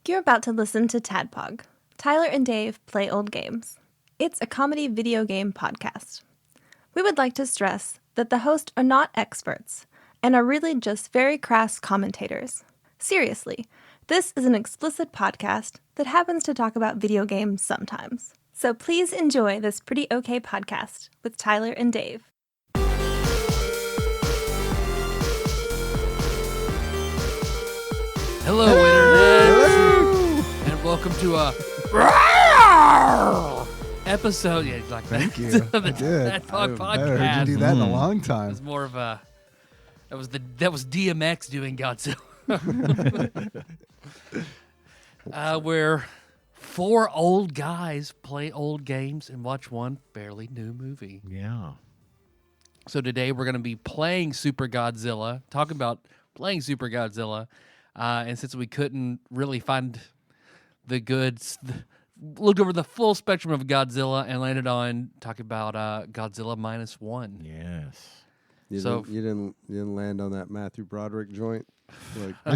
You're about to listen to TADPOG. Tyler and Dave play old games. It's a comedy video game podcast. We would like to stress that the hosts are not experts and are really just very crass commentators. Seriously, this is an explicit podcast that happens to talk about video games sometimes. So please enjoy this pretty okay podcast with Tyler and Dave. Hello, Internet, and welcome to a episode. Yeah, like Thank you. of the TADPOG podcast. I haven't heard you do that in a long It time. was more of a that was DMX doing Godzilla. Where four old guys play old games and watch one fairly new movie. Yeah. So today we're going to be playing Super Godzilla, talking about playing Super Godzilla. And since we couldn't really find the goods, looked over the full spectrum of Godzilla and landed on talking about Godzilla -1. Yes. You didn't land on that Matthew Broderick joint.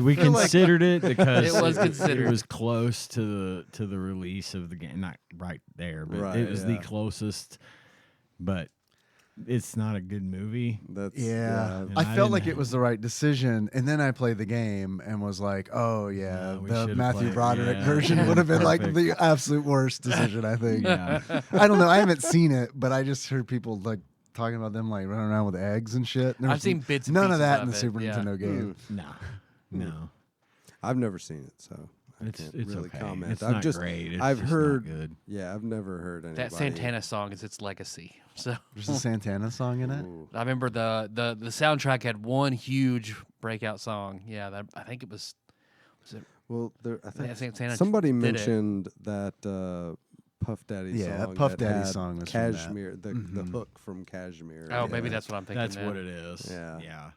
We considered it because It was considered. It was close to the release of the game, not right there, but it was the closest. But it's not a good movie. Yeah. And I felt like didn't- it was the right decision, and then I played the game and was like, "Oh yeah, No, we the should've Matthew played- Broderick yeah. version would have been like Perfect. the absolute worst decision." I think. Yeah. I don't know. I haven't seen it, but I just heard people like talking about them like running around with eggs and shit. There I've was seen bits and none of pieces that of in the it, Super yeah. Nintendo game. No. I've never seen it, so I It's can't it's really okay. comment. It's I've not just great. It's I've just heard. not good. Yeah, I've never heard anybody. That Santana song is its legacy. So There's a Santana song in it. Ooh. I remember the soundtrack had one huge breakout song. Yeah, I think it was it Well, I think Santana somebody did it. mentioned that Puff Daddy Yeah, song. that Puff Daddy had song was from that. Cashmere. The hook from Cashmere. Oh, maybe Yeah. that's what I'm thinking. That's then. what it is. Yeah. Yeah.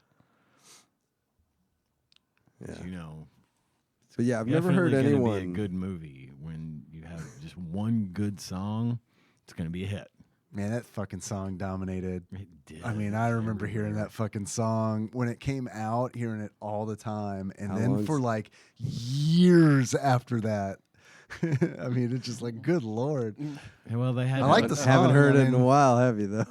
Yeah. You know, But yeah, I've never heard definitely gonna anyone. be a good movie when you have just one good song. It's gonna be a hit. Man, that fucking song dominated. It did. I mean, I remember hearing that fucking song when it came out, hearing it all the time, and How then long's- for like years after that. I mean, it's just like, good lord. Yeah, well, they had. I like the song. Haven't heard I it in a mean- while, have you though?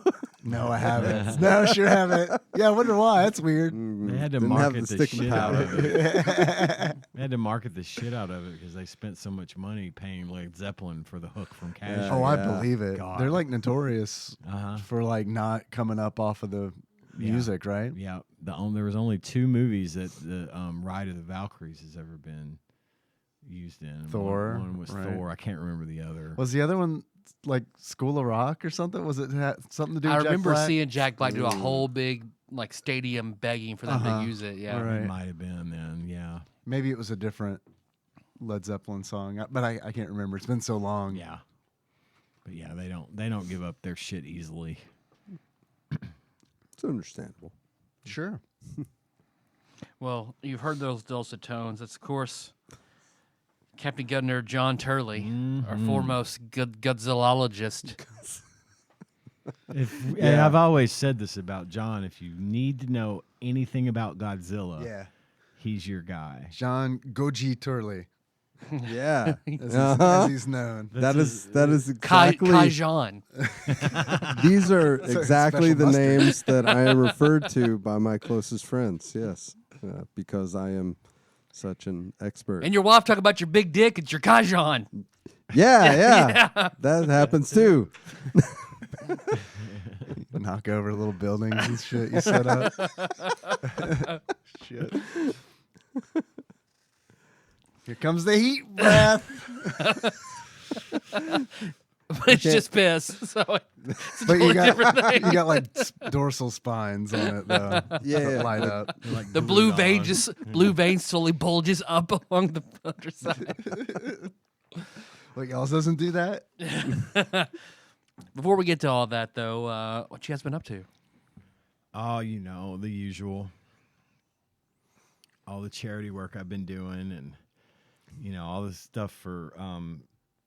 No, I haven't. No, sure haven't. Yeah, I wonder why. That's weird. They had to Didn't have market the the sticking shit power. out of it. They had to market the shit out of it because they spent so much money paying Led Zeppelin for the hook from Cashmere. Oh, I Yeah. believe it. God. They're like notorious Uh-huh. for like not coming up off of the Yeah. music, right? Yeah, there was only 2 movies that the Ride of the Valkyries has ever been used in. Thor, One was right. Thor. I can't remember the other. Was the other one like School of Rock or something? Was it something to do with I Jack remember Black? seeing Jack Black do a whole big like stadium begging for them Uh-huh. to use it. Yeah. Right. It might have been then. Yeah, Maybe it was a different Led Zeppelin song, but I can't remember. It's been so long. yeah. But yeah, they don't give up their shit easily. It's understandable. Sure. Well, you've heard those dulcet tones. That's of course Captain Governor John Turley, our foremost Godzillologist. And I've always said this about John. If you need to know anything about Godzilla, Yeah. he's your guy. John Goji Turley, Yeah, as he's known. that is Kai exactly. Kaijan. These are exactly special the mustard. names that I am referred to by my closest friends. Yes, because I am such an expert. And your wife talk about your big dick. It's your Kaijan. Yeah, that happens too. Knock over little buildings and shit you set up. Shit. Here comes the heat breath. But it's just piss. So it's a But totally you different got thing. you got like dorsal spines on it though. Yeah. that light up. Like The blue vein slowly bulges up along the underside. Like yours doesn't do that. Before we get to all that, though, what you guys been up to? Oh, you know, the usual. All the charity work I've been doing and, you know, all this stuff for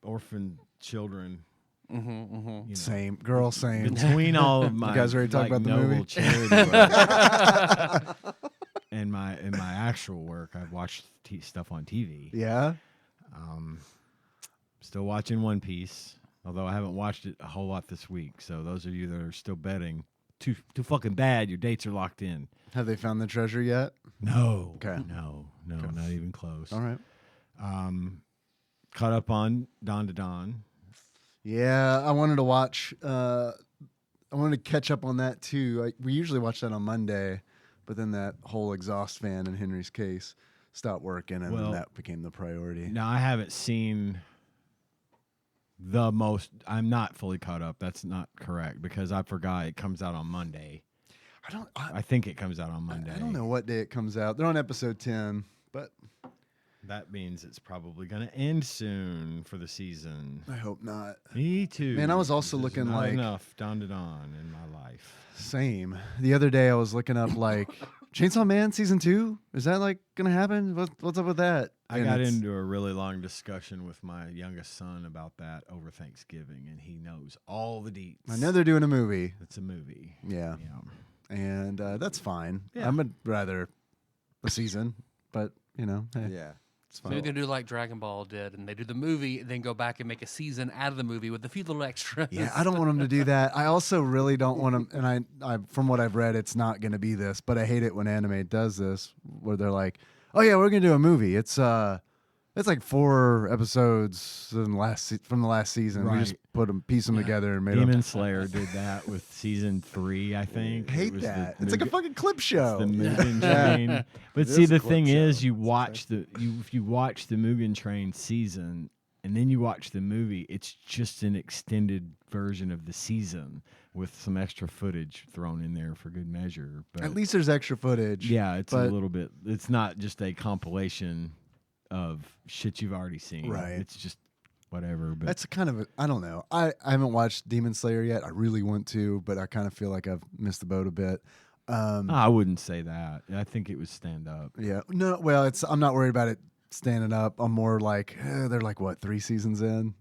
orphan children. You know, Same girl, same. between all of my guys ready to talk about the noble movie? charity work and my actual work, I've watched stuff on TV. Yeah. Still watching One Piece, although I haven't watched it a whole lot this week. So those of you that are still betting, too fucking bad. Your dates are locked in. Have they found the treasure yet? No. Okay. No, not even close. All right. Caught up on Dawn to Dawn. Yeah, I wanted to watch. I wanted to catch up on that too. We usually watch that on Monday, but then that whole exhaust fan in Henry's case stopped working, and then that became the priority. Now, I haven't seen the most. I'm not fully caught up. That's not correct because I forgot it comes out on Monday. I think it comes out on Monday. I don't know what day it comes out. They're on episode 10, but that means it's probably going to end soon for the season. I hope not. Me too. Man, I was also There's looking not like enough Dawn to Dawn in my life. Same. The other day I was looking up like Chainsaw Man season 2. Is that like gonna happen? What's up with that? I got into a really long discussion with my youngest son about that over Thanksgiving, and he knows all the deets. I know they're doing a movie. It's a movie. Yeah. Yeah. And that's fine. Yeah. I would rather a season, but hey, Yeah. it's Maybe fine. they do like Dragon Ball did, and they do the movie, and then go back and make a season out of the movie with a few little extras. Yeah, I don't want them to do that. I also really don't want them, and I from what I've read, it's not going to be this, but I hate it when anime does this, where they're like, "Oh yeah, we're going to do a movie." It's like 4 episodes from the last season. We just piece them together and made Demon them. Slayer did that with season 3, I think. I hate It was that. the It's like a Mugen- fucking clip show. the Mugen Train. But It see, is a the clip thing show. is, you watch if you watch the Mugen Train season, and then you watch the movie, it's just an extended version of the season with some extra footage thrown in there for good measure. But At least there's extra footage. yeah, it's a but- little bit. It's not just a compilation of shit you've already seen. Right. It's just whatever. But That's kind of I don't know. I haven't watched Demon Slayer yet. I really want to, but I kind of feel like I've missed the boat a bit. I wouldn't say that. I think it would stand up. Yeah. No, well, I'm not worried about it standing up. I'm more like they're like what, 3 seasons in?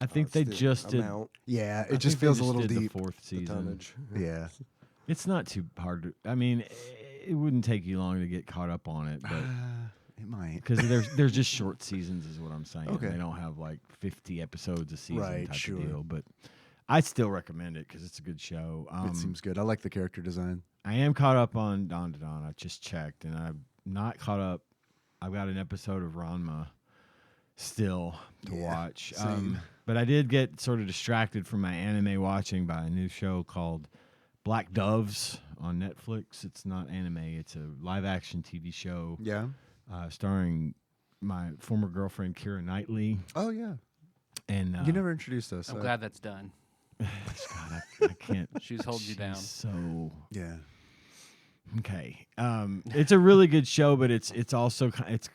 I think It's they the just did. amount, Yeah, I it just think they feels a little did deep. The 4th the season. tonnage. Yeah. It's not too hard to. I mean, it wouldn't take you long to get caught up on it, but It might. because there's just short seasons, is what I'm saying. Okay. They don't have like 50 episodes a season Right, type sure. of deal. But I still recommend it because it's a good show. It seems good. I like the character design. I am caught up on Dawn to Dawn. I just checked, and I'm not caught up. I've got an episode of Ranma still to Yeah, watch. same. But I did get sort of distracted from my anime watching by a new show called Black Doves on Netflix. It's not anime. It's a live-action TV show Yeah. starring my former girlfriend, Keira Knightley. Oh yeah. And You never introduced us. I'm so- glad that's done. God, I can't. She's holding you down. So Yeah. okay, it's a really good show, but it's also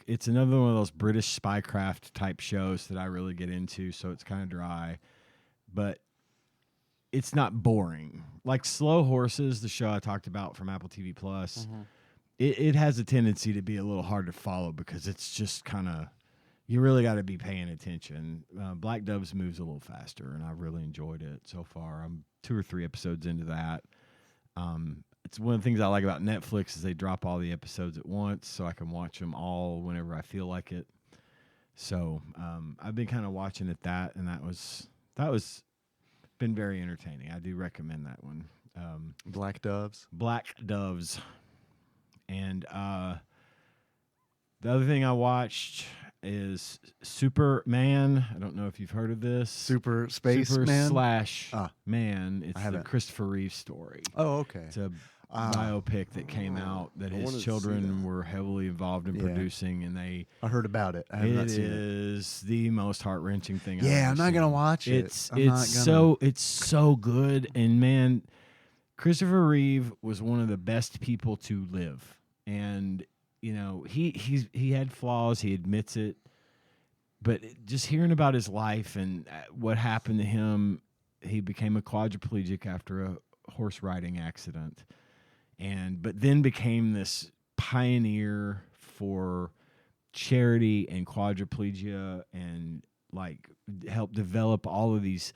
it's another one of those British spycraft type shows that I really get into. So it's kind of dry, but it's not boring. Like Slow Horses, the show I talked about from Apple TV Plus, it has a tendency to be a little hard to follow because it's just kind of you really got to be paying attention. Black Doves moves a little faster, and I really enjoyed it so far. I'm 2 or 3 episodes into that. It's one of the things I like about Netflix is they drop all the episodes at once, so I can watch them all whenever I feel like it. So I've been kind of watching it and that was been very entertaining. I do recommend that one. Black Doves. Black Doves, and the other thing I watched is Superman. I don't know if you've heard of this. Super Space Super Man. slash Ah. Man. It's the haven't. Christopher Reeve story. Oh, okay. It's a biopic that came out that I wanted to his see children that. were heavily involved in Yeah. producing, and I heard about it. I have not it seen it. is the most heart wrenching thing. I've Yeah, ever I'm not seen. gonna watch it. It's I'm not gonna. it's so good, and man, Christopher Reeve was one of the best people to live, and you know he had flaws. He admits it, but just hearing about his life and what happened to him, he became a quadriplegic after a horse riding accident, but then became this pioneer for charity and quadriplegia, and like helped develop all of these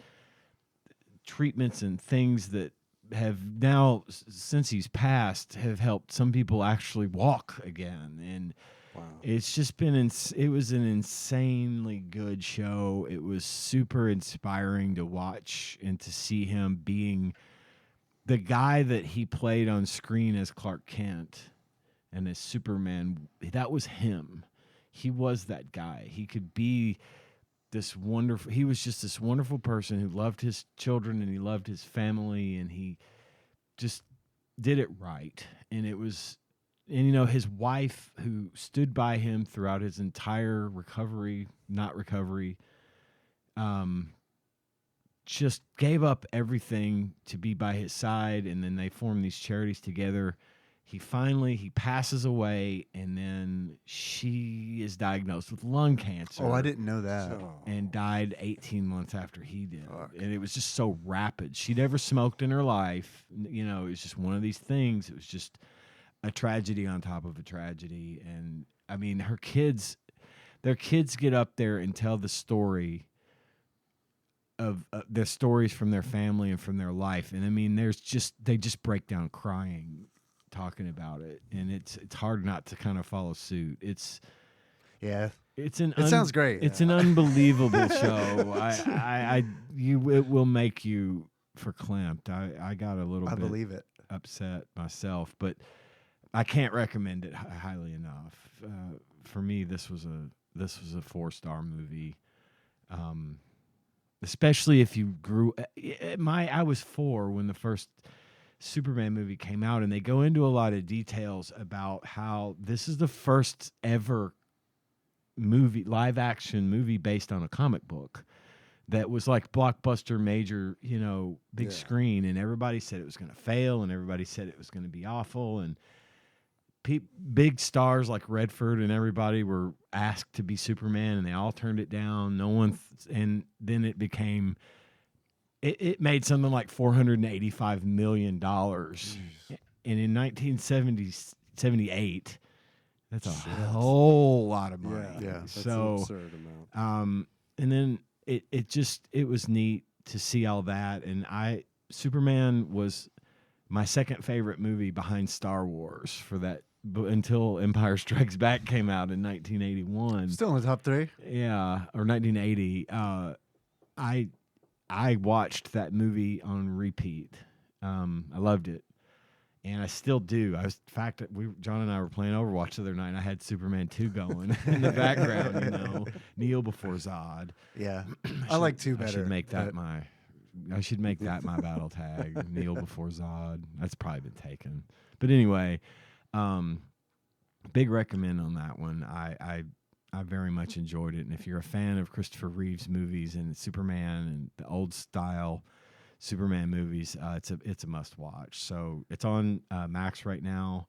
treatments and things that have now, since he's passed, have helped some people actually walk again. And Wow. It's just been, it was an insanely good show. It was super inspiring to watch and to see him being the guy that he played on screen as Clark Kent and as Superman. That was him. He was that guy. He could be he was just this wonderful person who loved his children and he loved his family and he just did it right. And his wife, who stood by him throughout his entire not recovery, just gave up everything to be by his side. And then they formed these charities together. He passes away, and then she is diagnosed with lung cancer. Oh, I didn't know that. And died 18 months after he did. And it was just so rapid. She never smoked in her life. It was just one of these things. It was just a tragedy on top of a tragedy. And I mean, their kids get up there and tell the story of their stories from their family and from their life. And I mean, they just break down crying talking about it, and it's hard not to kind of follow suit. It sounds great. It's an unbelievable show. It will make you verklempt. I got a little bit upset myself, but I can't recommend it highly enough. For me, this was a 4-star movie. Especially if you grew. I was 4 when the first Superman movie came out, and they go into a lot of details about how this is the first ever live action movie based on a comic book that was like blockbuster, major, big screen, and everybody said it was going to fail, and everybody said it was going to be awful, and big stars like Redford and everybody were asked to be Superman, and they all turned it down. No one, and then it became. It made something like $485 million. And in 1978, that's a whole lot of money. Yeah, that's an so absurd amount. and then it was neat to see all that. And Superman was my second favorite movie behind Star Wars for that until Empire Strikes Back came out in 1981. Still in the top 3. Yeah, or 1980. I watched that movie on repeat. I loved it, and I still do. John and I were playing Overwatch the other night, and I had Superman 2 going in the background. Kneel before Zod. Yeah, I like 2 better. I should make that my battle tag. Kneel before Zod. That's probably been taken, but anyway, big recommend on that one. I very much enjoyed it, and if you're a fan of Christopher Reeve's movies and Superman and the old style Superman movies, it's a must watch. So it's on Max right now.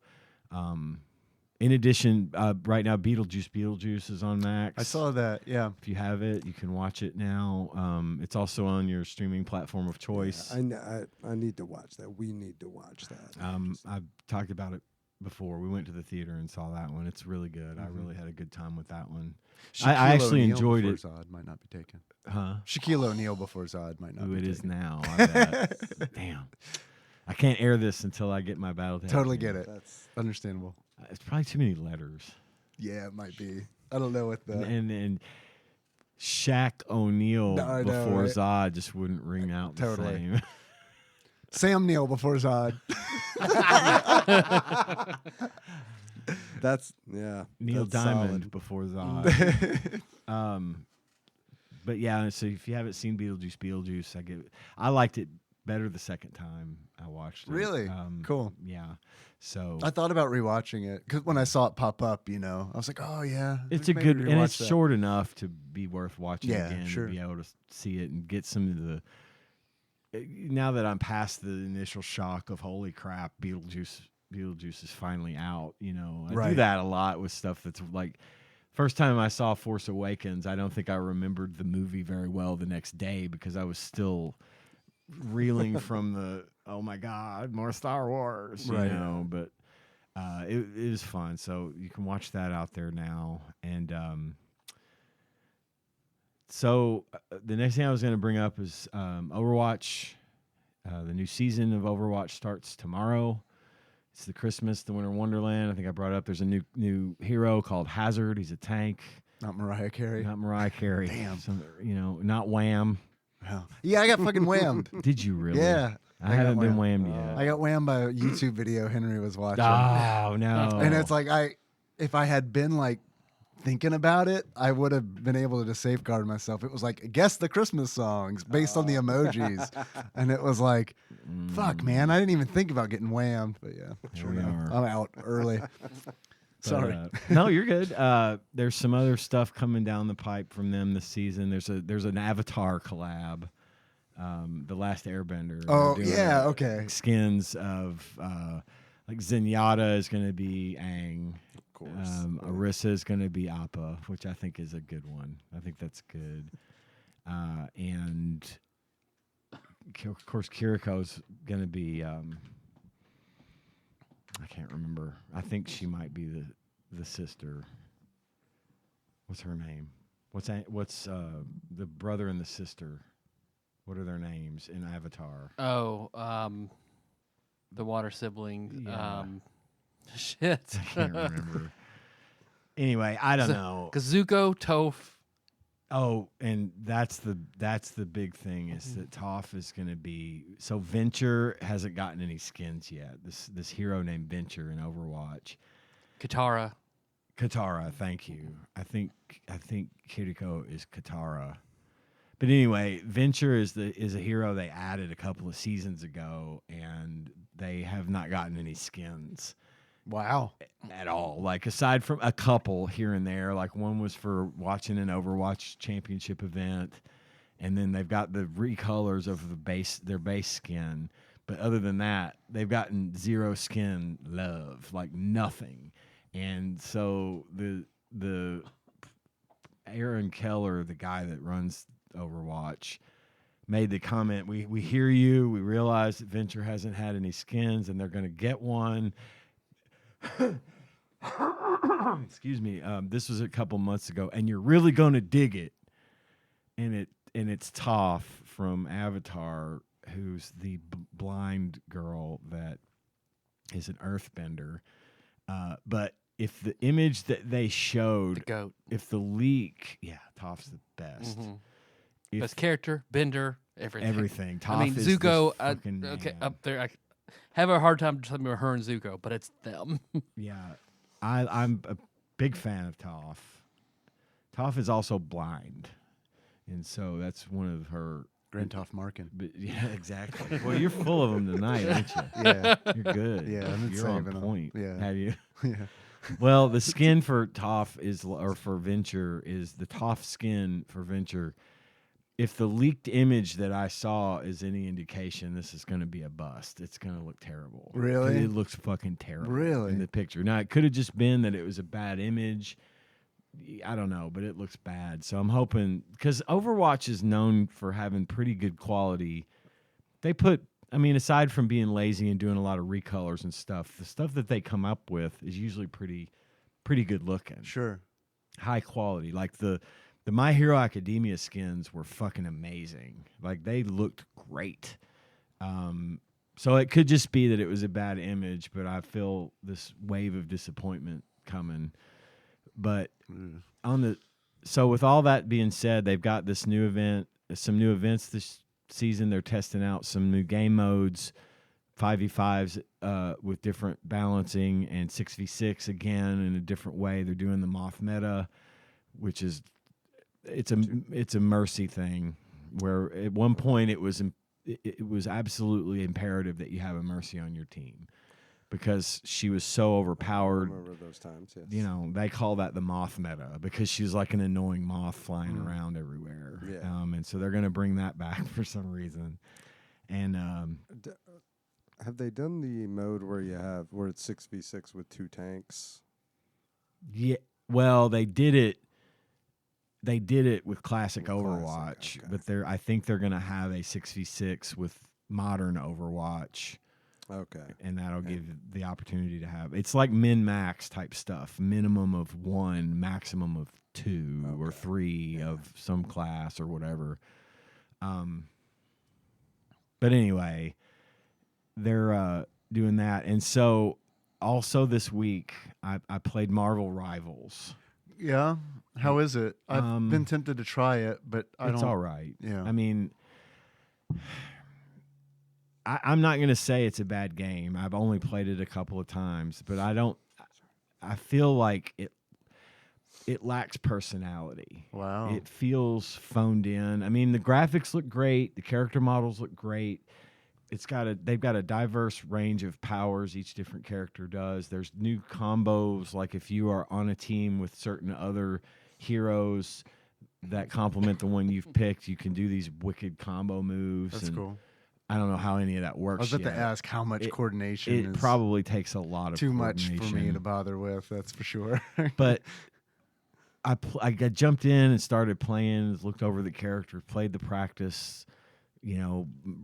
In addition, right now Beetlejuice is on Max. I saw that. Yeah, if you have it, you can watch it now. It's also on your streaming platform of choice. Yeah, I need to watch that. We need to watch that. I've talked about it before. We went to the theater and saw that one. It's really good. I really had a good time with that one. I actually enjoyed it. Zod might not be taken. Huh? Shaquille O'Neal before Zod might not be taken. It is now. I bet. Damn. I can't air this until I get my battle tag. Totally get it. That's understandable. It's probably too many letters. Yeah, it might be. I don't know what the... And Shaq O'Neal before Zod just wouldn't ring out the same. Sam Neill before Zod. That's Neil that's Diamond solid. before Zod. But yeah, so if you haven't seen Beetlejuice, I liked it better the second time I watched it. Really? Cool. Yeah. So I thought about rewatching it because when I saw it pop up, I was like, oh yeah, it's a good, and it's short enough to be worth watching Yeah, again. sure. To be able to see it and get some of the. Now that I'm past the initial shock of holy crap, Beetlejuice is finally out. I do that a lot with stuff that's like. First time I saw Force Awakens, I don't think I remembered the movie very well the next day because I was still reeling from the oh my god, more Star Wars, you know. But it is fun, so you can watch that out there now. And so the next thing I was going to bring up is Overwatch. The new season of Overwatch starts tomorrow. It's the Christmas, the Winter Wonderland. I think I brought it up. There's a new hero called Hazard. He's a tank. Not Mariah Carey. Not Mariah Carey. Damn. Not Wham. Oh. Yeah, I got fucking whammed. Did you really? Yeah. I haven't been whammed. whammed yet. I got whammed by a YouTube video Henry was watching. Oh no! And it's like if I had been like thinking about it, I would have been able to just safeguard myself. It was like, guess the Christmas songs based on the emojis. And it was like, fuck, man, I didn't even think about getting whammed. But yeah, Here we are. I'm out early. Sorry. No, you're good. There's some other stuff coming down the pipe from them this season. There's an Avatar collab. The Last Airbender. Oh, They're doing, yeah, okay. Skins of like Zenyatta is going to be Aang. Of course. Orisa is going to be Appa, which I think is a good one. I think that's good. And of course, Kiriko's going to be. I can't remember. I think she might be the sister. What's her name? What's the brother and the sister? What are their names in Avatar? Oh, the water sibling. Yeah. Shit. I can't remember. Anyway, I don't know. Zuko, Toph. Oh, and that's the big thing is that Toph is going to be. So Venture hasn't gotten any skins yet. This hero named Venture in Overwatch. Katara. Katara, thank you. I think Kiriko is Katara. But anyway, Venture is a hero they added a couple of seasons ago, and they have not gotten any skins. Wow. At all. Like, aside from a couple here and there, like one was for watching an Overwatch championship event, and then they've got the recolors of their base skin. But other than that, they've gotten zero skin love, like nothing. And so the Aaron Keller, the guy that runs Overwatch, made the comment, we hear you, we realize that Venture hasn't had any skins and they're going to get one. Excuse me. This was a couple months ago, and you're really going to dig it. And it's Toph from Avatar, who's the blind girl that is an earthbender. But if the image that they showed, The goat. if the leak, Toph's the best. Mhm. If Best character, Bender, everything. everything. Toph I mean, is Zuko. the fucking Okay, man. up there. I have a hard time telling me her and Zuko, but it's them. Yeah, I'm a big fan of Toph. Toph is also blind, and so that's one of her. Grand Toph Markin. But, yeah, exactly. Well, you're full of them tonight, aren't you? Yeah. You're good. Yeah, I've been you're on saving 'em. point. Yeah. Have you? Yeah. Well, the skin for Toph or for Venture is the Toph skin for Venture. If the leaked image that I saw is any indication, this is going to be a bust. It's going to look terrible. Really? It looks fucking terrible. Really? In the picture. Now, it could have just been that it was a bad image. I don't know, but it looks bad. So I'm hoping, because Overwatch is known for having pretty good quality. Aside from being lazy and doing a lot of recolors and stuff, the stuff that they come up with is usually pretty good looking. Sure. High quality. Like the My Hero Academia skins were fucking amazing. Like, they looked great. So it could just be that it was a bad image, but I feel this wave of disappointment coming. But so with all that being said, they've got this new event, some new events this season. They're testing out some new game modes, 5v5s with different balancing, and 6v6 again in a different way. They're doing the Moth meta, which is it's a mercy thing, where at one point it was absolutely imperative that you have a Mercy on your team, because she was so I overpowered. remember those times, yes. You know, they call that the Moth meta, because she's like an annoying moth flying around everywhere. Yeah. And so they're going to bring that back for some reason. And Have they done the mode where it's 6v6 with 2 tanks? yeah, well, they did it. They did it with classic With Overwatch, Classic, okay. but I think they're going to have a 6v6 with modern Overwatch. Okay. And that'll give the opportunity to have, it's like min-max type stuff, minimum of 1, maximum of 2 or 3 of some class or whatever. But anyway, they're doing that. And so also this week I played Marvel Rivals. Yeah. How is it? I've been tempted to try it, but It's all right. Yeah. I mean, I'm not going to say it's a bad game. I've only played it a couple of times, but I feel like it lacks personality. Wow. It feels phoned in. I mean, the graphics look great. The character models look great. They've got a diverse range of powers each different character does. There's new combos, like if you are on a team with certain other heroes that complement the one you've picked, you can do these wicked combo moves. That's cool. I don't know how any of that works. I was about yet. to ask how much coordination It is probably takes a lot of too much for me coordination. to bother with, that's for sure. But I jumped in and started playing, looked over the characters, played the practice,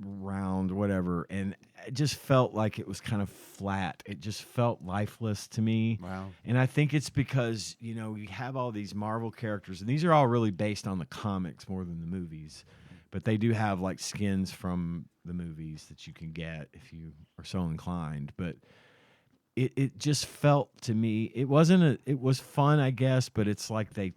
round, whatever, and it just felt like it was kind of flat. It just felt lifeless to me. Wow. And I think it's because, you have all these Marvel characters, and these are all really based on the comics more than the movies. But they do have like skins from the movies that you can get if you are so inclined. But it just felt to me, it was fun, I guess, but it's like they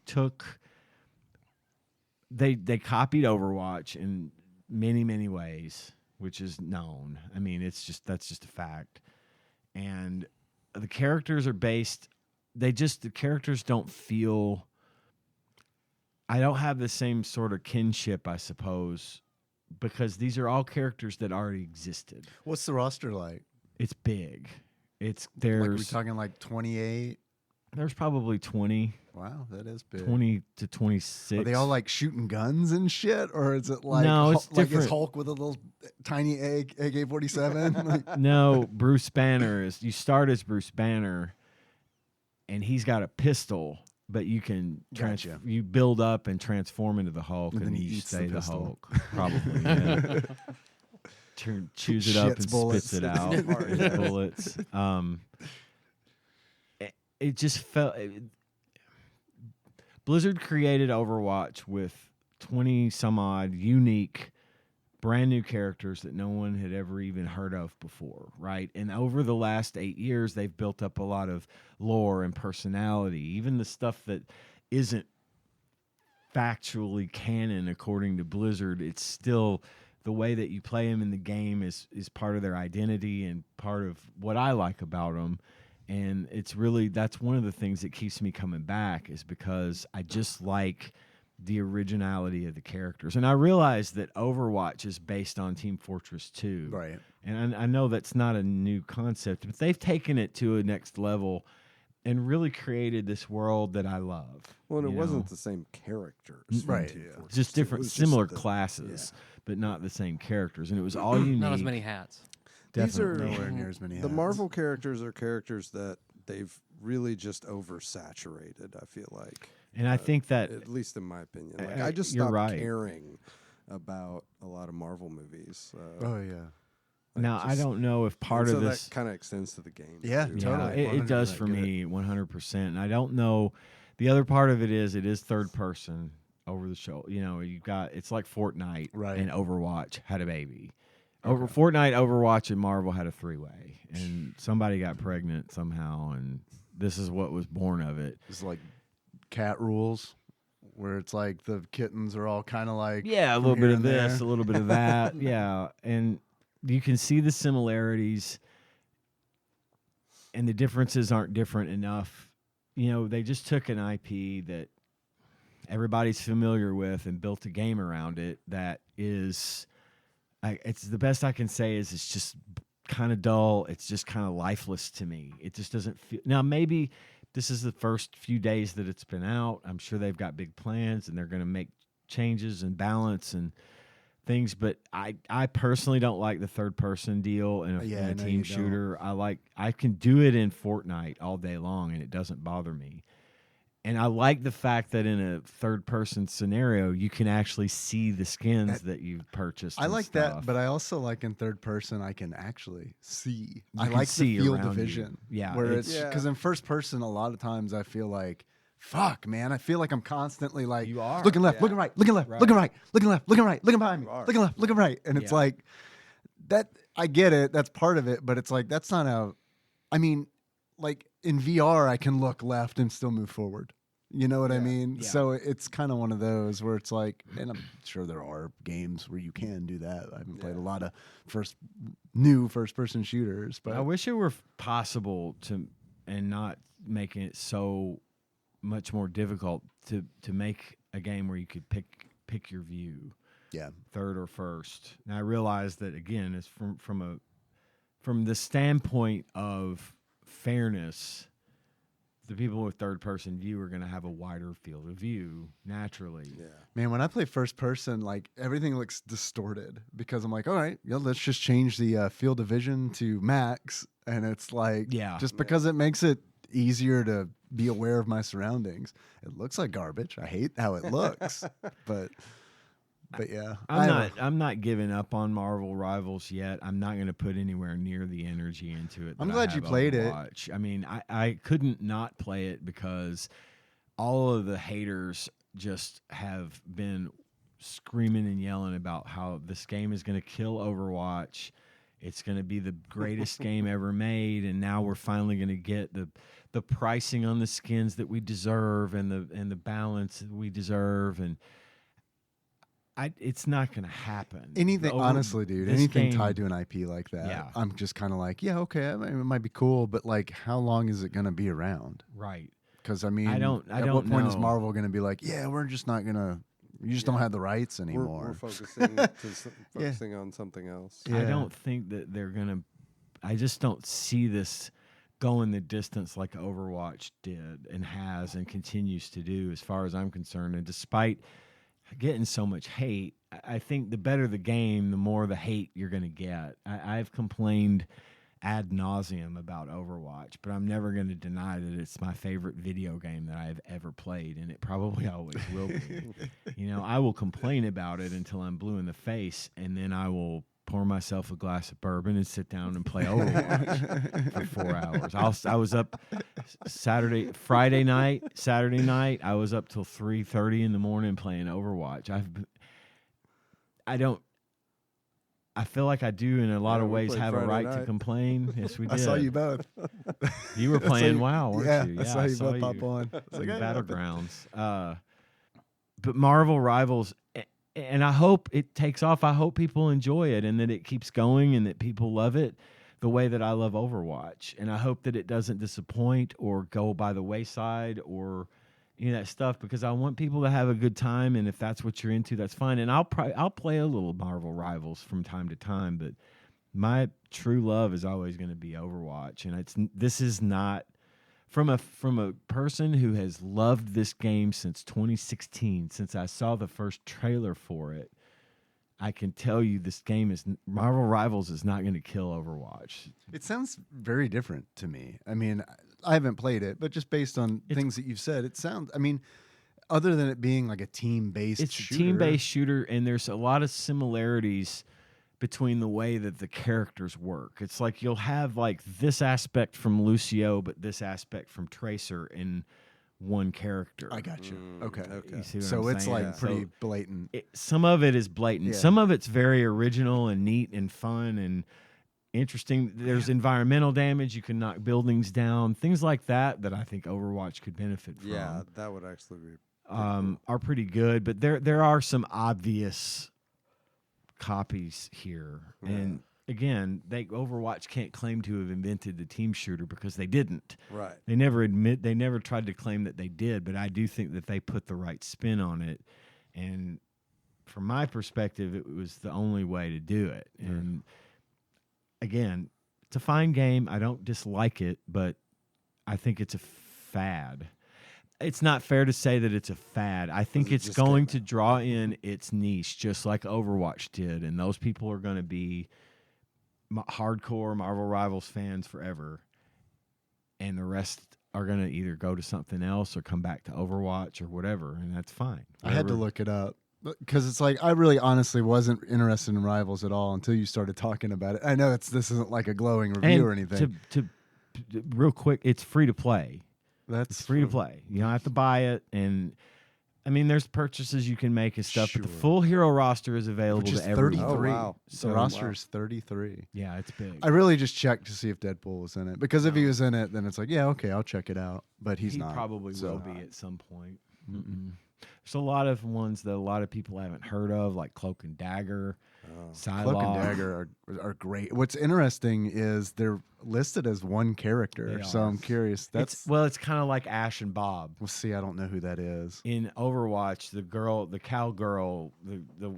copied Overwatch in many, many ways, which is known. I mean, that's just a fact. And the characters are based, the characters don't feel, I don't have the same sort of kinship, I suppose, because these are all characters that already existed. What's the roster like? It's big. Like we're talking like 28? There's probably 20. Wow, that is big. 20 to 26. Are they all like shooting guns and shit, or is it like No, it's like is different. Hulk with a little tiny AK-47? Like, No, Bruce Banner you start as Bruce Banner, and he's got a pistol, but you can Gotcha. you build up and transform into the Hulk, And then he you eats stay the the pistol. Hulk. Probably. Yeah. Chews it up Shits and bullets. spits it out. With bullets. It just felt. Blizzard created Overwatch with 20 some odd unique, brand new characters that no one had ever even heard of before, right? And over the last 8 years, they've built up a lot of lore and personality, even the stuff that isn't factually canon according to Blizzard. It's still the way that you play them in the game is part of their identity and part of what I like about them. And it's really, that's one of the things that keeps me coming back, is because I just like the originality of the characters. And I realize that Overwatch is based on Team Fortress 2. right. And I know that's not a new concept, but they've taken it to a next level and really created this world that I love. Well, and it you wasn't know? the same characters. Right, Team yeah. Fortress Just 2. It different, was similar just classes, but not the same characters. And it was all unique. Not as many hats. These are Definitely. Nowhere near as many. the hats. Marvel characters are characters that they've really just oversaturated, I feel like. And I think that At least in my opinion. Like, I- I just you're stopped right. caring about a lot of Marvel movies. Oh yeah. now I just- don't know if part and of so this. that kind of extends to the game. Yeah, too. Yeah, totally. it does 100% for get it. me 100%. And I don't know. The other part of it is third person over the show. You've got, it's like Fortnite Right. and Overwatch had a baby. Fortnite, Overwatch, and Marvel had a three-way, and somebody got pregnant somehow, and this is what was born of it. It's like cat rules, where it's like the kittens are all kind of like Yeah, a from little here bit of and this, there. a little bit of that. Yeah, and you can see the similarities, and the differences aren't different enough. They just took an IP that everybody's familiar with and built a game around it that is, it's the best I can say is it's just kind of dull. It's just kind of lifeless to me. It just doesn't feel. Now, maybe this is the first few days that it's been out. I'm sure they've got big plans and they're going to make changes and balance and things. But I personally don't like the third person deal in Yeah, in I a know team you don't. shooter. I can do it in Fortnite all day long and it doesn't bother me. And I like the fact that in a third person scenario, you can actually see the skins that you've purchased. I and like stuff. that, but I also like in third person I can actually see. I can like see the field around of you. vision. Yeah, where it's- it's Yeah. because in first person a lot of times I feel like, fuck, man, I feel like I'm constantly like You are, looking left, yeah. looking right, looking left, Right. looking right, looking left, looking right, looking behind me, You are. looking left, looking right, and it's Yeah. like that. I get it, that's part of it, but it's like that's not a. I mean, like in VR, I can look left and still move forward. You know what I mean? Yeah. So it's kind of one of those where it's like, and I'm sure there are games where you can do that. I haven't played a lot of new first person shooters, but I wish it were possible to, and not making it so much more difficult to make a game where you could pick your view, yeah, third or first. And I realize that again, it's from the standpoint of fairness, the people with third person view are going to have a wider field of view naturally. Yeah. man, when I play first person, like everything looks distorted because I'm like, all right, let's just change the field of vision to max, and it's like, just because it makes it easier to be aware of my surroundings. It looks like garbage. I hate how it looks, but yeah, I'm not giving up on Marvel Rivals yet. I'm not going to put anywhere near the energy into it. I'm glad you played it. I mean, I couldn't not play it because all of the haters just have been screaming and yelling about how this game is going to kill Overwatch. It's going to be the greatest game ever made, and now we're finally going to get the pricing on the skins that we deserve and the balance that we deserve, and it's not going to happen. Honestly, dude, anything game, tied to an IP like that, yeah. I'm just kind of like, yeah, okay, it might be cool, but like, how long is it going to be around? Right. Because I mean, I don't at what point is know. Marvel going to be like, yeah, we're just not going to, you just don't have the rights anymore. We're focusing on something else. Yeah. I don't think that they're going to, I just don't see this going the distance like Overwatch did and has and continues to do as far as I'm concerned. And despite getting so much hate, I think the better the game, the more the hate you're going to get. I've complained ad nauseum about Overwatch, but I'm never going to deny that it's my favorite video game that I've ever played, and it probably always will be. You know, I will complain about it until I'm blue in the face, and then I will pour myself a glass of bourbon and sit down and play Overwatch for 4 hours. I was up Friday night, Saturday night. I was up till 3:30 in the morning playing Overwatch. I feel like I do in a lot of ways have Friday a right night. to complain. Yes, we did. I saw you both. You were playing WoW, weren't you? I saw you both pop on. It's Like like, Battlegrounds. But Marvel Rivals, and I hope it takes off. I hope people enjoy it and that it keeps going and that people love it the way that I love Overwatch. And I hope that it doesn't disappoint or go by the wayside or any of that stuff, because I want people to have a good time. And if that's what you're into, that's fine. And I'll play a little Marvel Rivals from time to time, but my true love is always going to be Overwatch. And this is not from a person who has loved this game since 2016, since I saw the first trailer for it. I can tell you this game Marvel Rivals is not going to kill Overwatch. it sounds very different to me. I mean, I haven't played it, but just based on things that you've said, it sounds, I mean, other than it being like a team-based It's shooter. a team-based shooter, and there's a lot of similarities between the way that the characters work. It's like you'll have like this aspect from Lucio, but this aspect from Tracer in one character. I got you. Okay. You see what So I'm it's saying? like pretty So blatant. some of it is blatant. Yeah. Some of it's very original and neat and fun and interesting. There's environmental damage. You can knock buildings down. Things like that I think Overwatch could benefit from. Yeah, that would actually be Are pretty good, but there are some obvious copies here. Yeah. And again, Overwatch can't claim to have invented the team shooter because they didn't. right. They never tried to claim that they did, but I do think that they put the right spin on it. And from my perspective, it was the only way to do it. And again, it's a fine game. I don't dislike it, but I think it's a fad. It's not fair to say that it's a fad. I think it it's just going came to draw in its niche, just like Overwatch did. And those people are going to be hardcore Marvel Rivals fans forever. And the rest are going to either go to something else or come back to Overwatch or whatever. And that's fine. I had to look it up because it's like I really honestly wasn't interested in Rivals at all until you started talking about it. I know this isn't like a glowing review And or anything. To real quick, it's free to play. That's It's free to play. You don't have to buy it. And I mean, there's purchases you can make and stuff, but the Sure. full hero roster is available Which is to everyone. 33. Oh, wow. The So- roster is 33. Yeah, it's big. I really just checked to see if Deadpool was in it, because if he was in it, then it's like, yeah, okay, I'll check it out. But he's he not. probably so- will be at some point. There's a lot of ones that a lot of people haven't heard of, like Cloak and Dagger, Psylocke. Cloak and Dagger are great. What's interesting is they're listed as one character, They so are. I'm curious. That's It's kind of like Ash and Bob. we'll see. I don't know who that is. In Overwatch, the cowgirl, the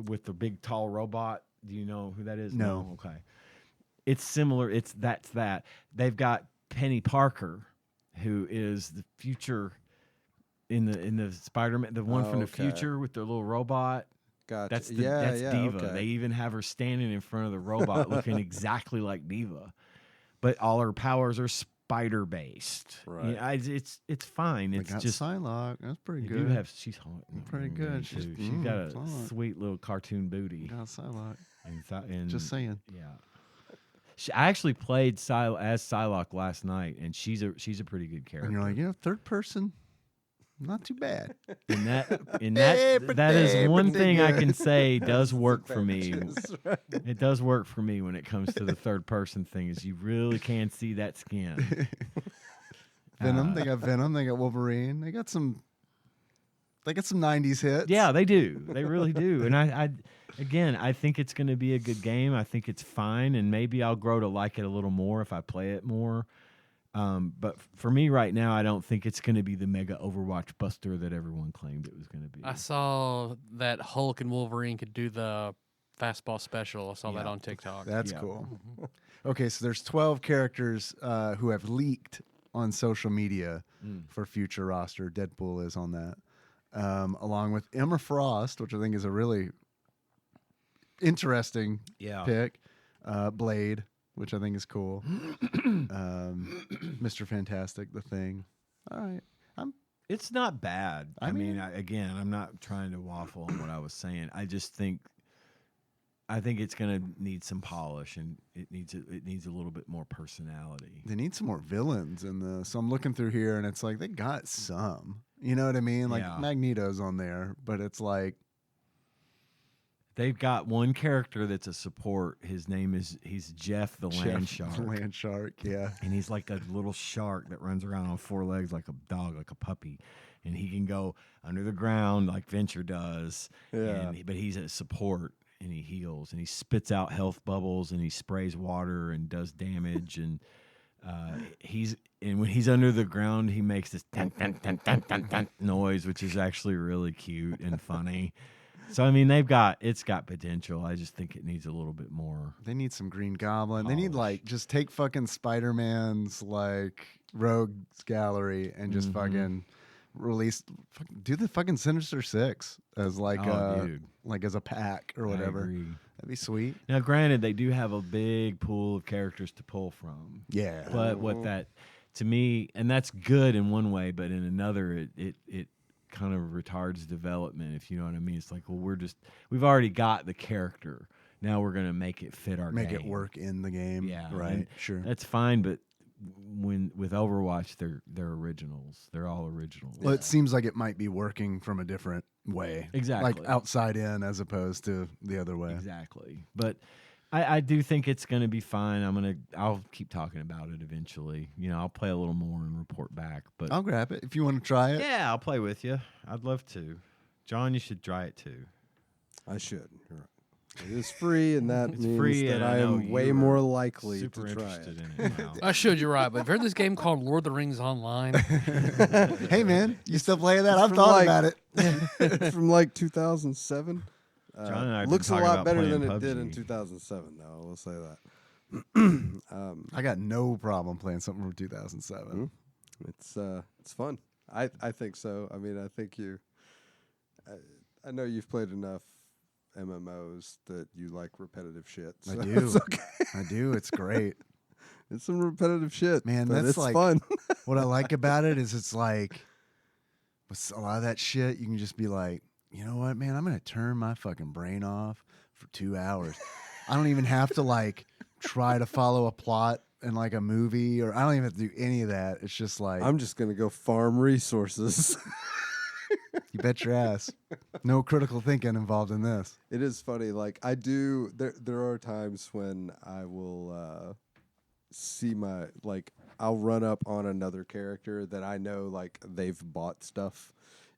with the big tall robot. Do you know who that is? No. Okay. It's similar. That's that. They've got Penny Parker, who is the future in the Spider-Man, the one from the Okay. future with the little robot. Gotcha. That's yeah, Diva. Okay. They even have her standing in front of the robot looking exactly like Diva. But all her powers are spider based. Right. It's fine. We It's got just Psylocke. That's pretty they good. do have she's hot. Pretty good. Too. She's- She's got a Psylocke. sweet little cartoon booty. Got Psylocke. And Just saying. yeah. I actually played as Psylocke last night, and she's a pretty good character. And you're like, third person, not too bad. And that Pretty, that is one pretty thing I good. can say does work for me. Advantages, right? It does work for me when it comes to the third person thing. Is you really can see that skin. Venom. They got Venom. They got Wolverine. They got some 90s hits. Yeah, they do. They really do. And I think it's going to be a good game. I think it's fine, and maybe I'll grow to like it a little more if I play it more. But for me right now, I don't think it's going to be the mega Overwatch buster that everyone claimed it was going to be. I saw that Hulk and Wolverine could do the fastball special. I saw that Yeah. on TikTok. That's Yeah. cool. Okay, so there's 12 characters who have leaked on social media for future roster. Deadpool is on that, along with Emma Frost, which I think is a really interesting pick. Blade, which I think is cool. Mr. Fantastic, The Thing. All right. It's not bad. I I mean, mean- again, I'm not trying to waffle on what I was saying. I think it's going to need some polish, and it needs a little bit more personality. They need some more villains in this. So I'm looking through here, and it's like they got some. You know what I mean? Like Yeah. Magneto's on there, but it's like They've got one character that's a support. His name he's Jeff the Land Jeff Shark. the Land Shark. Yeah. And he's like a little shark that runs around on four legs like a dog, like a puppy. And he can go under the ground like Venture does. Yeah. But he's a support, and he heals, and he spits out health bubbles, and he sprays water and does damage. And when he's under the ground, he makes this dun, dun, dun, dun, dun, dun noise, which is actually really cute and funny. So I mean, it's got potential. I just think it needs a little bit more. They need some Green Goblin. They need Polish. like just take fucking Spider-Man's like Rogues Gallery and just fucking release do the fucking Sinister Six as like Dude, like as a pack or whatever. I agree. That'd be sweet. Now, granted, they do have a big pool of characters to pull from. Yeah. But what that to me, and that's good in one way, but in another, it kind of retards development, if you know what I mean. It's like, well, we've already got the character. Now we're gonna make it fit our Make game. it work in the game. Yeah, Right. and Sure. That's fine, but with Overwatch, they're originals. They're all originals. Well, it seems like it might be working from a different way. Exactly. Like outside in as opposed to the other way. Exactly. But I do think it's going to be fine. I'll keep talking about it eventually. I'll play a little more and report back. But I'll grab it if you want to try it. yeah, I'll play with you. I'd love to. John, you should try it too. I should. You're right. It is free, and that It's means free, that and I I know am way you more are likely to Super try interested it. in it now. I should, you're right. But have you heard this game called Lord of the Rings Online? Hey man, you still playing that? I've from thought like- about it. It's from like 2007. John and I have been looks a talking lot about better playing than it did in PUBG. 2007, though. I will say that. I got no problem playing something from 2007. It's fun. I think so. I mean, I think I know you've played enough MMOs that you like repetitive shit. I so do. It's okay. I do. It's great. It's some repetitive shit, Man, but that's it's like- fun. What I like about it is it's like with a lot of that shit, you can just be like, you know what, man, I'm gonna turn my fucking brain off for 2 hours. I don't even have to like try to follow a plot in like a movie, or I don't even have to do any of that. It's just like I'm just gonna go farm resources. You bet your ass. No critical thinking involved in this. It is funny. Like I do. There are times when I will see I'll run up on another character that I know like they've bought stuff,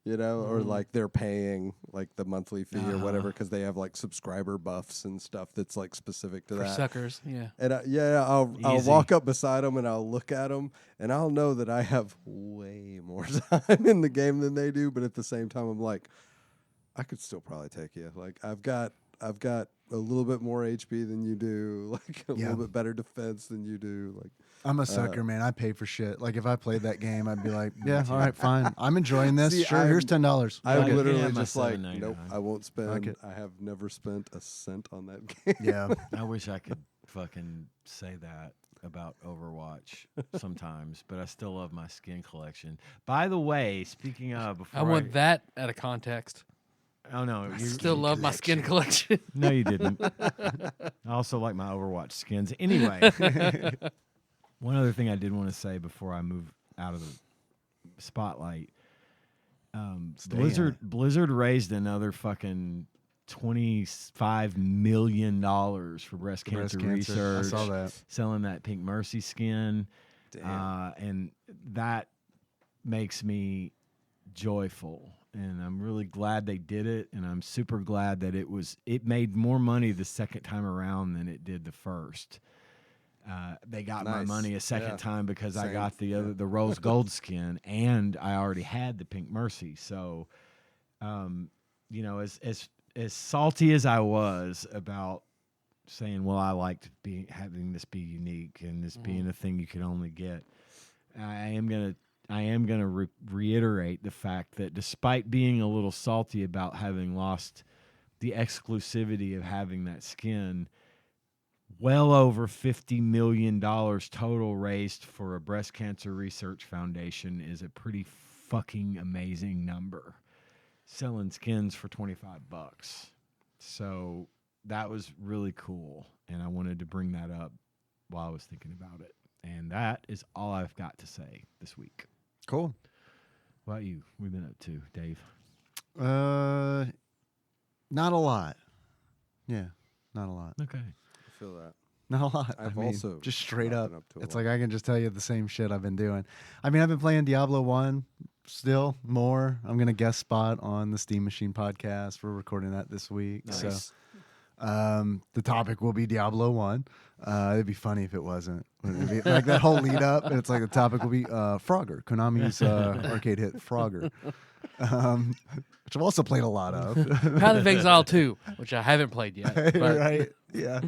or like they're paying like the monthly fee or whatever because they have like subscriber buffs and stuff that's like specific to For that. suckers, yeah. And I'll Easy. walk up beside them and I'll look at them and I'll know that I have way more time in the game than they do, but at the same time I'm like, I could still probably take you. Like I've got a little bit more HP than you do, like a little bit better defense than you do. Like I'm a sucker, man. I pay for shit. Like if I played that game, I'd be like, yeah, all right, fine. I'm enjoying this. See, sure, here's $10. I'm Okay. literally Yeah, my just like, $7.99. nope, I won't spend. Okay. I have never spent a cent on that game. Yeah. I wish I could fucking say that about Overwatch sometimes, but I still love my skin collection. By the way, speaking of, before I want that out of context. Oh no, you Still love my skin collection. No, you didn't. I also like my Overwatch skins. Anyway, one other thing I did want to say before I move out of the spotlight. Blizzard raised another fucking $25 million for breast cancer research. I saw that. Selling that Pink Mercy skin. Damn. And that makes me joyful. And I'm really glad they did it. And I'm super glad that it made more money the second time around than it did the first. They got my Nice. Yeah. money a second time because I Same. got the rose gold skin and I already had the Pink Mercy. So, as salty as I was about saying, well, I liked having this be unique and this being a thing you could only get, I am gonna reiterate the fact that despite being a little salty about having lost the exclusivity of having that skin, well over $50 million total raised for a breast cancer research foundation is a pretty fucking amazing number. Selling skins for $25. So that was really cool. And I wanted to bring that up while I was thinking about it. And that is all I've got to say this week. Cool. What about you? What have you been up to, Dave? Not a lot. Yeah, not a lot. Okay. I feel that. Not a lot. I've I mean, also just straight not up. been up to a It's lot. like I can just tell you the same shit I've been doing. I mean, I've been playing Diablo 1 still more. I'm going to guest spot on the Steam Machine podcast. We're recording that this week. Nice. So the topic will be Diablo 1. It'd be funny if it wasn't. It'd be like that whole lead up, and it's like the topic will be Frogger, Konami's arcade hit Frogger, which I've also played a lot of. Path of Exile 2, which I haven't played yet. But Right? Yeah.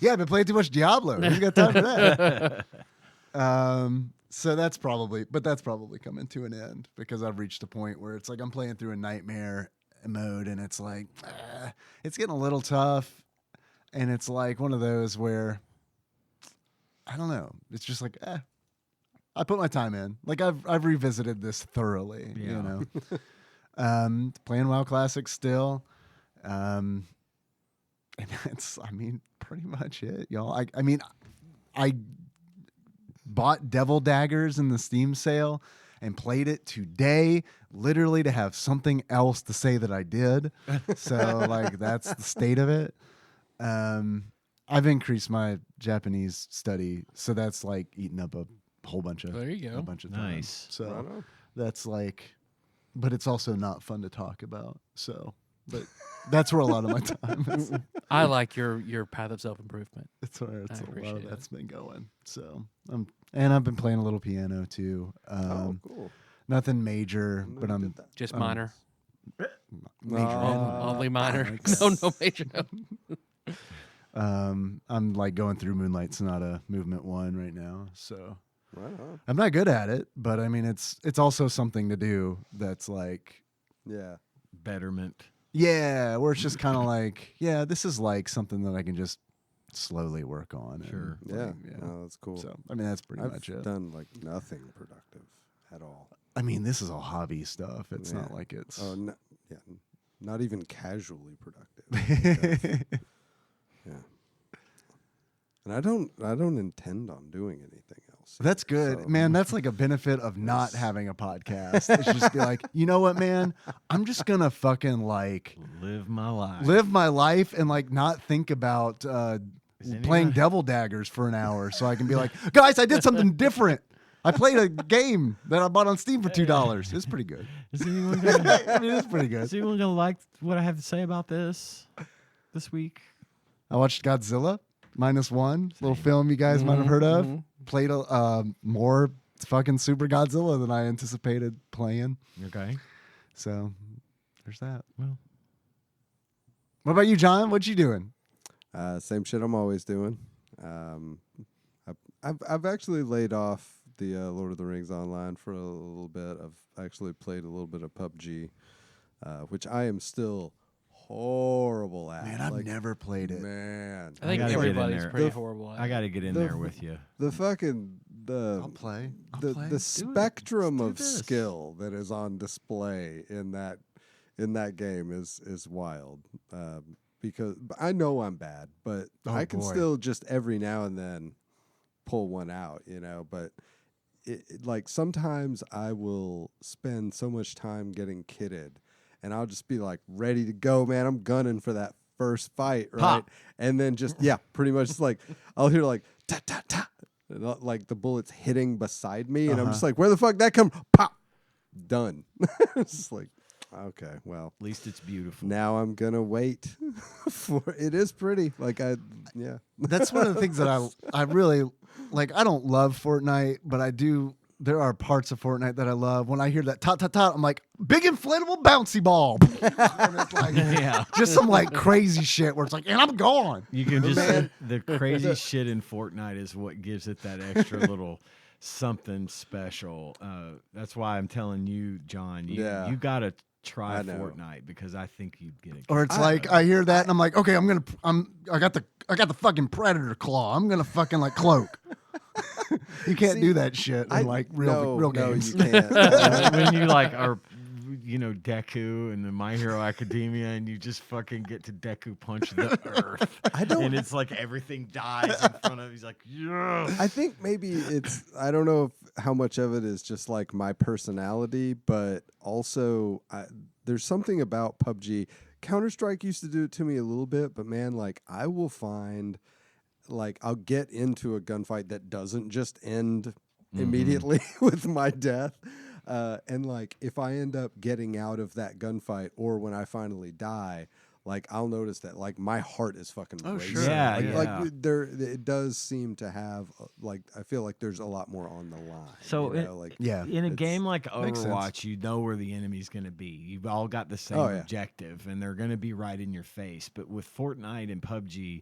Yeah, I've been playing too much Diablo. Who's got time for that? So that's probably coming to an end because I've reached a point where it's like I'm playing through a nightmare mode, and it's like it's getting a little tough, and it's like one of those where I don't know. It's just like I put my time in. Like I've revisited this thoroughly. Yeah. You know, playing WoW Classic still. And that's, I mean, pretty much it, y'all. I mean, I bought Devil Daggers in the Steam sale and played it today, literally to have something else to say that I did. So, like, that's the state of it. I've increased my Japanese study, so that's like eating up a whole bunch of there you go. a bunch of time. Nice. So Right on. that's like, but it's also not fun to talk about. So, but that's where a lot of my time is. I like your path of self-improvement. It's where it's a lot appreciate of it. that's been going. So, and I've been playing a little piano too. Oh, cool. Nothing major, but Never I'm did that. Just Um, minor. major. Only minor. thanks. No major. No. I'm like going through Moonlight Sonata Movement 1 right now. So Right on. I'm not good at it, but I mean it's also something to do that's like Yeah. Betterment. yeah, where it's just kind of like, yeah, this is like something that I can just slowly work on. and, Sure. Yeah. like, Oh, that's cool. So I mean that's pretty I've much it. done like nothing productive at all. I mean this is all hobby stuff. It's not Yeah. like it's Oh, no, yeah. Not even casually productive. Yeah. And I don't intend on doing anything else. else. That's good, So- man. That's like a benefit of not having a podcast. It's just be like, you know what, man? I'm just gonna fucking like Live my life. live my life and like not think about anyone- playing Devil Daggers for an hour, so I can be like, guys, I did something different. I played a game that I bought on Steam for $2. It's pretty good. Is anyone gonna, I mean, it's pretty good. is anyone gonna like what I have to say about this week? I watched Godzilla -1, little film you guys might have heard of. Played more fucking Super Godzilla than I anticipated playing. Okay. So there's that. Well, What about you, John? What you doing? Same shit I'm always doing. I've actually laid off the Lord of the Rings online for a little bit. I've actually played a little bit of PUBG, which I am still horrible at. Man, I've never played it. Man, I think gotta get in everybody's there. pretty The- horrible at I it. got to get in The- there with you. the fucking I'll play. I'll the play. the Do it. spectrum Let's of do this. skill that is on display in that game is wild. Because I know I'm bad, but Oh, I can boy. still just every now and then pull one out, But like sometimes I will spend so much time getting kitted, and I'll just be like ready to go, man. I'm gunning for that first fight, right? Pop. And then just pretty much like I'll hear like ta ta ta, and like the bullets hitting beside me, and I'm just like, where the fuck that come? Pop, done. It's just like, okay, well. At least it's beautiful. Now I'm gonna wait for it. Is pretty like yeah. That's one of the things that I really like. I don't love Fortnite, but I do. There are parts of Fortnite that I love. When I hear that tot tot tot, I'm like, big inflatable bouncy ball. And it's like, Yeah. just some like crazy shit where it's like, and I'm gone. You can just Man. the crazy shit in Fortnite is what gives it that extra little something special. That's why I'm telling you, John, you gotta try I know. Fortnite because I think you'd get it. Or it's like I hear that and I'm like, okay, I got the fucking predator claw. I'm gonna fucking like cloak. You can't See, do that shit in like real games. No, you can't. When you like are, Deku and the My Hero Academia, and you just fucking get to Deku punch the earth. I don't. And it's like everything dies in front of. He's like, yeah. I think maybe it's. I don't know how much of it is just like my personality, but also there's something about PUBG. Counter-Strike used to do it to me a little bit, but man, like I will find, like I'll get into a gunfight that doesn't just end immediately with my death. And like if I end up getting out of that gunfight or when I finally die, like I'll notice that like my heart is fucking racing. sure. Yeah, like, yeah. like there it does seem to have like I feel like there's a lot more on the line. So like Yeah. In a It's- game like makes sense. Overwatch, you know where the enemy's going to be. You've all got the same Oh, yeah. objective, and they're going to be right in your face. But with Fortnite and PUBG,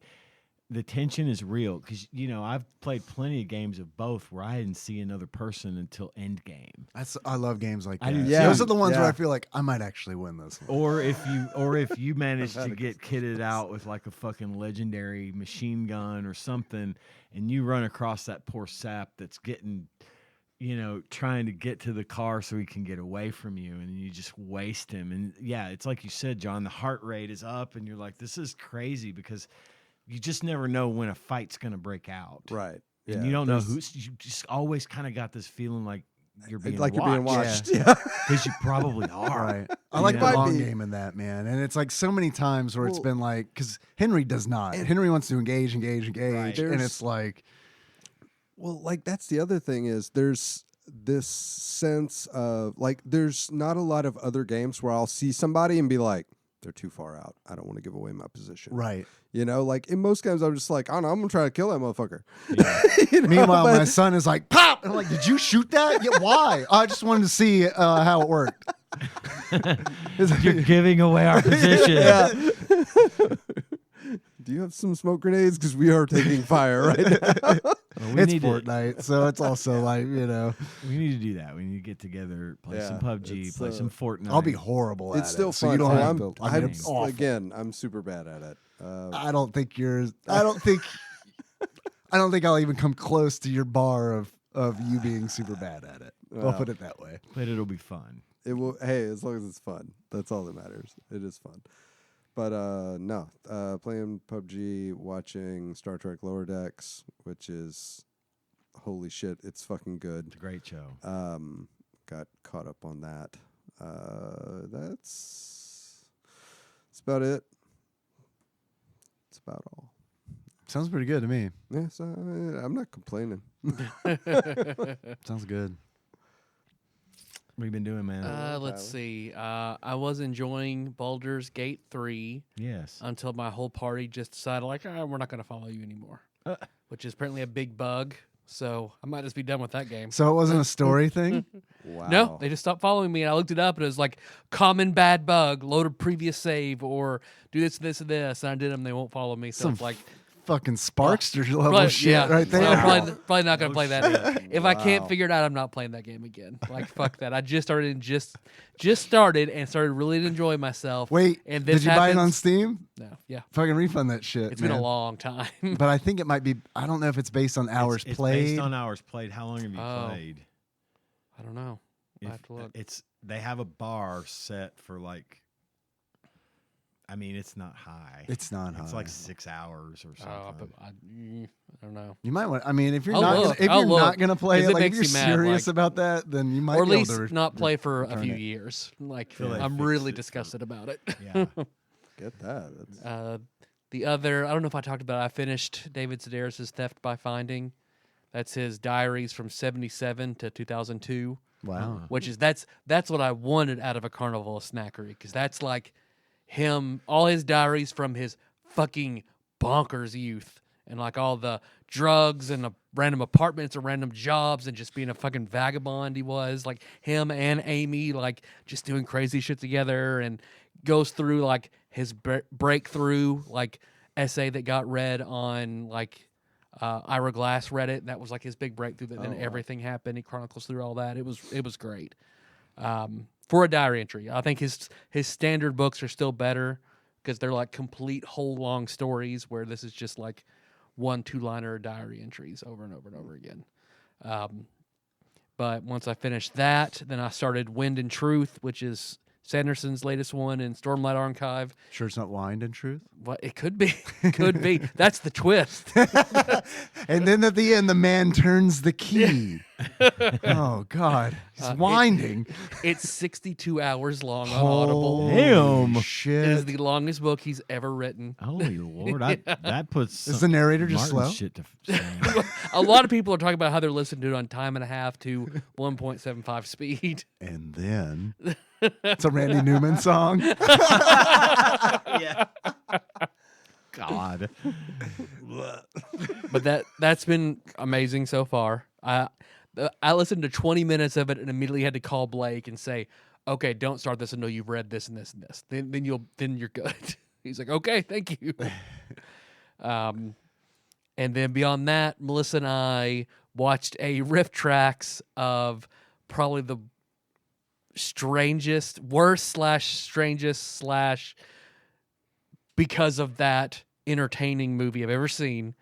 the tension is real because I've played plenty of games of both where I didn't see another person until end game. I love games like that. I do Yeah. Those are the ones where Yeah. I feel like I might actually win this one. Or if you manage to get kitted out with like a fucking legendary machine gun or something, and you run across that poor sap that's getting, trying to get to the car so he can get away from you, and you just waste him. And yeah, it's like you said, John, the heart rate is up, and you're like, this is crazy because you just never know when a fight's gonna break out. right. And Yeah, you don't know there's- you just always kind of got this feeling like you're being like you're being watched. watched. Yeah. Because you probably are. Right. I like the Might long be. game in that, man. And it's like so many times where it's Well- been like, because Henry does not. Henry wants to engage. Right. And There's- it's like, Well, like that's the other thing is there's this sense of like there's not a lot of other games where I'll see somebody and be like, they're too far out. I don't want to give away my position. right. Like in most games, I'm just like, I don't know, I'm gonna try to kill that motherfucker. Yeah. Meanwhile, but- my son is like, pop. And I'm like, did you shoot that? Yeah, why? I just wanted to see how it worked. You're giving away our position. Yeah. Do you have some smoke grenades? Because we are taking fire right now. Well, we It's need to- Fortnite. So it's also like, We need to do that. We need to get together, play some Yeah, PUBG, it's, play some Fortnite. I'll be horrible at It's still it. So fun. you don't Oh, have I'm, to. I mean, I'm it's awful. again, I'm super bad at it. I don't think I'll even come close to your bar of you being super bad at it. I'll Well. put it that way. but it'll be fun. It will. Hey, as long as it's fun, that's all that matters. It is fun. But no, playing PUBG, watching Star Trek Lower Decks, which is holy shit, it's fucking good. It's a great show. Got caught up on that. That's about it. That's about all. Sounds pretty good to me. Yeah, so I'm not complaining. Sounds good. What have you been doing, man? Let's see. I was enjoying Baldur's Gate 3 Yes. until my whole party just decided, like, we're not going to follow you anymore, which is apparently a big bug. So I might just be done with that game. So it wasn't a story thing? Wow. No, they just stopped following me, and I looked it up, and it was like common bad bug, load a previous save, or do this, this, and this. And I did them; they won't follow me. So Some it's like, Fucking Sparkster level probably- shit yeah. right there. So I'm Wow. probably not gonna play that. If I can't Wow. figure it out, I'm not playing that game again. Like fuck that. I just started and started really enjoying myself. Wait, and did this you buy it on happens- Steam? No, yeah, Fucking refund that shit. it's man. been a long time. But I think it might be. I don't know if it's based on hours It's played. based on hours played. How long have you Oh. played? I don't know. I If- have to look. They have a bar set for like. I mean, it's not high. It's not It's high. like 6 hours or something. I don't know. You might want. I mean, if you're I'll not look, gonna, if I'll you're not look, gonna play 'cause it, it like if makes you're you mad, serious like- about that, then you might Or at be least able to not play for a return few it. years. Like Till they I'm fix really it. disgusted about it. Yeah. Get that. That's, The other, I don't know if I talked about it. I finished David Sedaris' Theft by Finding. That's his diaries from 1977 to 2002, Wow. which is that's what I wanted out of a Carnival of Snackery, because that's like him, all his diaries from his fucking bonkers youth, and like all the drugs and the random apartments and random jobs and just being a fucking vagabond he was, like him and Amy like just doing crazy shit together, and goes through like his breakthrough like essay that got read on like Ira Glass Reddit, and that was like his big breakthrough that then wow. everything happened. He chronicles through all that. It was great. For a diary entry, I think his standard books are still better because they're like complete whole long stories, where this is just like 1-2-liner diary entries over and over and over again. But once I finished that, then I started Wind and Truth, which is Sanderson's latest one in Stormlight Archive. Sure, it's not Wind and Truth. What it could be, could be. That's the twist. And then at the end, the man turns the key. Oh God, he's winding. It's 62 hours long on Audible. Damn. It is Shit. the longest book he's ever written. Holy Lord. That puts Is the narrator just Martin's slow? shit to shame. A lot of people are talking about how they're listening to it on 1.5 to 1.75 speed. And then it's a Randy Newman song. Yeah. God. But that's been amazing so far. I listened to 20 minutes of it and immediately had to call Blake and say, "Okay, don't start this until you've read this and this and this. Then you're good." He's like, "Okay, thank you." And then beyond that, Melissa and I watched a riff tracks of probably the worst/strangest/ because of that entertaining movie I've ever seen.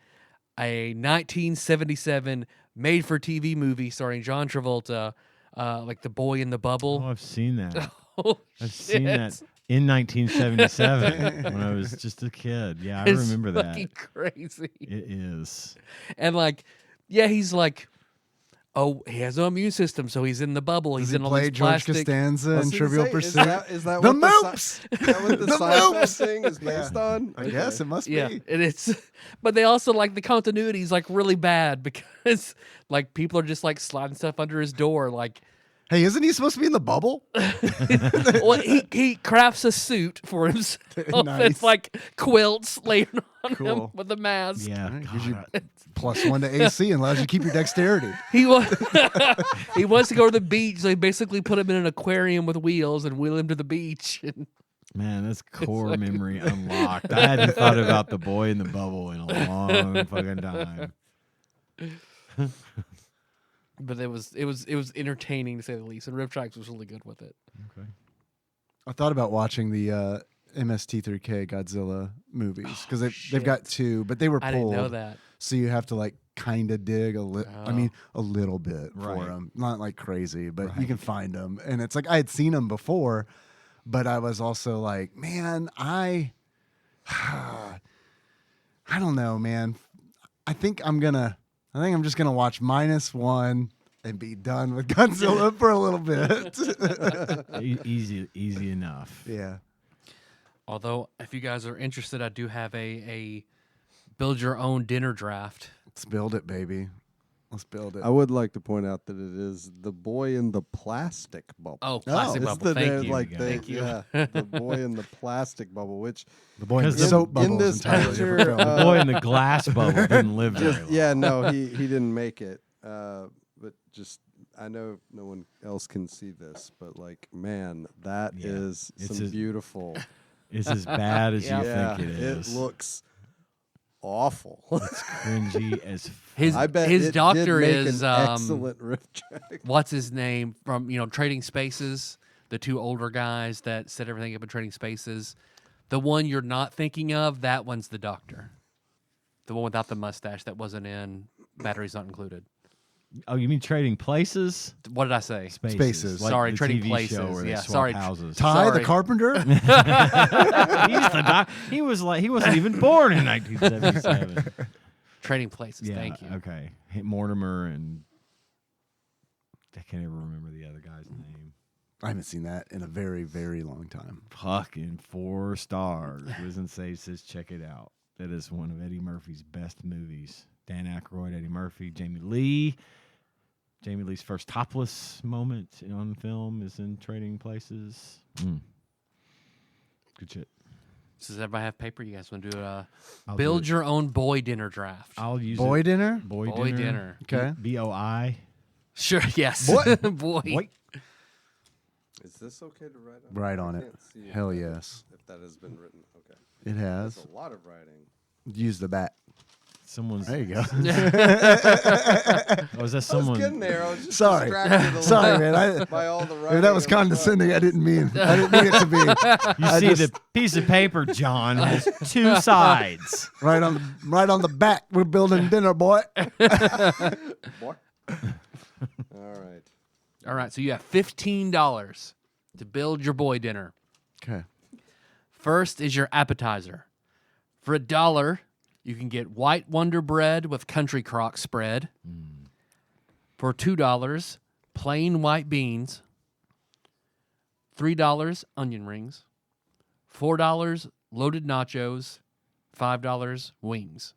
A 1977 made-for-TV movie starring John Travolta, like The Boy in the Oh, Bubble. I've seen that. Oh, I've seen that in 1977 when I was just a kid. Yeah, I It's remember that. fucking crazy. It is. And like, yeah, he's like, oh, he has no immune system, so he's in the bubble. Does He's he in all play these George plastic. Costanza I in was gonna Trivial say, Pursuit? Is that The what Moops! Is that what the The Seinfeld Moops! thing is based on? I guess Okay. it must Yeah, be. and it's, but they also like the continuity is like really bad because like people are just like sliding stuff under his door. Like, Hey, isn't he supposed to be in the bubble? well, he crafts a suit for himself. Nice. It's like quilts laying on him Cool. with a mask. Yeah. Alright, gives you God, +1 to AC and allows you to keep your dexterity. He he wants to go to the beach, so they basically put him in an aquarium with wheels and wheel him to the beach. And man, that's core like- memory unlocked. I hadn't thought about the boy in the bubble in a long fucking time. but it was entertaining to say the least, and Riff Tracks was really good with it. Okay. I thought about watching the MST3K Godzilla movies because they've got two, but they were pulled. I didn't know that. So you have to like kind of dig a little. I Oh. mean, a little bit for Right. them, not like crazy, but you Right. can find them. And it's like I had seen them before, but I was also like, man, I don't know, man. I think I'm gonna I think I'm just gonna watch -1 and be done with Godzilla for a little bit. Easy enough. Yeah. Although, if you guys are interested, I do have a build your own dinner draft. Let's build it, baby. Let's build it. I would like to point out that it is the boy in the plastic bubble. Oh, plastic It's bubble. the Thank name, you. like Thank you. Yeah, the boy in the plastic bubble, which The boy in the Because soap in bubble this is entirely picture, different film. The boy in the glass bubble didn't live very long. yeah, no, he didn't make it. But just I know no one else can see this, but like, man, that Yeah. is It's some a- beautiful. It's as bad as you Yeah, think it is. it looks awful. It's cringy as His I bet his it doctor did make is an excellent riff track. what's his name from Trading Spaces, the two older guys that set everything up in Trading Spaces. The one you're not thinking of, that one's the doctor. The one without the mustache that wasn't in Batteries Not Included. Oh, you mean Trading Places? What did I say? Spaces. Like Sorry, the Trading TV Places. Show where they Yeah, swap sorry. houses. Ty Sorry. the carpenter? He's the doc. He wasn't even born in 1977. Trading Places. Yeah, Thank you. Okay. Mortimer and I can't ever remember the other guy's name. I haven't seen that in a very, very long time. Fucking 4 stars. Wiz and Sage says, check it out. That is one of Eddie Murphy's best movies. Dan Aykroyd, Eddie Murphy, Jamie Lee. Jamie Lee's first topless moment on film is in Trading Places. Good shit. Does everybody have paper? You guys want to do a I'll build do it. your own boy dinner draft? I'll use Boy it. dinner? Boy Boy dinner. dinner. Okay. BOI. Sure. Yes. Boy. Boy. Boy. Is this okay to write on? Write I on it. can't see if Hell that- yes. If that has been written, okay. It has. That's a lot of writing. Use the bat. Someone's. There you go. Oh, is that I was someone? getting there. I was just Sorry. distracted a little Sorry, bit man. by all the writing. If that was of the book. condescending, I didn't mean it to be. You I see, just- the piece of paper, John, has 2 sides. Right on the back. We're building dinner, boy. Boy. All right. All right. So you have $15 to build your boy dinner. Okay. First is your appetizer. For $1, you can get white Wonder Bread with country crock spread. For $2, plain white beans. $3, onion rings. $4, loaded nachos. $5, wings.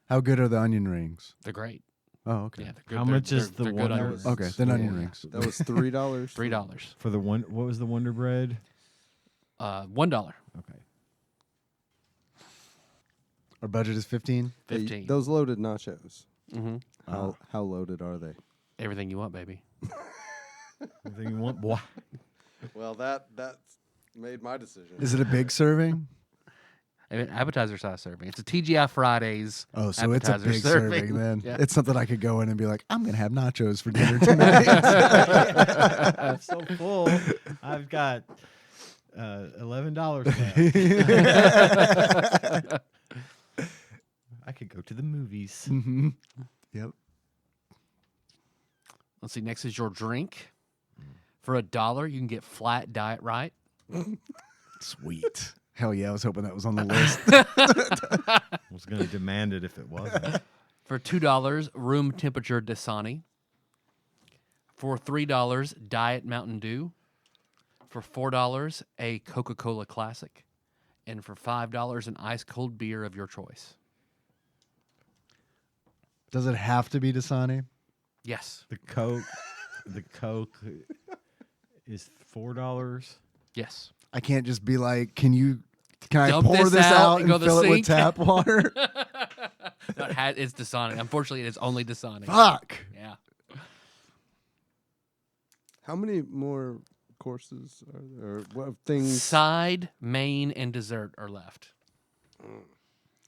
How good are the onion rings? They're great. Oh, okay. Yeah, they're good. How They're- much is they're the good Wonder- onion rings. Okay, then onion rings. That was $3. $3. For the one, what was the Wonder Bread? $1. Okay. Our budget is 15. Hey, 15. those loaded nachos. Mm-hmm. How loaded are they? Everything you want, baby. Everything you want, boy. Well, that's made my decision. Is it a big serving? I mean, appetizer size serving. It's a TGI Fridays. Oh, so it's a appetizer big serving then. Yeah. It's something I could go in and be like, I'm going to have nachos for dinner tonight. I'm so full. I've got $11 left. I could go to the movies. Mm-hmm. Yep. Let's see. Next is your drink. For $1, you can get flat Diet Right. Sweet. Hell yeah, I was hoping that was on the list. I was going to demand it if it wasn't. For $2, room temperature Dasani. For $3, Diet Mountain Dew. For $4, a Coca-Cola Classic. And for $5, an ice cold beer of your choice. Does it have to be Dasani? Yes. The Coke is $4. Yes. I can't just be like, can I Dump pour this this out out and go and to the fill it with sink? tap water? No, it's Dasani. Unfortunately, it is only Dasani. Fuck. Yeah. How many more courses are there? Or what things? Side, main, and dessert are left.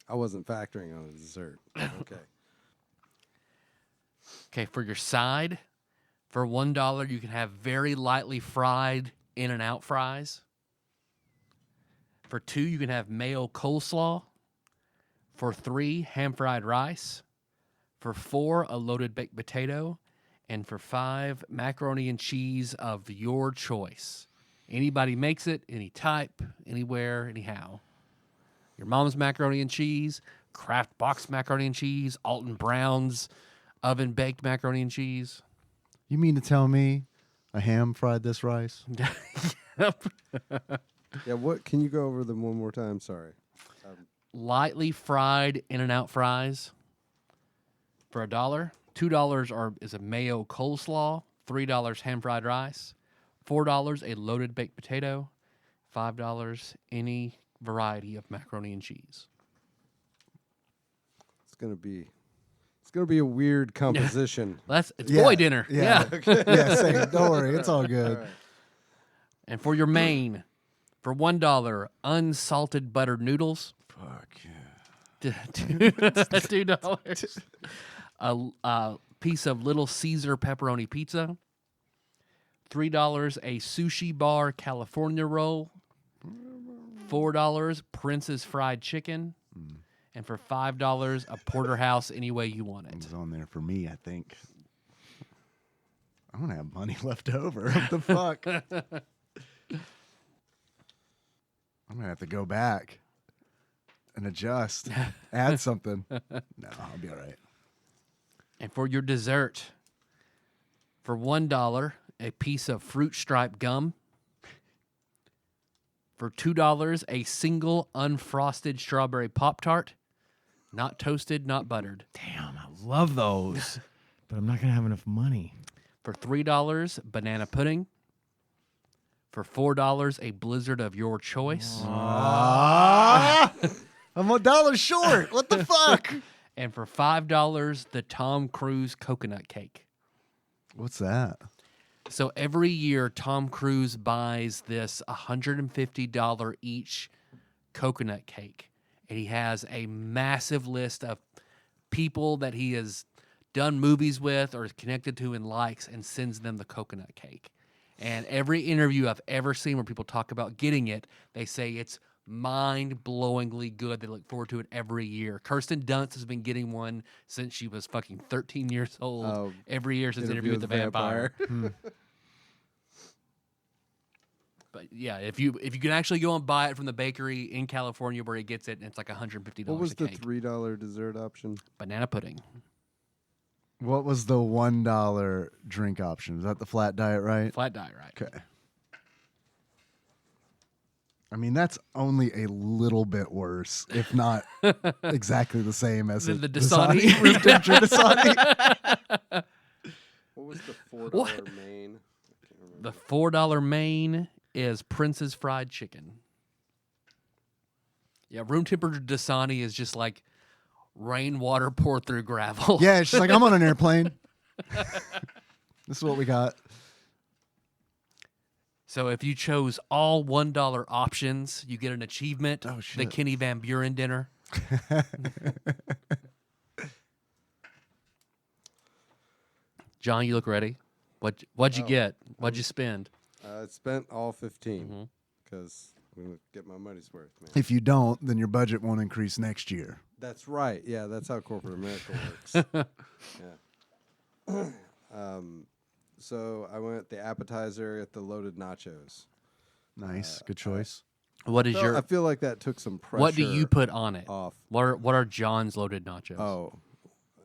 I wasn't factoring on a dessert. Okay. Okay, for your side, for $1, you can have very lightly fried In-N-Out fries. For $2, you can have mayo coleslaw. For $3, ham-fried rice. For $4, a loaded baked potato. And for $5, macaroni and cheese of your choice. Anybody makes it, any type, anywhere, anyhow. Your mom's macaroni and cheese, Kraft box macaroni and cheese, Alton Brown's oven baked macaroni and cheese. You mean to tell me a ham fried this rice? Yep. Yeah, what can you go over them one more time? Sorry. Lightly fried In-N-Out fries for $1. $2 is a mayo coleslaw. $3 ham fried rice. $4 a loaded baked potato. $5 any variety of macaroni and cheese. It's gonna be a weird composition. It's boy dinner. Yeah. Yeah, same. Don't worry. It's all good. All right. And for your main, for $1, unsalted buttered noodles. Fuck yeah. $2. A piece of Little Caesar pepperoni pizza. $3 a sushi bar California roll. $4 Prince's fried chicken. And for $5 a porterhouse any way you want It it. was on there for me, I think. I don't have money left over. What the fuck? I'm going to have to go back and adjust. Add something. No, I'll be all right. And for your dessert, for $1, a piece of fruit stripe gum. For $2, a single unfrosted strawberry Pop-Tart. Not toasted, not buttered. Damn, I love those. But I'm not going to have enough money. For $3, banana pudding. For $4, a blizzard of your choice. I'm $1 short. What the fuck? And for $5, the Tom Cruise coconut cake. What's that? So every year, Tom Cruise buys this $150 each coconut cake. And he has a massive list of people that he has done movies with or is connected to and likes and sends them the coconut cake. And every interview I've ever seen where people talk about getting it, they say it's mind-blowingly good. They look forward to it every year. Kirsten Dunst has been getting one since she was fucking 13 years old. Every year since Interview with the Vampire. But yeah, if you can actually go and buy it from the bakery in California where he gets it, and it's like $150 What was a the cake. $3 dessert option? Banana pudding. What was the $1 drink option? Is that the flat diet, right? Flat diet, right? Okay. I mean, that's only a little bit worse, if not exactly the same as The a Dasani. room temperature Dasani. What was the $4 What? main? I can't remember. The $4 main is Prince's fried chicken. Yeah, room temperature Dasani is just like rainwater poured through gravel. Yeah, she's like, I'm on an airplane. This is what we got. So if you chose all $1 options, you get an achievement. Oh, The shit. Kenny Van Buren dinner. John, you look ready. What'd you get? What'd you spend? I spent all 15 Mhm. because I'm going to get my money's worth, man. If you don't, then your budget won't increase next year. That's right. Yeah, that's how corporate America works. Yeah. So I went the appetizer at the loaded nachos. Nice. Good choice. What is I feel like that took some pressure what do you put on it? off. What are John's loaded nachos? Oh,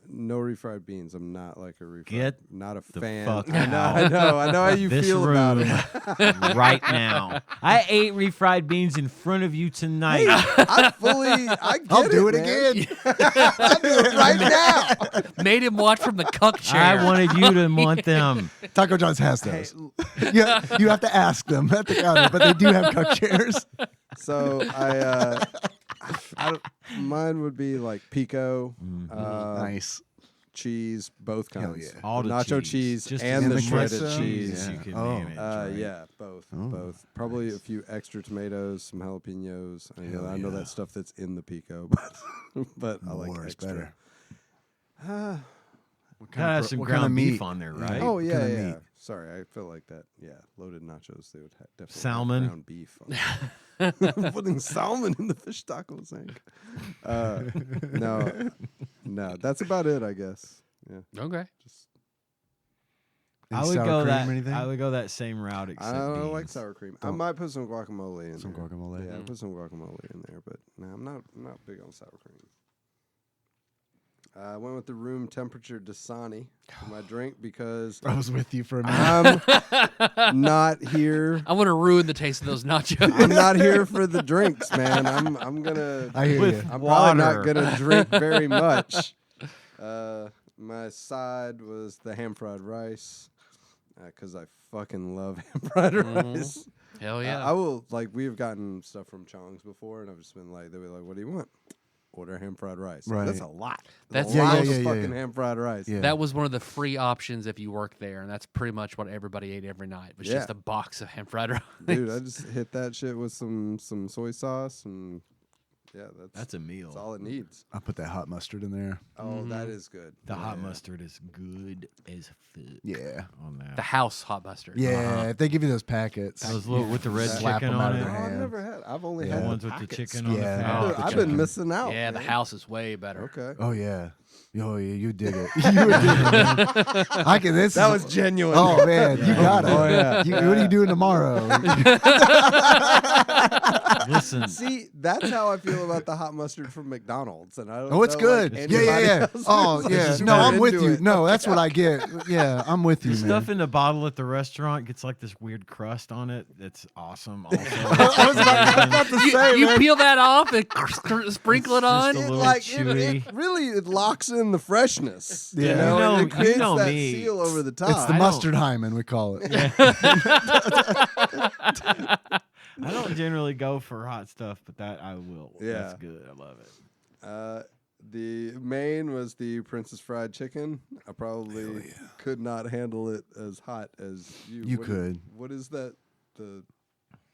no refried beans. I'm not like a refried. Get not a the fan. fuck I know. out. I know how you This feel about room it. right now. I ate refried beans in front of you tonight. I get I'll do it man. again. I'll do it right now. Made him watch from the cuck chair. I wanted you to want them. Taco John's has those. You have to ask them at the counter, but they do have cup chairs. So mine would be like pico, Nice. cheese, both Hell kinds. yeah. All the nacho cheese Just and in the the shredded queso? cheese. You can Oh. manage, right? Yeah, both, Oh, both. Probably a few extra tomatoes, some jalapenos. Hell I know yeah. that stuff that's in the pico, but I like More is extra. better. What Gotta have some what kind of ground beef meat? on there, right? Oh What yeah, kind of yeah. meat? Sorry, I feel like that. Yeah, loaded nachos. They would definitely Salmon? have ground beef. Putting salmon in the fish tacos, Hank. No, that's about it, I guess. Yeah, Okay. just Any I would sour go cream that. or anything? I would go that same route. Except I don't like beans. sour cream. I Don't- might put some guacamole in Some there. guacamole. Yeah, put some guacamole in there, but no, I'm not big on sour cream. I went with the room temperature Dasani for my drink because I was with you for a minute. I'm not here. I want to ruin the taste of those nachos. I'm not here for the drinks, man. I'm gonna. I hear With you. I'm water. probably not gonna drink very much. My side was the ham fried rice because I fucking love ham fried rice. Hell yeah. I will we have gotten stuff from Chong's before, and I've just been like, they'll be like, "What do you want?" Order ham fried rice. Right. That's a lot. That's- a lot Yeah, of yeah, fucking yeah. ham fried rice. Yeah. That was one of the free options if you worked there, and that's pretty much what everybody ate every night. Was just Yeah. a box of ham fried rice. Dude, I just hit that shit with some soy sauce, and yeah, That's a meal. that's all it needs. I put that hot mustard in there. Oh, that is good. The hot Yeah. mustard is good as fuck. Yeah. On that. The house hot mustard. Yeah. If they give you those packets, Those little with the red slap chicken them out on of it. their Oh, I've hand. never had. I've only Yeah. had The ones with the packets. chicken on the Yeah. fat. Oh, with the I've chicken. been missing out. Yeah, the man. house is way better. Okay. Oh yeah. Oh yeah, you dig it. You would dig it. Man. I can. This That is, was genuine. Oh man, you got it. Oh, yeah. What are you doing tomorrow? Listen, See, that's how I feel about the hot mustard from McDonald's, and I don't. Oh, it's know, good. Like, Yeah, yeah, anybody yeah. else Oh is yeah. just No, I'm with into you. it. No, that's what I get. Yeah, I'm with you, the man. stuff in the bottle at the restaurant gets like this weird crust on it. That's awesome. Also, I was about to say, You man. peel that off and sprinkle it It's on. just a It, little chewy. it really it locks in the freshness. Yeah. You know, You know- and it creates you know that me. seal over the top. It's the I mustard hymen, we call it. I don't generally go for hot stuff, but that I will. That's Yeah. good. I love it. The main was the Princess Fried Chicken. I probably could not handle it as hot as you. You What could. What is that?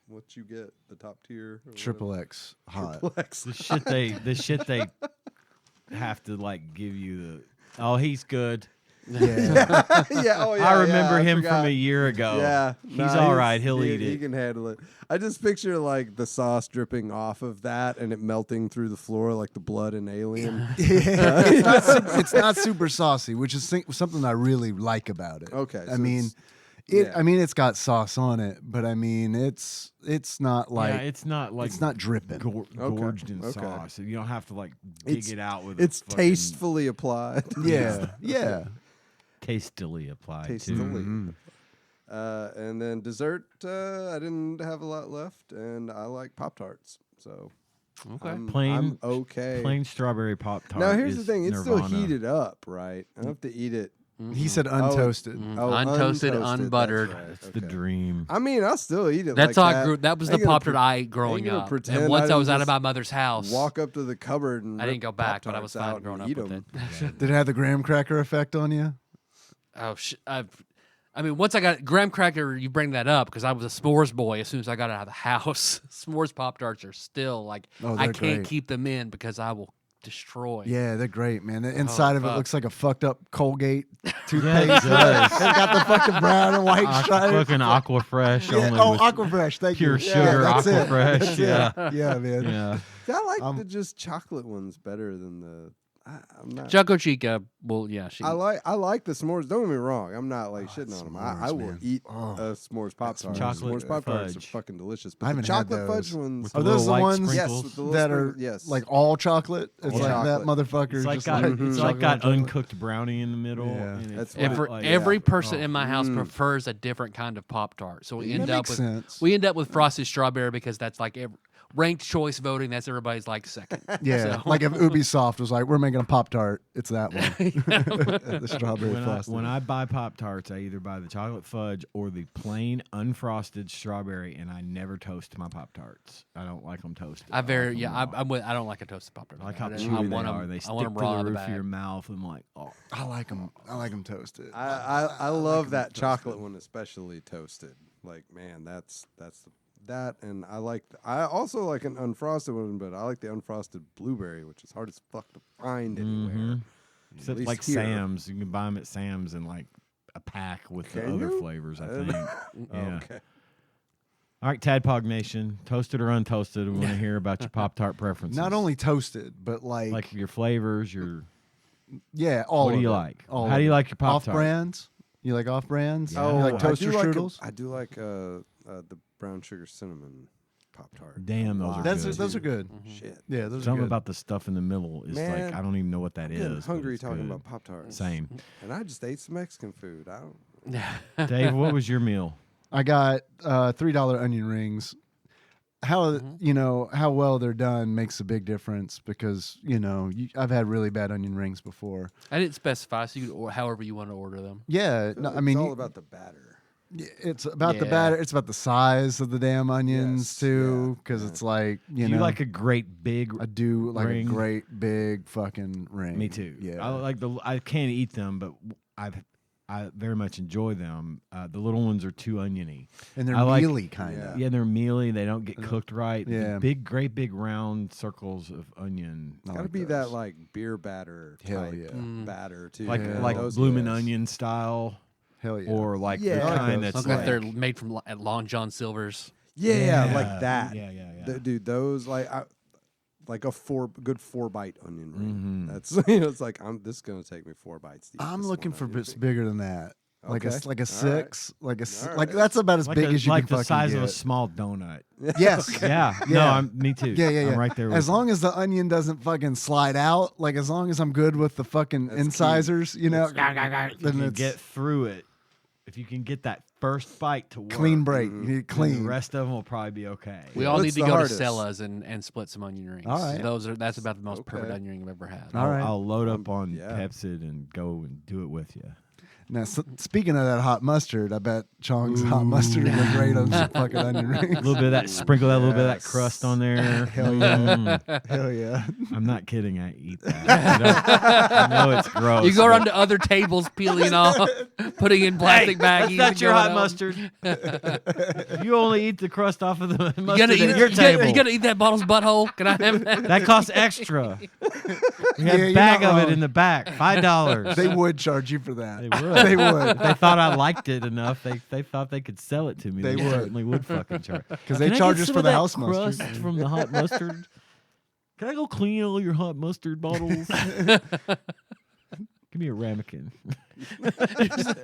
What you get? The top tier? or Triple X hot. whatever? X. The shit they have to like give you the. Oh, he's good. Yeah. Yeah. Oh yeah. I remember yeah, I him forgot. from a year ago. Yeah, he's all right. He'll eat He it. can handle it. I just picture like the sauce dripping off of that and it melting through the floor like the blood in Alien. Yeah. It's not super saucy, which is something I really like about it. Okay, I so mean, yeah. it's got sauce on it, but I mean, it's not like yeah, it's not like it's not dripping. gorged in okay. sauce. You don't have to like dig It's- it out with. It's a fucking tastefully applied. Yeah, yeah. tastily applied Tastily. too. Mhm. And then dessert, I didn't have a lot left, and I like Pop-Tarts. So Okay. I'm Plain- okay. Plain strawberry pop tart. Now, here's the is thing. It's Nirvana. still heated up, right? I don't have to eat it. He said untoasted. Oh, Untoasted, that's unbuttered. right, It's the okay. dream. I mean, I'll still eat it That's like all that. I grew. That was I the ain't gonna pop tart I ate growing gonna up. pretend And once I I was didn't out of just my mother's house, Walk up to the cupboard and I didn't go rip back, but I was Pop-Tarts fine out growing and up eat with 'em. Did it have the graham cracker effect on you? oh, I mean, once I got graham cracker, you bring that up because I was a s'mores boy as soon as I got out of the house. S'mores Pop Tarts are still like Oh, I they're can't great. keep them in because I will destroy. Yeah, they're great, man. The inside of it fuck. looks like a fucked up Colgate Yeah, toothpaste. it does. It's got the fucking brown and white stripes. Fucking Aquafresh. Yeah, Only oh, with Aquafresh, thank pure you. sugar that's it. Aquafresh. That's Yeah. it. Yeah, man. Yeah. See, I like I'm- the just chocolate ones better than the. I'm not. Choco Chica, well, yeah, she. I like the s'mores. Don't get me wrong. I'm not like shitting on them. I s'mores, will man. eat Oh, a s'mores pop tart. chocolate S'mores pop tarts are fudge. fucking delicious. I But the haven't had chocolate fudge those. ones. With Are the those little the white ones- Yes, sprinkles. with the little that are sprinkle- yes. like all chocolate. It's All like chocolate. that motherfucker. It's like just got, like it's like chocolate got on chocolate. uncooked brownie in the middle. Yeah. and it's That's like- what Every, like, every yeah. person in my house Mm. prefers a different kind of Pop Tart, so we That end up makes with sense. we end up with frosted strawberry because that's like ranked choice voting. That's everybody's like second. Yeah, So- like if Ubisoft was like, "We're making a Pop Tart," it's that one, the strawberry frosting. when I buy Pop Tarts, I either buy the chocolate fudge or the plain unfrosted strawberry, and I never toast my Pop Tarts. I don't like them toasted. I very like 'em yeah. raw. I'm with. I don't like a toasted Pop Tart. I like how I chewy want they 'em- are. They I stick want 'em to raw the in the roof of your bag. mouth. I'm like, oh, I like them. I like them toasted. I love that chocolate one, especially toasted. Like, man, that's that, and I also like an unfrosted one, but I like the unfrosted blueberry, which is hard as fuck to find anywhere. except least like here. Sam's. You can buy them at Sam's in like a pack with the Can other you? flavors. I I think. don't Yeah. Okay. All right, Tadpog Nation, toasted or untoasted? We want to hear about your Pop Tart preferences. Not only toasted, but like your flavors, your yeah, all. what do of you it. like? All How of do you it. like your Pop Tart? Off brands? You like off brands? Yeah. You like I toaster do like strudels? I do like the brown sugar cinnamon Pop-Tart. Damn, those are good. Those are good. Shit. Yeah, those are Something good. about the stuff in the middle is Man, like I don't even know what that I'm getting is. but hungry it's talking good. about Pop-Tarts. Same. And I just ate some Mexican food. I don't. Dave, what was your meal? I got $3 onion rings. How how well they're done makes a big difference because I've had really bad onion rings before. I didn't specify, so you could however you want to order them. Yeah, no, I mean it's all about the batter. it's about the Yeah. batter. It's about the size of the damn onions Yes, too, yeah, because yeah. it's like Do you like a great big? I do like ring? a great big fucking ring. Me too. Yeah, I like I can't eat them, but I very much enjoy them. The little ones are too oniony. and they're I like- mealy kind of. Yeah, they're mealy. They don't get cooked right. The Yeah. great big round circles of onion, I Gotta like be those. that like beer batter Hell type yeah. batter too. like Yeah. like Those bloomin' guys. onion style, Hell yeah. or like Yeah. the I like kind those. that's Like like they're made from at Long John Silver's. Yeah, like that. Yeah, yeah, yeah. Dude, those like a good 4-bite onion ring. Mhm. That's it's like this is gonna take me 4 bites. To eat I'm this looking one for onion bits ring. bigger than that. Like Okay. a All right. 6, like a All like right. that's about as like big a, as you like can the fucking size get. of a small donut. Yes. Yeah, no, Yeah. me too. Yeah, yeah, yeah. I'm right there. As with long as the onion doesn't fucking slide out, like as long as I'm good with the fucking That's key. incisors, you. then If you can it's get through it. If you can get that first bite to work, clean break. Mhm. You need it then clean. the rest of them will probably be okay. We all What's need to the go hardest? to Cella's and split some onion rings. All right. That's about the most perfect Okay. onion ring I've ever had. All right. I'll load up on yeah. Pepsid and go and do it with you. Now, speaking of that hot mustard, I bet Chong's hot mustard would look great on some fucking onion A rings. little bit of that, sprinkle that little bit of that Yes. crust on there. Hell yeah. Mm. Hell yeah. I'm not kidding. I eat that. I know it's gross. You go but- around to other tables, peeling off, putting in plastic baggies. That's and not your going hot out. mustard. You only eat the crust off of the You mustard gotta, eat, at your table. you gotta eat that bottle's butthole. Can I have that? That costs extra. We have Yeah, a you're bag not of it wrong. in the back. $5. They would charge you for that. They would. They would. If they thought I liked it enough, they thought they could sell it to me. They would. Certainly would fucking charge. Because they Can I charge get us some for of the that house crust mustard. from the hot mustard? Can I go clean all your hot mustard bottles? Give me a ramekin.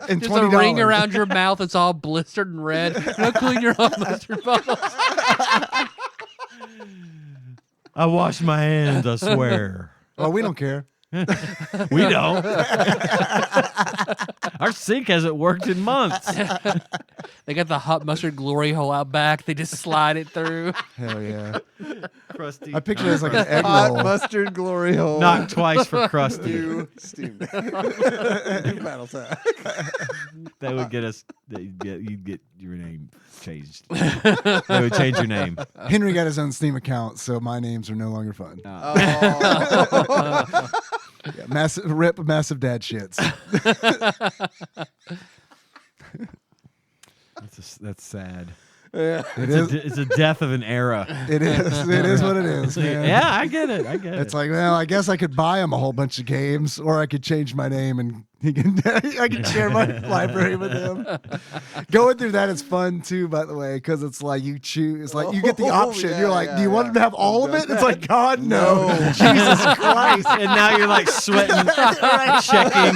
And Just a ring $20. around your mouth. It's all blistered and red. Now clean your hot mustard bottles. I wash my hands, I swear. Oh, we don't care. We don't. Our sink hasn't worked in months. They got the hot mustard glory hole out back. They just slide it through. Hell yeah. Crusty. I picture it as like an egg Hot roll. mustard glory hole. Knock twice for crusty. New steam. New battle tag. That would get us. You'd get your name changed. They would change your name. Henry got his own Steam account, so my names are no longer fun. Oh. Yeah, massive dad shits. That's sad. Yeah. It is. It's a death of an era. It is. It is what it is, man. Yeah, I get it. I get it. It's like, well, I guess I could buy him a whole bunch of games, or I could change my name and he can. I can share my library with him. Going through that is fun too, by the way, because it's like you choose. It's like you get the Oh, option. yeah, You're like, yeah, do you want yeah. him to have all of it? It's like, God, no. No. Jesus Christ. and now you're like sweating, checking,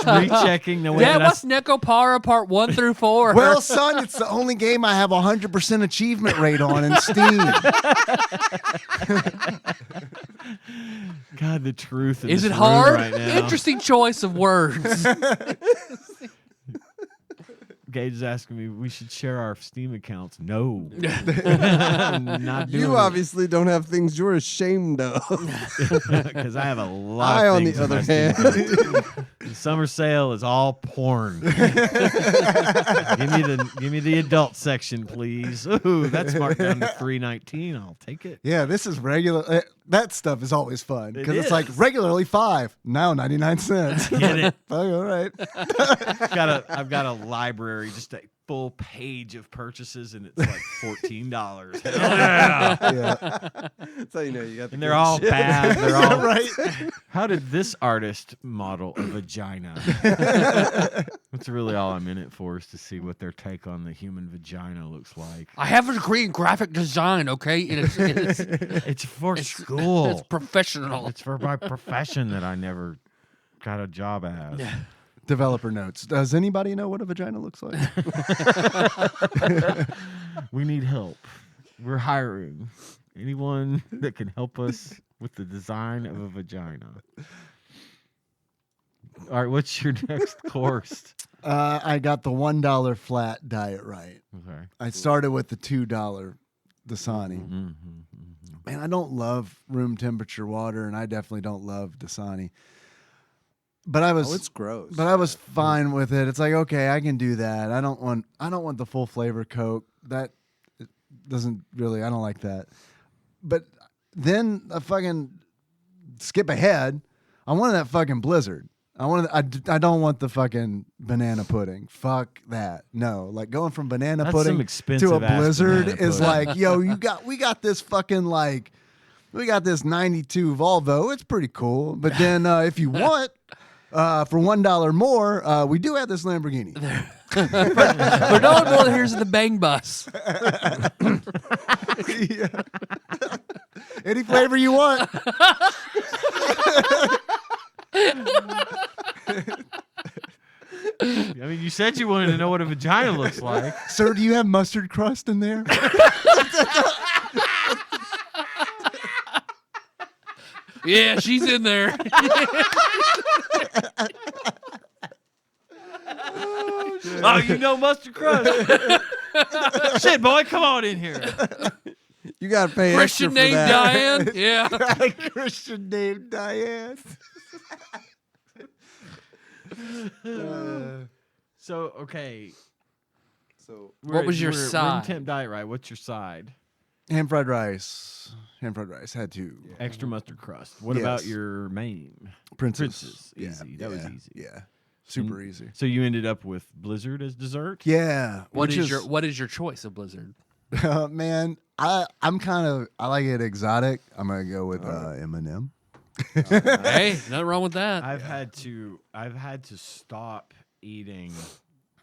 rechecking. No, wait, Yeah, that's- what's Necopara Part 1 through 4? Well, son, it's the only game I have 100% achievement rate on in Steam. God, the truth. In is this it room hard? Right now. Interesting choice of words. Gage is asking me we should share our Steam accounts. No, not doing You obviously don't have things you're ashamed of. because I have a lot. I, of on things the in my other Steam hand, account. The summer sale is all porn. give me the adult section, please. Ooh, that's marked down to $3.19. I'll take it. Yeah, this is regular. That stuff is always fun because It it's like is. regularly $5, now 99 cents. Get it? All right. I've got a library, just a full page of purchases, and it's like $14. Hell yeah. Yeah. that's how you know you got the And they're good all shit. bad. They're all right. How did this artist model a vagina? That's really all I'm in it for, is to see what their take on the human vagina looks like. I have a degree in graphic design, okay? And it's It's for school. It's professional. It's for my profession that I never got a job as. Developer notes. Does anybody know what a vagina looks like? We need help. We're hiring anyone that can help us with the design of a vagina. All right, what's your next course? I got the $1 flat diet right. Okay. I started with the $2 Dasani. Mm-hmm. Man, I don't love room temperature water, and I definitely don't love Dasani. But I was, Oh, it's gross. but I was fine with it. It's like, okay, I can do that. I don't want the full flavor Coke. That doesn't really. I don't like that. But then I fucking skip ahead. I wanted that fucking Blizzard. I don't want the fucking banana pudding. Fuck that. No, like going from banana That's pudding some expensive to a ass Blizzard banana is pudding. like, yo, we got this fucking like, we got this 92 Volvo. It's pretty cool. But then if you want, for $1 more, we do have this Lamborghini. For $1 more, here's the Bang Bus. Yeah. Any flavor you want. I mean, you said you wanted to know what a vagina looks like. Sir, do you have mustard crust in there? Yeah, she's in there. Oh, you know mustard crust. Shit, boy, come on in here. You got to pay extra Christian for named that. Diane. Yeah. Christian named Diane. So, okay. So What was your we're side? Room temp diet, right? What's your side? Ham fried rice. Ham fried rice. Had to. Extra mustard crust. What Yes. about your main? Princess. Easy. That was easy. Yeah. Super easy. So you ended up with Blizzard as dessert? Yeah. What which is your choice of Blizzard? man, I like it exotic. I'm gonna go with M&M. Hey, nothing wrong with that. I've had to stop eating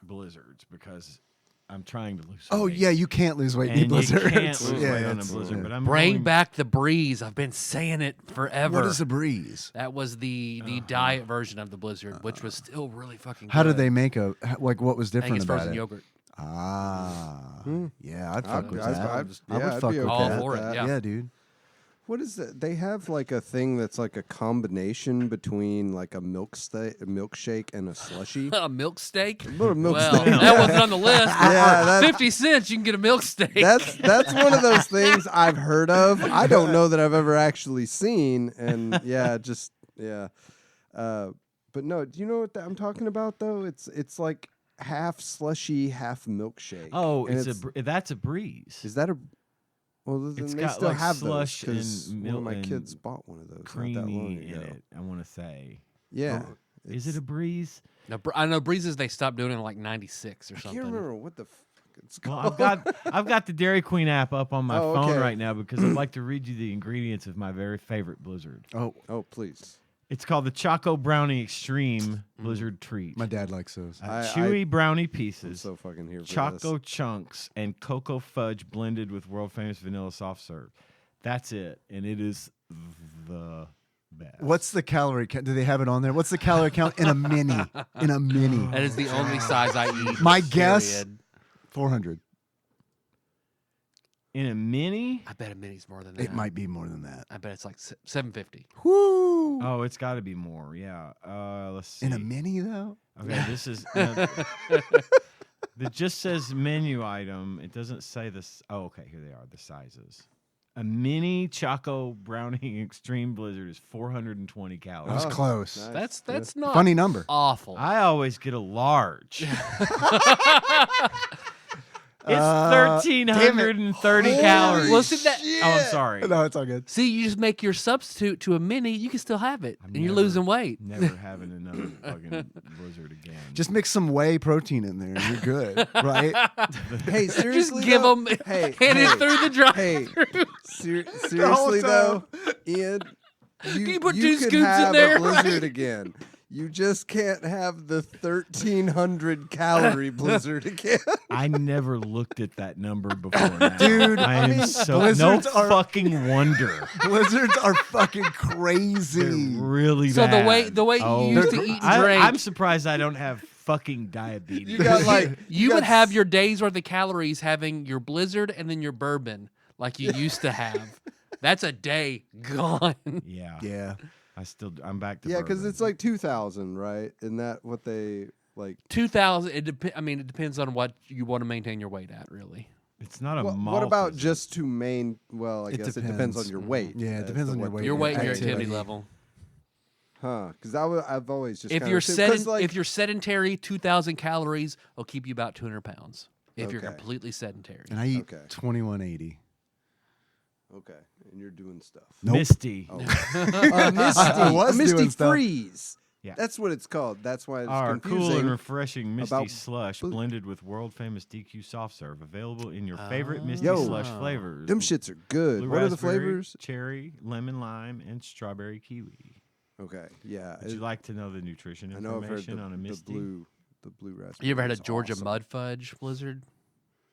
Blizzards because I'm trying to lose some Oh weight. yeah, you can't lose weight in And you Blizzards. can't lose Yeah, weight on a it's- Blizzard, yeah. but I'm Bring going- back the breeze. I've been saying it forever. What is a breeze? That was the diet version of the Blizzard, which was still really fucking good. How did they make like what was I think different it's about frozen it? yogurt. Ah, yeah, I'd fuck with I'd- that. I'd just- I yeah, would I'd fuck be with okay All that. for it, yeah. Yeah, dude. what is that? They have like a thing that's like a combination between like a milkshake and a slushy. A milk steak? What a milk Well, steak. that wasn't on the list. Yeah, that's- 50 cents, you can get a milk steak. That's one of those things I've heard of. I don't know that I've ever actually seen, and but no, do you know what I'm talking about though? It's like half slushy, half milkshake. Oh, And that's a breeze. is that a? Well, then It's they got, still like, have slush those because and one of my milk kids and bought one of those not that long creamy in ago. it. I want to say. Yeah, Is it a breeze? No, I know Breezes, they stopped doing it in like 96 or I something. can't remember what the fuck it's Well, called. I've got the Dairy Queen app up on my Oh, phone okay. right now because I'd like to read you the ingredients of my very favorite Blizzard. Oh, Oh, please. It's called the Choco Brownie Extreme Blizzard Treat. my dad likes those. Chewy brownie I'm pieces, so fucking here for choco this. chunks, and cocoa fudge blended with world famous vanilla soft serve. That's it, and it is the best. What's the calorie count? Do they have it on there? What's the calorie count in a mini? In a mini, That is the only size I eat. My guess- period. 400. In a mini? I bet a mini's more than that. It might be more than that. I bet it's like 750. Whoo! Oh, it's got to be more. Yeah. Let's see. In a mini though. Okay, this is. It just says menu item. It doesn't say this. Oh, okay. Here they are. The sizes. A mini Choco Brownie Extreme Blizzard is 420 That calories. was Oh, close. nice. That's not Funny number. awful. I always get a large. It's damn it. 1,330 calories. Well, see that- Oh, I'm sorry. No, it's all good. See, you just make your substitute to a mini, you can still have it, I'm and you're never- losing weight. Never having another fucking Blizzard again. Just mix some whey protein in there, and you're good, right? Hey, Just seriously, give though? them, Hey, hand hey, it through the drive. Hey, seriously though, Ian, you you put 2 could scoops in have there, a Blizzard again. You just can't have the 1,300 calorie Blizzard again. I never looked at that number before. Now. Dude, I am so no Blizzards are- fucking wonder. Blizzards are fucking They're crazy. really So the bad. way you used to They're- eat and drink, I'm surprised I don't have fucking diabetes. You got like you would have your day's worth of calories having your Blizzard and then your bourbon. like you used to have, that's a day gone. Yeah. Yeah. I'm back to Yeah, because bourbon. it's like 2,000, right? Isn't that what they like? 2,000. It depends on what you want to maintain your weight at, really. It's not a What malt. about is it? just to main? Well, I It guess it depends on depends. your Mhm. weight. Yeah, it as depends to on your what weight. Your weight and your activity. activity level. Huh? Because I've always just If kinda you're assumed- 'cause, like, if you're sedentary, 2,000 calories will keep you about 200 pounds. If you're Okay. completely sedentary. And I eat Okay. 2180. okay, and you're doing stuff. Nope. Misty. Oh. Misty, I was a Misty doing stuff. Freeze. Yeah. That's what it's called. That's why it's Our confusing. cool and refreshing Misty about slush blue- blended with world famous DQ soft serve, available in your favorite Misty Yo. slush flavors. Them shits are good. Blue What are the raspberry, flavors? Cherry, lemon lime, and strawberry kiwi. Okay, yeah. Would you like to know the nutrition I know I've heard information on a the Misty? blue raspberry. You ever had a is Georgia awesome. mud fudge blizzard?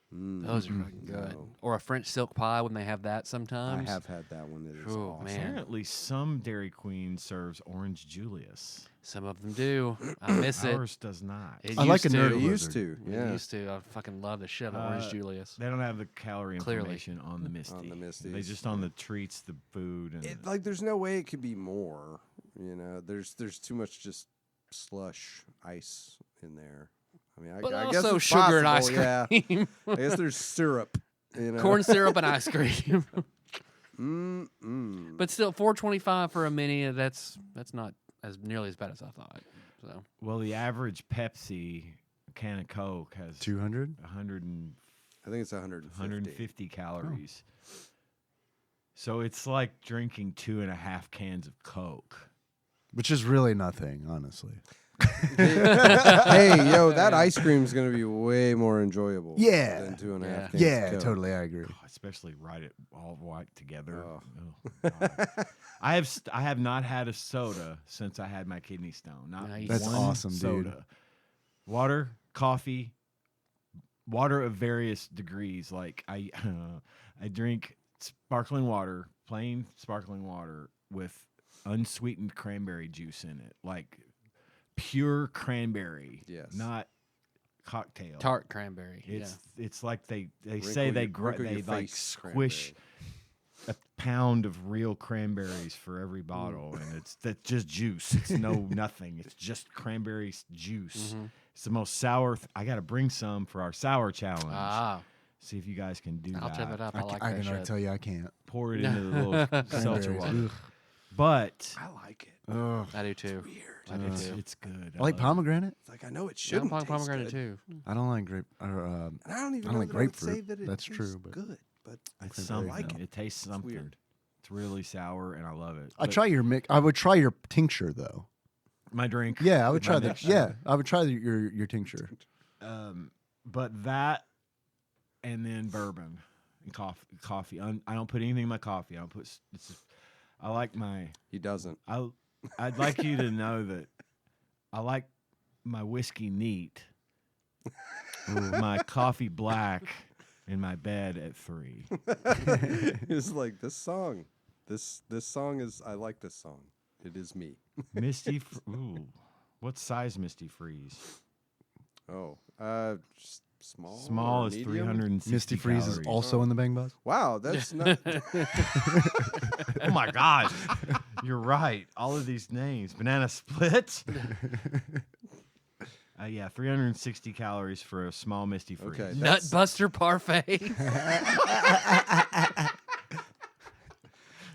Those are fucking good. No. Or a French silk pie when they have that I sometimes. have had that one. It is Oh, awesome. man. Apparently, some Dairy Queen serves Orange Julius. Some of them do. I miss it. Ours does not. It I like used a to. nerd It used Blizzard. to, It yeah. used to. I fucking love the shit out of Orange Julius. They don't have the calorie Clearly. information on the Misty. the Misties, They just on the treats, the food, and It, like, there's no way it could be more. You know, there's too much just slush ice in there. I mean, But I guess also it's sugar and ice possible, yeah. cream. I guess there's syrup. You know? Corn syrup and ice cream. Mm-mm. But still, $4.25 for a mini. That's not as nearly as bad as I thought. So well, the average Pepsi can of Coke has 200? 100 and I think it's 150. 150 calories. So it's like drinking 2.5 cans of Coke. Which is really nothing, honestly. Hey, yo, that ice cream is going to be way more enjoyable. Yeah. Than 2.5 Yeah. cans Yeah, of Coke. totally. I agree. Oh, especially right it all right together. Oh. Oh, God. I have not had a soda since I had my kidney stone. Not Nice. That's one awesome, dude. soda. Water, coffee, water of various degrees. Like I drink sparkling water, plain sparkling water with unsweetened cranberry juice in it, like pure cranberry. Yes. Not cocktail. tart cranberry. It's like they Wrinkle say they your- wrinkle your like face squish cranberry. a pound of real cranberries for every bottle, and that's just juice. It's nothing. It's just cranberry juice. Mhm. It's the most sour. I got to bring some for our sour challenge. Ah, See if you guys can do I'll that. check that up. I like I that can already shit. tell you I can't. Pour it into the little seltzer Cranberries. water. Ugh. But I like it. Ugh. I do too. Weird. I do it's, too. it's good. I like love it. pomegranate. It's like I know it Yeah, shouldn't taste pomegranate good. too. I don't like grape. And I don't even I don't know like that I would say grapefruit. that it That's tastes true, but- good. But It's I something. like it tastes something. weird. It's really sour, and I love it. I But try your mix. I would try your tincture though. my drink. Yeah, I would my try that. mixture. Yeah, I would try your tincture. But that, and then bourbon and coffee. I don't put anything in my coffee. I don't put. I like my. he doesn't. I'd like you to know that I like my whiskey neat, my coffee black, and my bed at 3. It's like this song. This song is. I like this song. It is me. Misty. Ooh, what size Misty Freeze? Oh, just small. Small or is medium? 360 Misty Freeze calories. is also in the Bang Bus. Wow, that's not. Oh my gosh, you're right. All of these names. Banana Split. Yeah, 360 calories for a small Misty Freeze. Okay. Nut That's- Buster Parfait.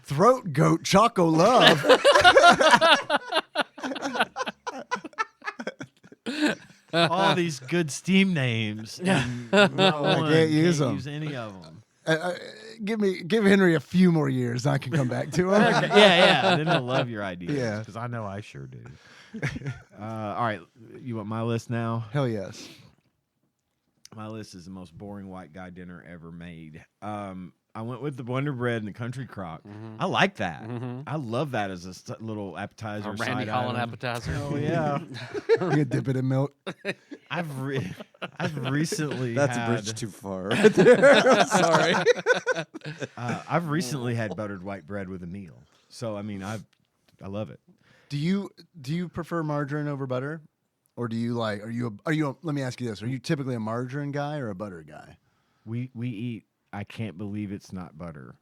Throat Goat Choco Love. All these good Steam names. And I can't use them. Use any of them. Give Henry a few more years. I can come back to him. Yeah. Then he'll love your ideas. Yeah. Because I know I sure do. All right. You want my list now? Hell yes. My list is the most boring white guy dinner ever made. I went with the Wonder Bread and the Country Crock. I like that. I love that as a little appetizer. A Randy side Holland item. appetizer. Oh yeah. You can dip it in milk. I've recently That's had, a bridge too far. Right there. Sorry. I've recently had buttered white bread with a meal. So I mean I love it. Do you prefer margarine over butter, or do you like? Are you? Let me ask you this: are you typically a margarine guy or a butter guy? We eat I can't believe it's not butter.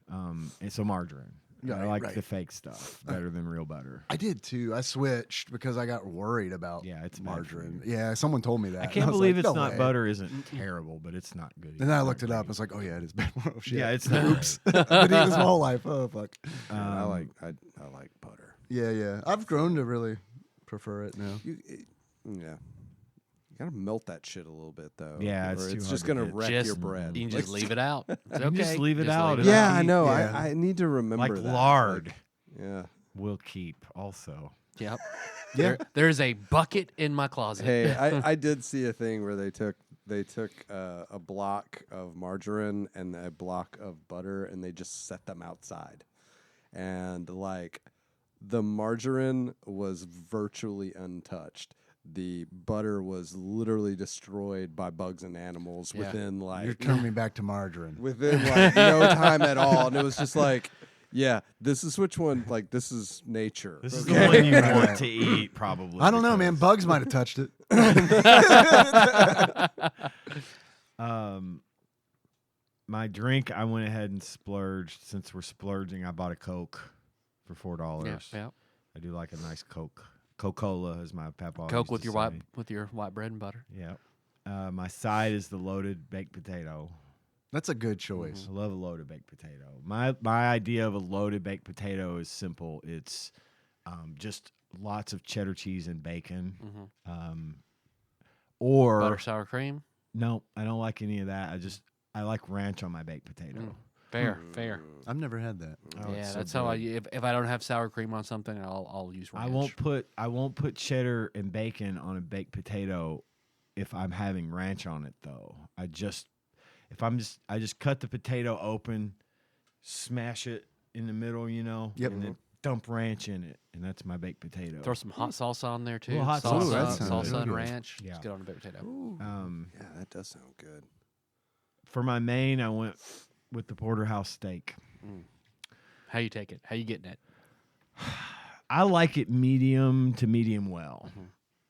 And so margarine. I Right, like right. the fake stuff better than real butter. I did too. I switched because I got worried about Yeah, it's bad for margarine. you. Yeah, someone told me that. I and can't was believe like, it's "No not way." butter isn't terrible, but it's not good. And then I It's looked not it up. I great. was like, oh yeah, it is bad. Oh shit. Yeah, it's not Oops. I've been eating this my whole life. Oh fuck. I like butter. Yeah. I've grown to really prefer it now. Yeah. You gotta melt that shit a little bit though. Yeah, it's or too it's hard just to gonna get. wreck Just- your bread. You can just leave it out. It's You can just okay. leave it out. leave Yeah, It'll I keep- know. Yeah. I need to remember like that. lard Yeah. will keep also. Yep. Yeah. There's a bucket in my closet. Hey, I did see a thing where they took a block of margarine and a block of butter and they just set them outside, and like the margarine was virtually untouched. The butter was literally destroyed by bugs and animals Yeah. within You're like turning back to margarine. within like no time at all, and it was just like, yeah, this is which one. Like this is nature. This is okay? the one you want to eat, probably. I don't know, man. because- Bugs might have touched it. My drink, I went ahead and splurged. Since we're splurging, I bought a Coke for $4. Yeah. I do like a nice Coke. Coca-Cola is my papa. Coke with your white bread and butter. Yeah. My side is the loaded baked potato. That's a good choice. I love a loaded baked potato. My idea of a loaded baked potato is simple. It's just lots of cheddar cheese and bacon. Or Butter sour cream. no, I don't like any of that. I like ranch on my baked potato. Fair. I've never had that. Oh, it's Yeah, so that's how I. good. If I don't have sour cream on something, I'll use ranch. I won't put cheddar and bacon on a baked potato if I'm having ranch on it though. I just cut the potato open, smash it in the middle, Yep. and then dump ranch in it, and that's my baked potato. Throw some hot salsa on there too. Little hot salsa, salsa. Ooh, that sounds salsa really and good. ranch. Yeah. Just get on a baked potato. Yeah, that does sound good. For my main, I went with the porterhouse steak. How you take it? How you getting it? I like it medium to medium well.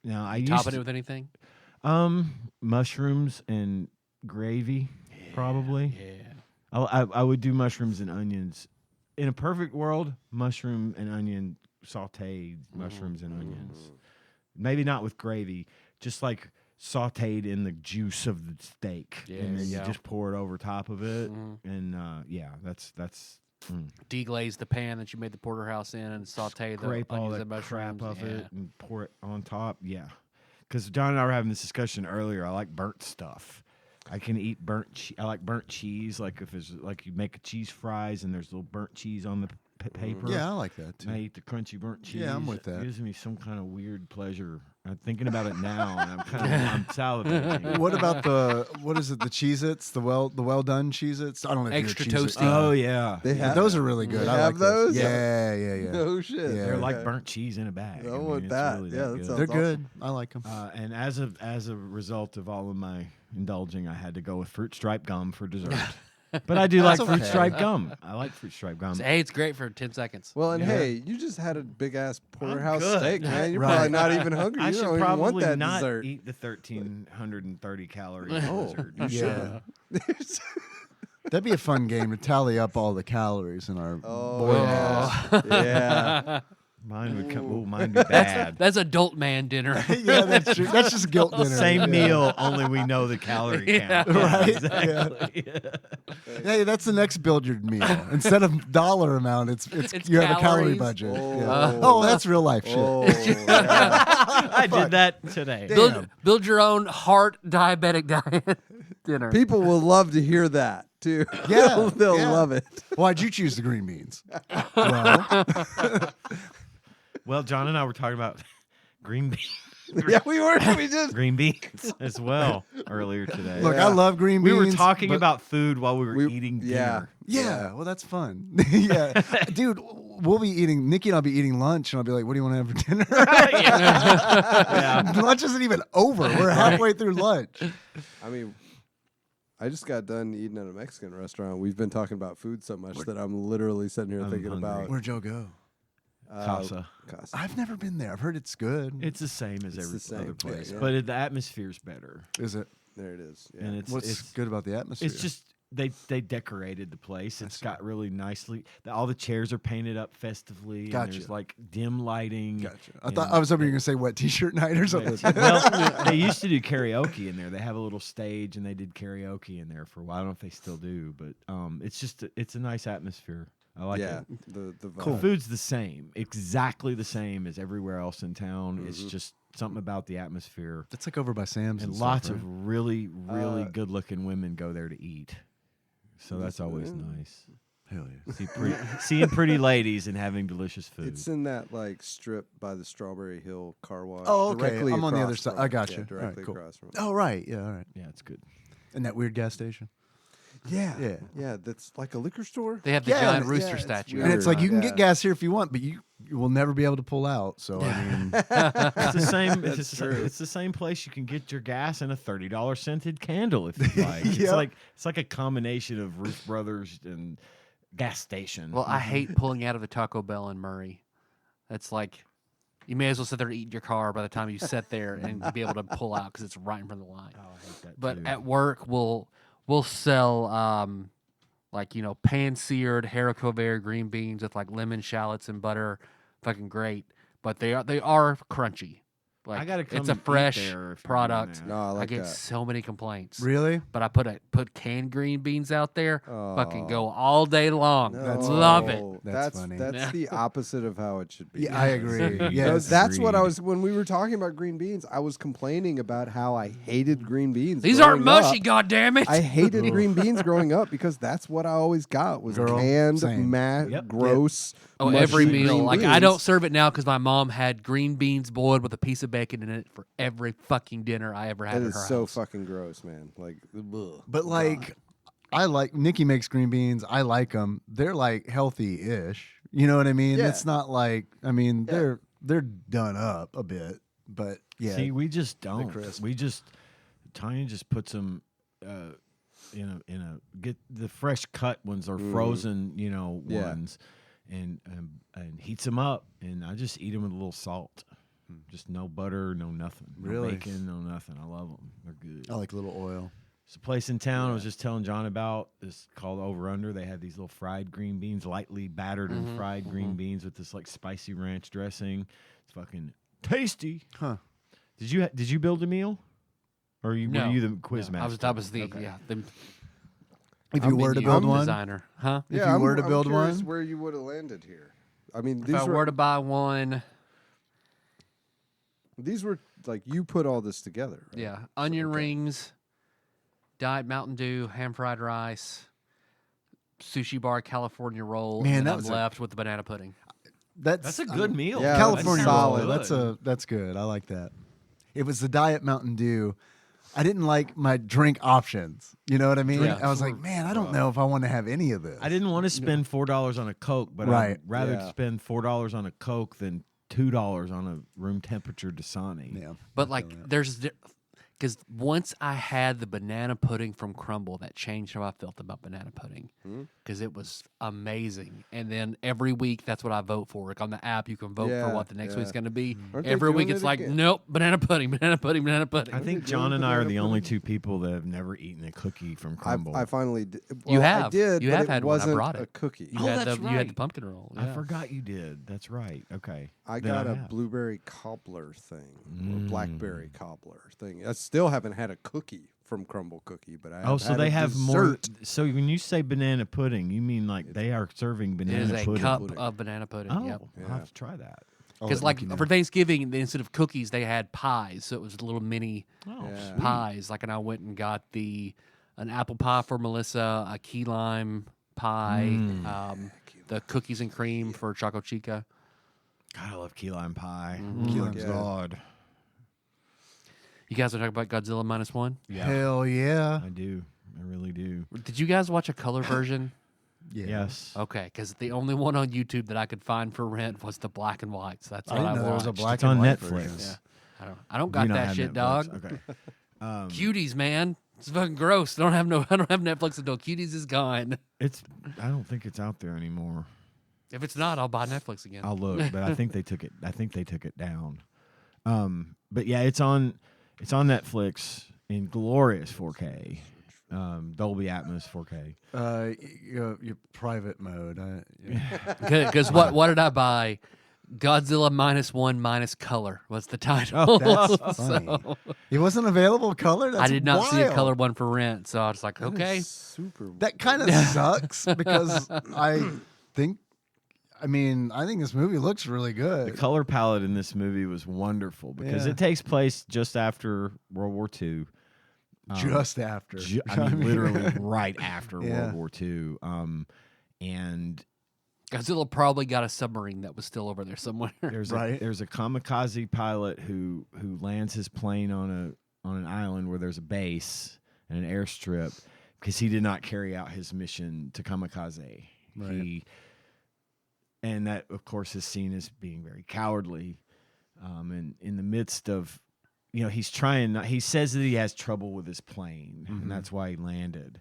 Now I used Topping to, it with anything? mushrooms and gravy, probably. Yeah. I would do mushrooms and onions. In a perfect world, mushroom and onion sauteed mushrooms and onions. Maybe not with gravy, just like sauteed in the juice of the steak, Yeah, and then you yeah. just pour it over top of it, and yeah, that's Deglaze the pan that you made the porterhouse in and saute the scrape all onions that and crap mushrooms. off it and pour it on top. Yeah, because John and I were having this discussion earlier. I like burnt stuff. I can eat I like burnt cheese. Like if it's like you make cheese fries and there's little burnt cheese on the paper. Yeah, I like that And I too. eat the crunchy burnt cheese. Yeah, I'm with that. It gives me some kind of weird pleasure. I'm thinking about it now, and I'm salivating. What about what is it? The Cheez-Its, the well done Cheez-Its. I don't know. If Extra you're a Cheez-It toasty. fan. Oh yeah, They have those are really good. They I have like those. those? Yeah. No shit. Yeah. they're like Okay. burnt cheese in a bag. I mean, want it's that. really Yeah, that good. sounds They're awesome. good. I like them. And as a result of all of my indulging, I had to go with fruit stripe gum for dessert. But I do like That's fruit okay. stripe gum. I like fruit stripe gum. Hey, it's great for 10 seconds. Well, and Yeah. hey, you just had a big ass porterhouse good. steak, man. You're Right. probably not even hungry. I You should don't even want probably that not dessert. eat the 1,330 calorie Oh, dessert. you Yeah. should. That'd be a fun game to tally up all the calories in our Oh, boy yeah. mass. yeah. Mine would come. Oh, mine would be bad. That's adult man dinner. Yeah, that's true. That's just guilt dinner. Same Yeah. meal, only we know the calorie count. Right? Exactly. Hey, that's the next Billiard meal. Instead of dollar amount, it's It's you have a calorie calories. budget. Oh. Yeah. Oh, that's real life shit. Oh, yeah. I did that today. Build your own heart diabetic diet dinner. People will love to hear that too. Yeah, They'll yeah. love it. Why'd you choose the green beans? Well, Well, John and I were talking about green beans. Yeah, we were. We just. Green beans as well earlier today. look, Yeah. I love green we beans. were talking but- about food while we were We- eating yeah. dinner. Yeah, well, that's fun. Yeah, dude, we'll be eating. Nikki and I'll be eating lunch, and I'll be like, "What do you want to have for dinner?" Yeah. Lunch isn't even over. We're halfway through lunch. I mean, I just got done eating at a Mexican restaurant. We've been talking about food so much that I'm literally sitting here I'm thinking hungry. about Where'd Joe go? Casa. Casa. I've never been there. I've heard it's good. It's the same as It's every the same, other place, yeah. but the atmosphere's better. Is it? There it is. Yeah. And it's What's good about the atmosphere? it's just They decorated the place. It's got really nicely. All the chairs are painted up festively. Gotcha. And there's like dim lighting. Gotcha. I was hoping you were gonna say wet T-shirt night or something. Well, they used to do karaoke in there. They have a little stage and they did karaoke in there for a while. I don't know if they still do, but it's a nice atmosphere. I like it. The vibe. The food's the same, exactly the same as everywhere else in town. Mm-hmm. It's just something about the atmosphere. That's like over by Sam's And and lots stuff, right? of really, really good-looking women go there to eat. So that's always nice. Hell yeah. Seeing pretty ladies and having delicious food. It's in that like strip by the Strawberry Hill car wash. Oh, okay. Directly I'm on the across other side. from I it. got Yeah, you. directly All right, cool. across from it. Oh right, yeah, all right. Yeah, it's good. And that weird gas station. Yeah. That's like a liquor store. They have the Yeah, giant and rooster it's statue. weird. And it's like you can Yeah. get gas here if you want, but you will never be able to pull out. So I mean, It's the same. That's true. It's the same place you can get your gas and a $30 scented candle if you like. Yep. It's like a combination of Ruth Brothers and gas station. Well, I hate pulling out of a Taco Bell in Murray. It's like you may as well sit there and eat in your car by the time you sit there and be able to pull out because it's right in front of the line. Oh, I hate that But too. at work, we'll sell like pan-seared haricot vert green beans with like lemon shallots and butter, fucking great. But they are crunchy. Like I gotta come it's a and eat fresh there if you're doing product. that. No, I like get that. so many complaints. really? But I put canned green beans out there. Fucking Oh. go all day long. That's Love it. No, That's funny. That's the opposite of how it should be. Yeah, I agree. Yeah, Yes. That's what I agreed. was when we were talking about green beans. I was complaining about how I hated green beans. These aren't growing mushy, up. goddammit. I hated green beans growing up because that's what I always got was Girl, canned, same. Yep. gross. Oh, mushy every green meal. Like I beans. don't serve it now because my mom had green beans boiled with a piece of bacon in it for every fucking dinner I ever had That at is her so house. fucking gross, man. Like, ugh. But like, I like Nikki makes green beans. I like them. They're like healthy-ish. You know what I mean? Yeah. It's not like they're done up a bit, but yeah. See, we just don't. crisp. Tanya just puts them in a get the fresh cut ones or frozen, Yeah. ones, and heats them up, and I just eat them with a little salt. Just no butter, no nothing. No Really? bacon, no nothing. I love them. They're good. I like a little oil. It's a place in town I was just telling John about. It's called Over Under. They had these little fried green beans, lightly battered and fried green beans with this like spicy ranch dressing. It's fucking tasty. Huh. Did you build a meal, or were you the quiz No, master? I was the Okay. If I'm you were to menu build one, designer, huh? If you were to I'm build curious one? where you would have landed here. I mean, If I were to buy one, these were like you put all this together. Right? yeah, onion rings, Diet Mountain Dew, ham fried rice, sushi bar California roll, Man, and that then was I'm a- left with the banana pudding. That's a good meal. Yeah, California that's roll. solid. That's good. I like that. It was the Diet Mountain Dew. I didn't like my drink options. You know what I mean? Yeah. I was like, man, I don't know if I want to have any of this. I didn't want to spend $4 on a Coke, but Right. I'd rather Yeah. spend $4 on a Coke than $2 on a room temperature Dasani. Yeah. But like, because once I had the banana pudding from Crumble, that changed how I felt about banana pudding because it was amazing. And then every week, that's what I vote for. Like on the app, you can vote Yeah, for what the next yeah. week's going to be. Aren't they Every week, doing it's it like, again? nope, banana pudding, banana pudding, banana pudding. I think they John doing and I are banana the only pudding? two people that have never eaten a cookie from Crumble. I finally did. You Well, I have. did. You but have it had one. I wasn't brought a it. cookie. you had that's you had right. the pumpkin roll. I yeah. forgot you did. That's right. Okay. I Then got a have. blueberry cobbler thing, or blackberry cobbler thing. I still haven't had a cookie from Crumble Cookie, but I have Oh, so had they a have more. dessert. So when you say banana pudding, you mean like they are serving It banana is a pudding? cup pudding. of banana pudding. Oh, Yep. I'll have to try that. I'll Because let like Nikki know. for Thanksgiving, instead of cookies, they had pies. So it was little mini Oh, Yeah. sweet. pies. Like, and I went and got an apple pie for Melissa, a key lime pie, the cookies and cream for Choco Chica. God, I love key lime pie. Key lime's Yeah. God. You guys are talking about Godzilla -1? Hell yeah. I do. I really do. Did you guys watch a color version? Yeah. Yes. Okay, because the only one on YouTube that I could find for rent was the black and white. So that's I what didn't I know there was a watched. black It's and on white Netflix. version. Yeah, I don't Do got you not that have shit, Netflix? dog. Okay. Cuties, man. It's fucking gross. I don't have Netflix until Cuties is gone. I don't think it's out there anymore. If it's not, I'll buy Netflix again. I'll look, but I think they took it. I think they took it down. But yeah, it's on Netflix in glorious 4K. Dolby Atmos 4K. Your private mode. Because what did I buy? Godzilla -1 color was the title. Oh, That's funny. It wasn't available color. That's I did not see a wild. color one for rent, so I was like, That okay. is super. That kind of sucks because I think this movie looks really The good. color palette in this movie was wonderful because Yeah. it takes place just after World War II. Just after. Literally right after Yeah. World War II. And Godzilla probably got a submarine that was still over there somewhere. there's Right. there's a kamikaze pilot who lands his plane on an island where there's a base and an airstrip because he did not carry out his mission to kamikaze. Right. And that, of course, is seen as being very cowardly. And in the midst of, he's trying. He says that he has trouble with his plane, Mhm. and that's why he landed.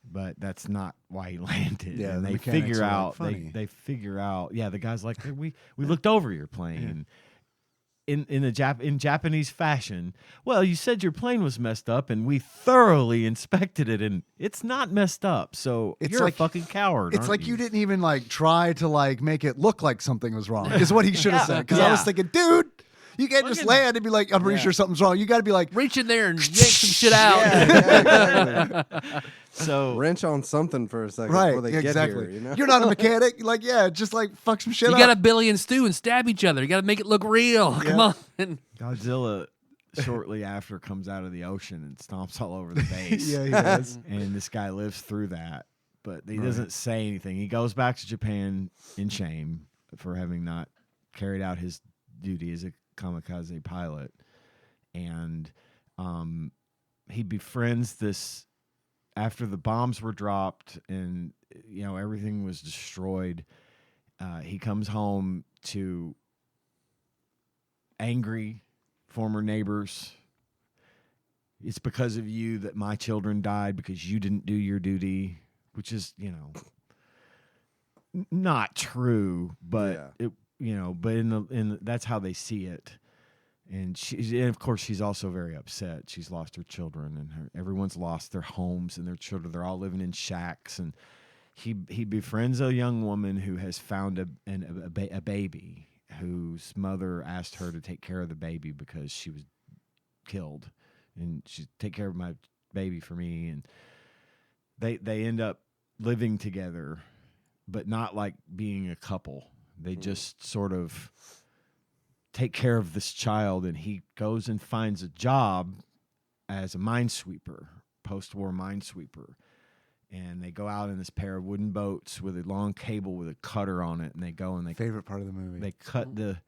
But that's not why he landed. Yeah, and the they mechanics figure are, like, out. funny. They figure out. Yeah, the guy's like, we looked over your plane. In Japanese fashion, well, you said your plane was messed up, and we thoroughly inspected it, and it's not messed up. So It's you're like- a fucking coward. It's aren't like you didn't even try to make it look like something was wrong. Is what he should have said. Because I was Yeah. thinking, dude, you can't just Fucking- land and be like, I'm pretty Yeah. sure something's wrong. You got to be like, Reach in there and yank some shit out. exactly. So Wrench on something for a second right, before they exactly. get here. You're not a mechanic. You're like, yeah, just fuck some shit You up. got to Billy and Stu and stab each other. You got to make it look real. Come on. Godzilla shortly after comes out of the ocean and stomps all over the base. Yeah, he does. And this guy lives through that, but he Right. doesn't say anything. He goes back to Japan in shame for having not carried out his duty as a kamikaze pilot, and he befriends this after the bombs were dropped and everything was destroyed. He comes home to angry former neighbors. It's because of you that my children died because you didn't do your duty, which is, not true, but Yeah. but in that's how they see it. And of course she's also very upset. She's lost her children, and everyone's lost their homes and their children. They're all living in shacks, and he befriends a young woman who has found a baby whose mother asked her to take care of the baby because she was killed, and she take care of my baby for me. And they end up living together, but not like being a couple. They just sort of take care of this child, and he goes and finds a job as a minesweeper, post-war minesweeper. And they go out in this pair of wooden boats with a long cable with a cutter on it, and they go and they Favorite part of the movie. they cut the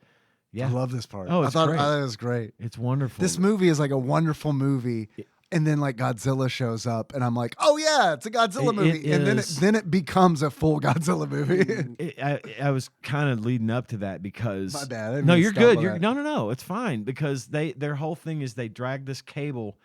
I love this part. Oh, I it's thought great. it was great. It's wonderful. This movie is like a wonderful movie. And then Godzilla shows up, and I'm like, "Oh yeah, it's a Godzilla It movie." And is. then it becomes a full Godzilla movie. I was kind of leading up to that because My bad. I didn't No, mean to you're stumble good. You're that. no. It's fine because their whole thing is they drag this cable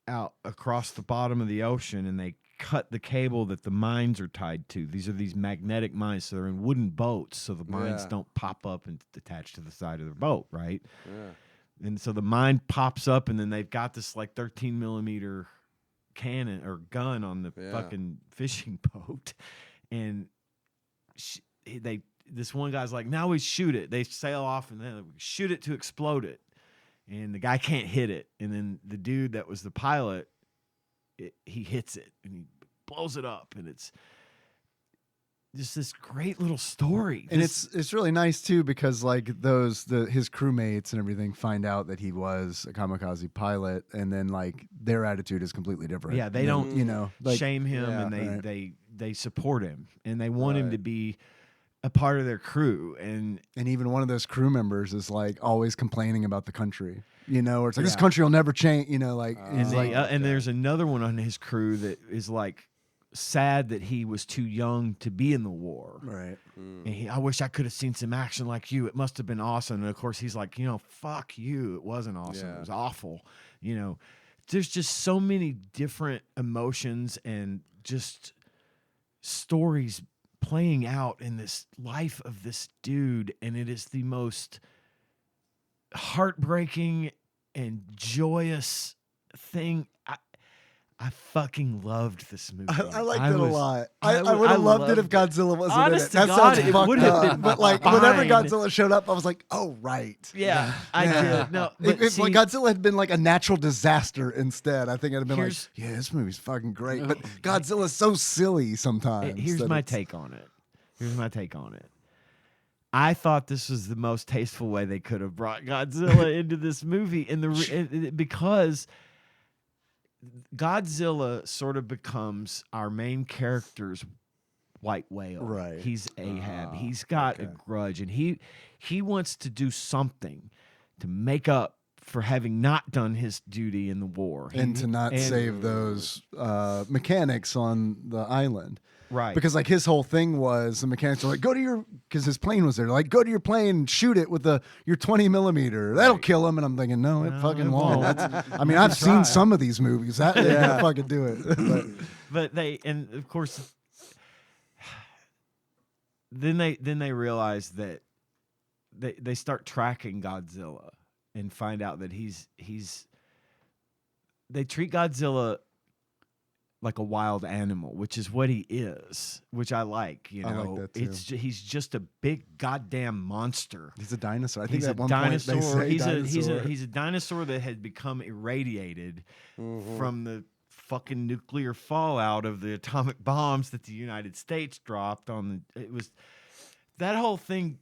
out across the bottom of the ocean, and they cut the cable that the mines are tied to. These are these magnetic mines, so they're in wooden boats, so the mines Yeah. don't pop up and attach to the side of their boat, right? Yeah. And so the mine pops up, and then they've got this 13 millimeter cannon or gun on the Yeah. fucking fishing boat, and this one guy's like, now we shoot it. They sail off and then shoot it to explode it, and the guy can't hit it. And then the dude that was the pilot, he hits it and he blows it up, and it's just this great little story. And This- it's really nice too because his crewmates and everything find out that he was a kamikaze pilot, and then their attitude is completely different. Yeah, they don't shame him, yeah, and right. they support him, and they want him Right. to be a part of their crew. And even one of those crew members is always complaining about the country, or it's this Yeah. country will never change, and, he's they, and there's another one on his crew that is sad that he was too young to be in the war. right. And I wish I could have seen some action like you. It must have been awesome. And of course, he's like, fuck you. It wasn't awesome. Yeah. It was awful. There's just so many different emotions and just stories playing out in this life of this dude. And it is the most heartbreaking and joyous thing. I fucking loved this movie. I liked it a lot. I I would have loved it if loved it. Godzilla wasn't in Honest it. to That God, sounds it fucked would have up. been But like whenever fine. Godzilla showed up, I was like, oh right. Yeah, I Yeah. did. No, but If see, like Godzilla had been like a natural disaster instead, I think I'd have been like, Here's- yeah, this movie's fucking great. But Godzilla's so silly sometimes. here's that my it's- take on it. Here's my take on it. I thought this was the most tasteful way they could have brought Godzilla into this movie, because Godzilla sort of becomes our main character's white whale. Right. He's Ahab. He's got a grudge, and he wants to do something to make up for having not done his duty in the war And to not and- save those mechanics on the island. right Because like his whole thing was the mechanics are like, go to your, because his plane was there, like go to your plane and shoot it with your 20 millimeter. That'll kill him. And I'm thinking, no, it No, fucking it won't. won't. I mean, I've seen some of these movies. That ain't gonna fucking do it. But and of course, then they realize that they start tracking Godzilla and find out that they treat Godzilla like a wild animal, which is what he is, which I like. You I like know, that too. He's just a big goddamn monster. He's a dinosaur. I think He's a at one dinosaur. point they say He's a dinosaur that had become irradiated from the fucking nuclear fallout of the atomic bombs that the United States dropped on the. It was that whole thing.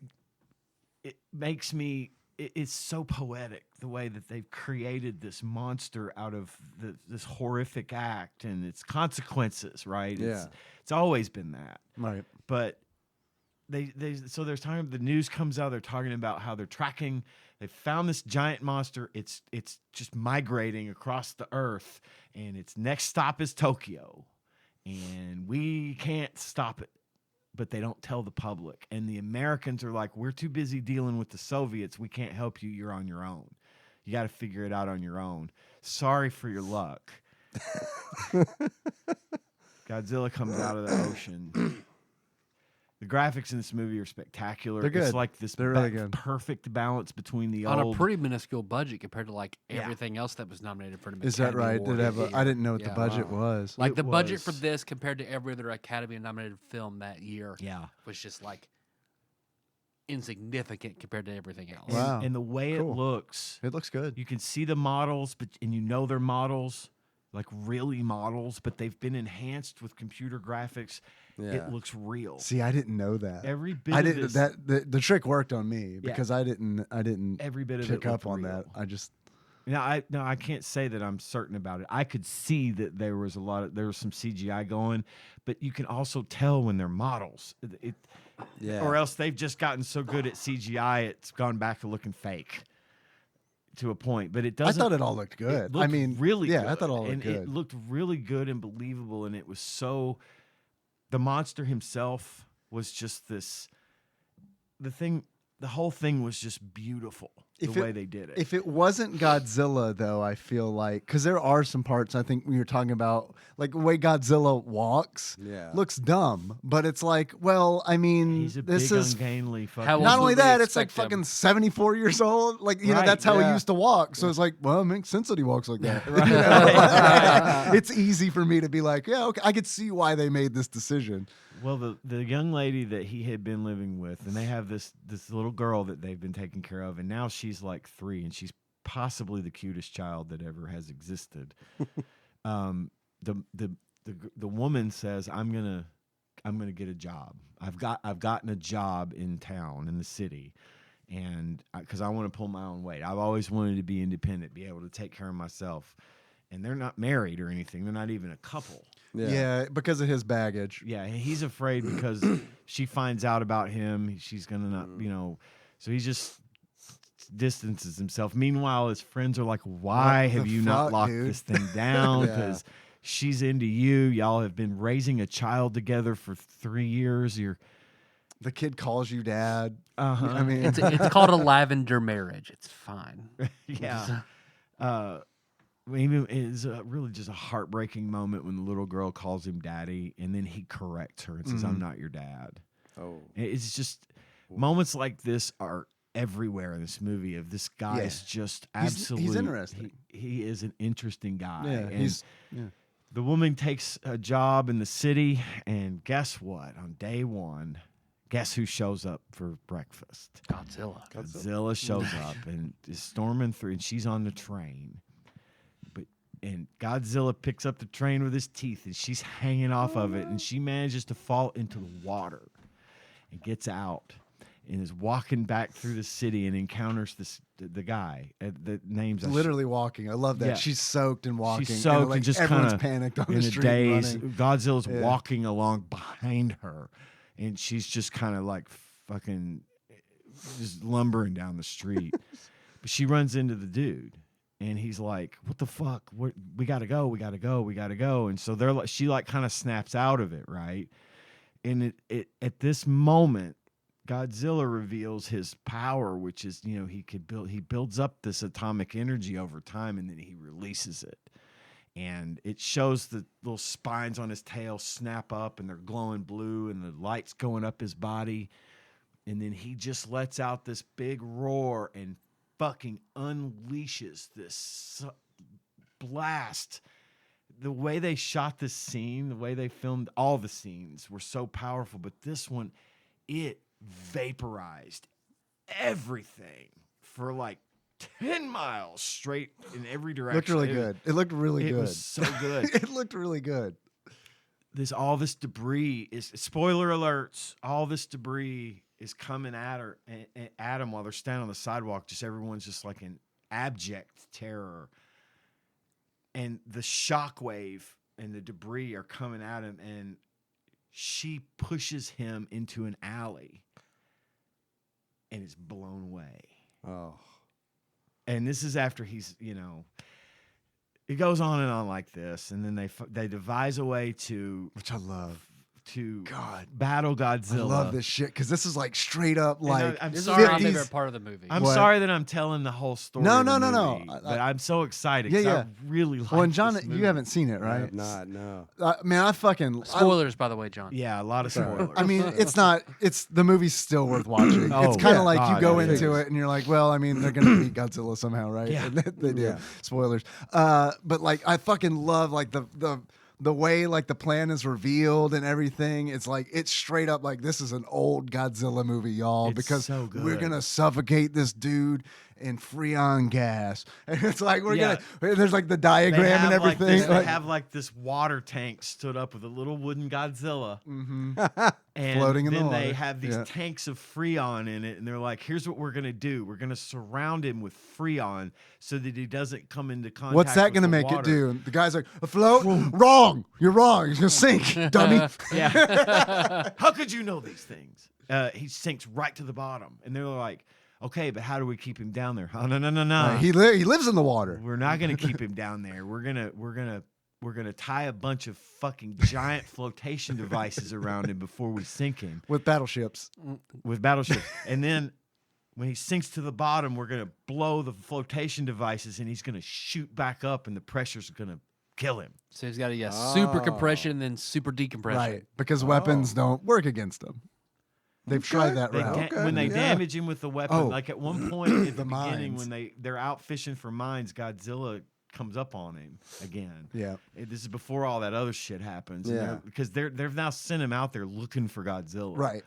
It makes me. It's so poetic the way that they've created this monster out of this horrific act and its consequences. Right? Yeah. It's always been that. Right. But so there's time the news comes out, they're talking about how they're tracking, they found this giant monster, it's just migrating across the earth, and its next stop is Tokyo, and we can't stop it. But they don't tell the public, and the Americans are like, we're too busy dealing with the Soviets, we can't help you, you're on your own, you got to figure it out on your own, sorry for your luck. Godzilla comes out of the ocean. The graphics in this movie are spectacular. They're good. It's like this They're really good. perfect balance between the On old. a pretty minuscule budget compared to like Yeah. everything else that was nominated for an Is that Academy right? Award Did it have that I year. didn't know what the Yeah. budget was. Like It the budget for was- this compared to every other Academy nominated film that year Yeah. was just like insignificant compared to everything else. Wow. And the way Cool. it looks, It looks good. you can see the models, and you know they're models, like really models, but they've been enhanced with computer graphics. Yeah. It looks real. See, I didn't know that. Every bit I of didn't. this, That the trick worked on me because I didn't every bit of pick it up looked on real. that. I just Now I can't say that I'm certain about it. I could see that there was some CGI going, but you can also tell when they're models. Yeah. Or else they've just gotten so good at CGI it's gone back to looking fake to a point. But it I doesn't. thought it all looked it good. I looked mean, really yeah, good. I thought it all looked and good. it looked really good and believable, and it was so. The monster himself was just this. The whole thing was just beautiful. If The it- way they did it. If it wasn't Godzilla, though, I feel like because there are some parts I think we were talking about, like the way Godzilla walks, Yeah. looks dumb. But it's like, well, I mean, He's a this big, is ungainly fucking. How not else only would we that, it's like expect him? fucking 74 years old. Like you know, Right, that's how he yeah. used to walk. So it's like, well, it makes sense that he walks like that. Right, You know? right. It's easy for me to be like, yeah, okay, I could see why they made this decision. Well, the young lady that he had been living with, and they have this little girl that they've been taking care of, and now she's like 3, and she's possibly the cutest child that ever has existed. The woman says, I'm gonna get a job. I've gotten a job in town in the city, and because I want to pull my own weight. I've always wanted to be independent, be able to take care of myself. And they're not married or anything. They're not even a couple. Yeah, because of his baggage. Yeah, he's afraid because she finds out about him. She's gonna not, so he just distances himself. Meanwhile, his friends are like, "Why What have the you not fuck, locked dude?" this thing down? Yeah. Because she's into you. Y'all have been raising a child together for 3 years. You're, The kid calls you dad. uh-huh. I mean, It's called a lavender marriage. It's fine. yeah." Even it's really just a heartbreaking moment when the little girl calls him daddy, and then he corrects her and says, "I'm not your dad." Oh. It's just moments like this are everywhere in this movie. Of this guy is just He's absolutely interesting. He is an interesting guy. Yeah, and he's The woman takes a job in the city, and guess what? On day one, guess who shows up for breakfast? Godzilla. Godzilla shows up and is storming through, and she's on the train. And Godzilla picks up the train with his teeth, and she's hanging off of it, and she manages to fall into the water and gets out and is walking back through the city and encounters the guy. The name's Literally walking. I love that. Yeah. She's soaked and walking. She's soaked like and just everyone's kinda panicked on in the a street. daze. Running. Godzilla's Yeah. walking along behind her, and she's just kind of like fucking just lumbering down the street. But she runs into the dude. And he's like, "What the fuck? We gotta go. We gotta go. We gotta go." And so they're like, she like kind of snaps out of it, right? And it at this moment, Godzilla reveals his power, which is he builds up this atomic energy over time, and then he releases it. And it shows the little spines on his tail snap up, and they're glowing blue, and the light's going up his body, and then he just lets out this big roar and fucking unleashes this blast. The way they shot this scene, the way they filmed all the scenes were so powerful, but this one, it vaporized everything for like 10 miles straight in every direction. Looked really good. It looked really good. It was so good. It looked really good. All this debris is, spoiler alerts, all this debris is coming at her, at him while they're standing on the sidewalk. Just everyone's just like in abject terror, and the shockwave and the debris are coming at him, and she pushes him into an alley, and is blown away. Oh, And this is after he's, it goes on and on like this, and then they devise a way to Which I love. God. battle Godzilla. I love this shit because this is like straight up like I'm This is sorry. my 50s. favorite part of the movie. I'm What? sorry that I'm telling the whole story. No, of the no, no, movie, no. But I'm so excited. Yeah, 'cause yeah. I really like Well, and John, this movie. you haven't seen it, I right? have not. No. Man, I fucking Spoilers, by the way, John. Yeah, a lot of Sorry. spoilers. I mean, it's not. It's the movie's still worth watching. Oh, it's kind of yeah. like you God, go it into is. it and you're like, well, I mean, they're gonna beat Godzilla somehow, right? Yeah. And they do. Yeah. Spoilers. But like, I fucking love like the way like the plan is revealed and everything. It's like it's straight up like this is an old Godzilla movie, y'all, It's because so good. we're gonna suffocate this dude in Freon gas, and it's like we're Yeah. gonna. There's like the They diagram have and like everything. this, they like- have like this water tank stood up with a little wooden Godzilla, Mhm. and Floating in the then they water. have these Yeah. tanks of Freon in it, and they're like, "Here's what we're gonna do: we're gonna surround him with Freon so that he doesn't come into contact." What's that with going to the make it water." do? And the guy's like, afloat? Wrong. You're wrong. He's going to sink, dummy. Yeah. How could you know these things? He sinks right to the bottom, and they're like, "Okay, but how do we keep him down there?" Oh, no. He lives in the water. We're not gonna keep him down there. We're gonna tie a bunch of fucking giant flotation devices around him before we sink him With battleships. with battleships, and then when he sinks to the bottom, we're gonna blow the flotation devices, and he's gonna shoot back up, and the pressure's gonna kill him. So he's got a super Oh. compression and then super decompression. Right. Because weapons don't work against him. They've tried that They route. Okay, when they yeah. damage him with the weapon, Oh. like at one point at the The beginning mines. when they're out fishing for mines, Godzilla comes up on him again. Yeah. This is before all that other shit happens. and Yeah. because they've now sent him out there looking for Godzilla. Right.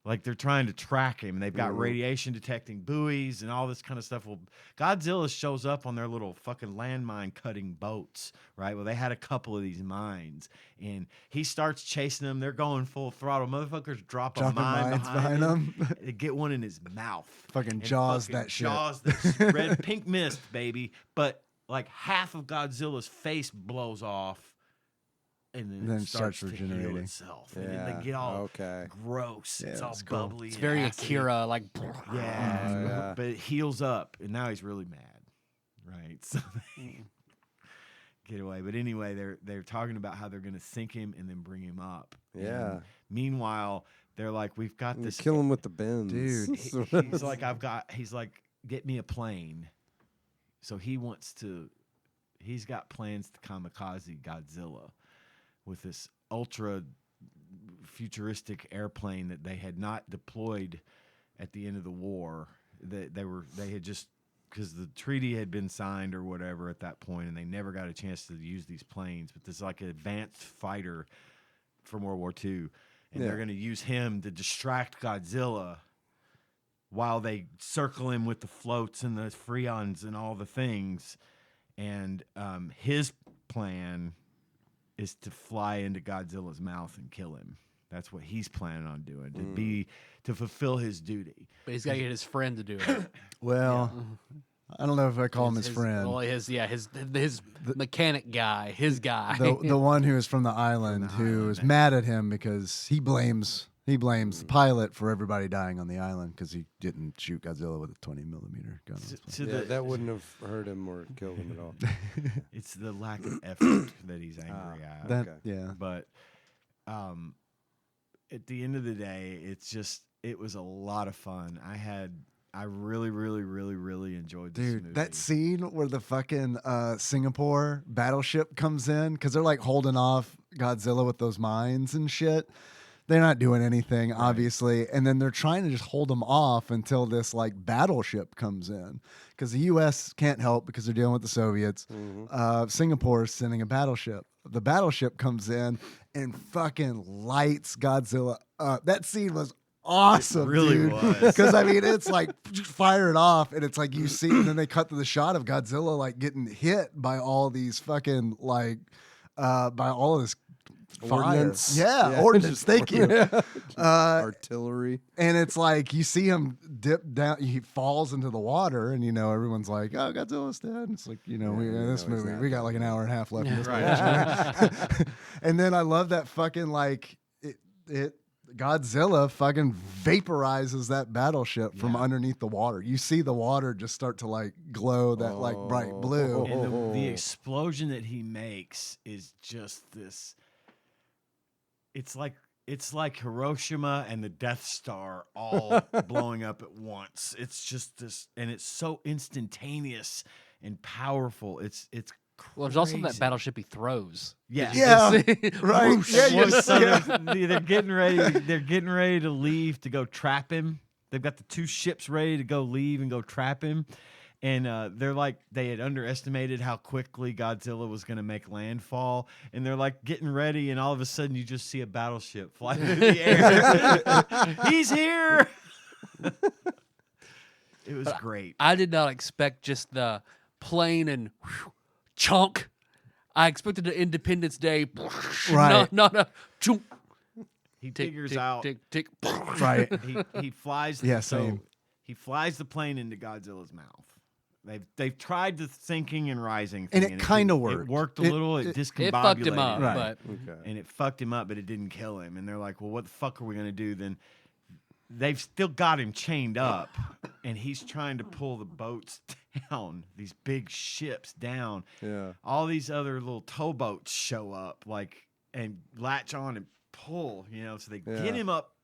Like they're trying to track him. They've got Mhm. radiation detecting buoys and all this kind of stuff. Well, Godzilla shows up on their little fucking landmine cutting boats, right? Well, they had a couple of these mines, and he starts chasing them. They're going full throttle. Motherfuckers drop a Dropping mine mines behind him. him. They get one in his mouth. Fucking And jaws fucking that shit. Jaws this red pink mist, baby. But like half of Godzilla's face blows off. And then Then it starts to heal regenerating. itself. And then Yeah. they get all Okay. gross. Yeah, it's all it's cool. bubbly. It's and very acidy. Akira, like. Yeah. Oh, yeah. But it heals up, and now he's really mad. Right. So they get away. But anyway, they're talking about how they're gonna sink him and then bring him up. Yeah. And meanwhile, they're like, we've got this Kill him with the bends, Dude. he's like, he's like, get me a plane. So he's got plans to kamikaze Godzilla with this ultra futuristic airplane that they had not deployed at the end of the war. They had just because the treaty had been signed or whatever at that point, and they never got a chance to use these planes. But this is like an advanced fighter from World War II, and they're going to use him to distract Godzilla while they circle him with the floats and the freons and all the things. And his plan is to fly into Godzilla's mouth and kill him. That's what he's planning on doing, to fulfill his duty. But he's got to get his friend to do it. Well, I don't know if I call him his friend. Well, his mechanic guy, his guy. The one who is from the island, who is mad at him because he blames the pilot for everybody dying on the island because he didn't shoot Godzilla with a 20 millimeter gun. That wouldn't have hurt him or killed him at all. It's the lack of effort that he's angry at. Yeah. But at the end of the day, it was a lot of fun. I really, really, really, really enjoyed this movie. That scene where the fucking Singapore battleship comes in, because they're like holding off Godzilla with those mines and shit. They're not doing anything, obviously. And then they're trying to just hold them off until this like battleship comes in. Because the U.S. can't help because they're dealing with the Soviets. Singapore is sending a battleship. The battleship comes in and fucking lights Godzilla up. That scene was awesome, it really dude. was. Because I mean, it's like just fire it off, and it's like you see, and then they cut to the shot of Godzilla like getting hit by all these fucking like by all of this Ordnance. fire. Ordnance. Thank you. Artillery. And it's like you see him dip down. He falls into the water, and everyone's like, "Oh, Godzilla's dead." And it's like this movie, we got like an hour and a half left. In this movie. And then I love that fucking like it. Godzilla fucking vaporizes that battleship from underneath the water. You see the water just start to like glow that like bright blue. And the explosion that he makes is just this. It's like Hiroshima and the Death Star all blowing up at once. It's just this, and it's so instantaneous and powerful. It's crazy. Well, there's also that battleship he throws. Right. They're getting ready. They're getting ready to leave to go trap him. They've got the two ships ready to go leave and go trap him. And they're like, they had underestimated how quickly Godzilla was going to make landfall. And they're like getting ready. And all of a sudden you just see a battleship fly through the air. He's here. It was great. I did not expect just the plane and chunk. I expected an Independence Day. Right. No. Chunk. He figures out. Tick. Right. He flies. Same. He flies the plane into Godzilla's mouth. They've tried the sinking and rising And thing, it kinda worked. It worked a little. It discombobulated. It fucked him up, Right. but And it fucked him up, but it didn't kill him. And they're like, well, what the fuck are we going to do then? They've still got him chained up, and he's trying to pull the boats down, these big ships down. Yeah. All these other little towboats show up, and latch on and pull, so they get him up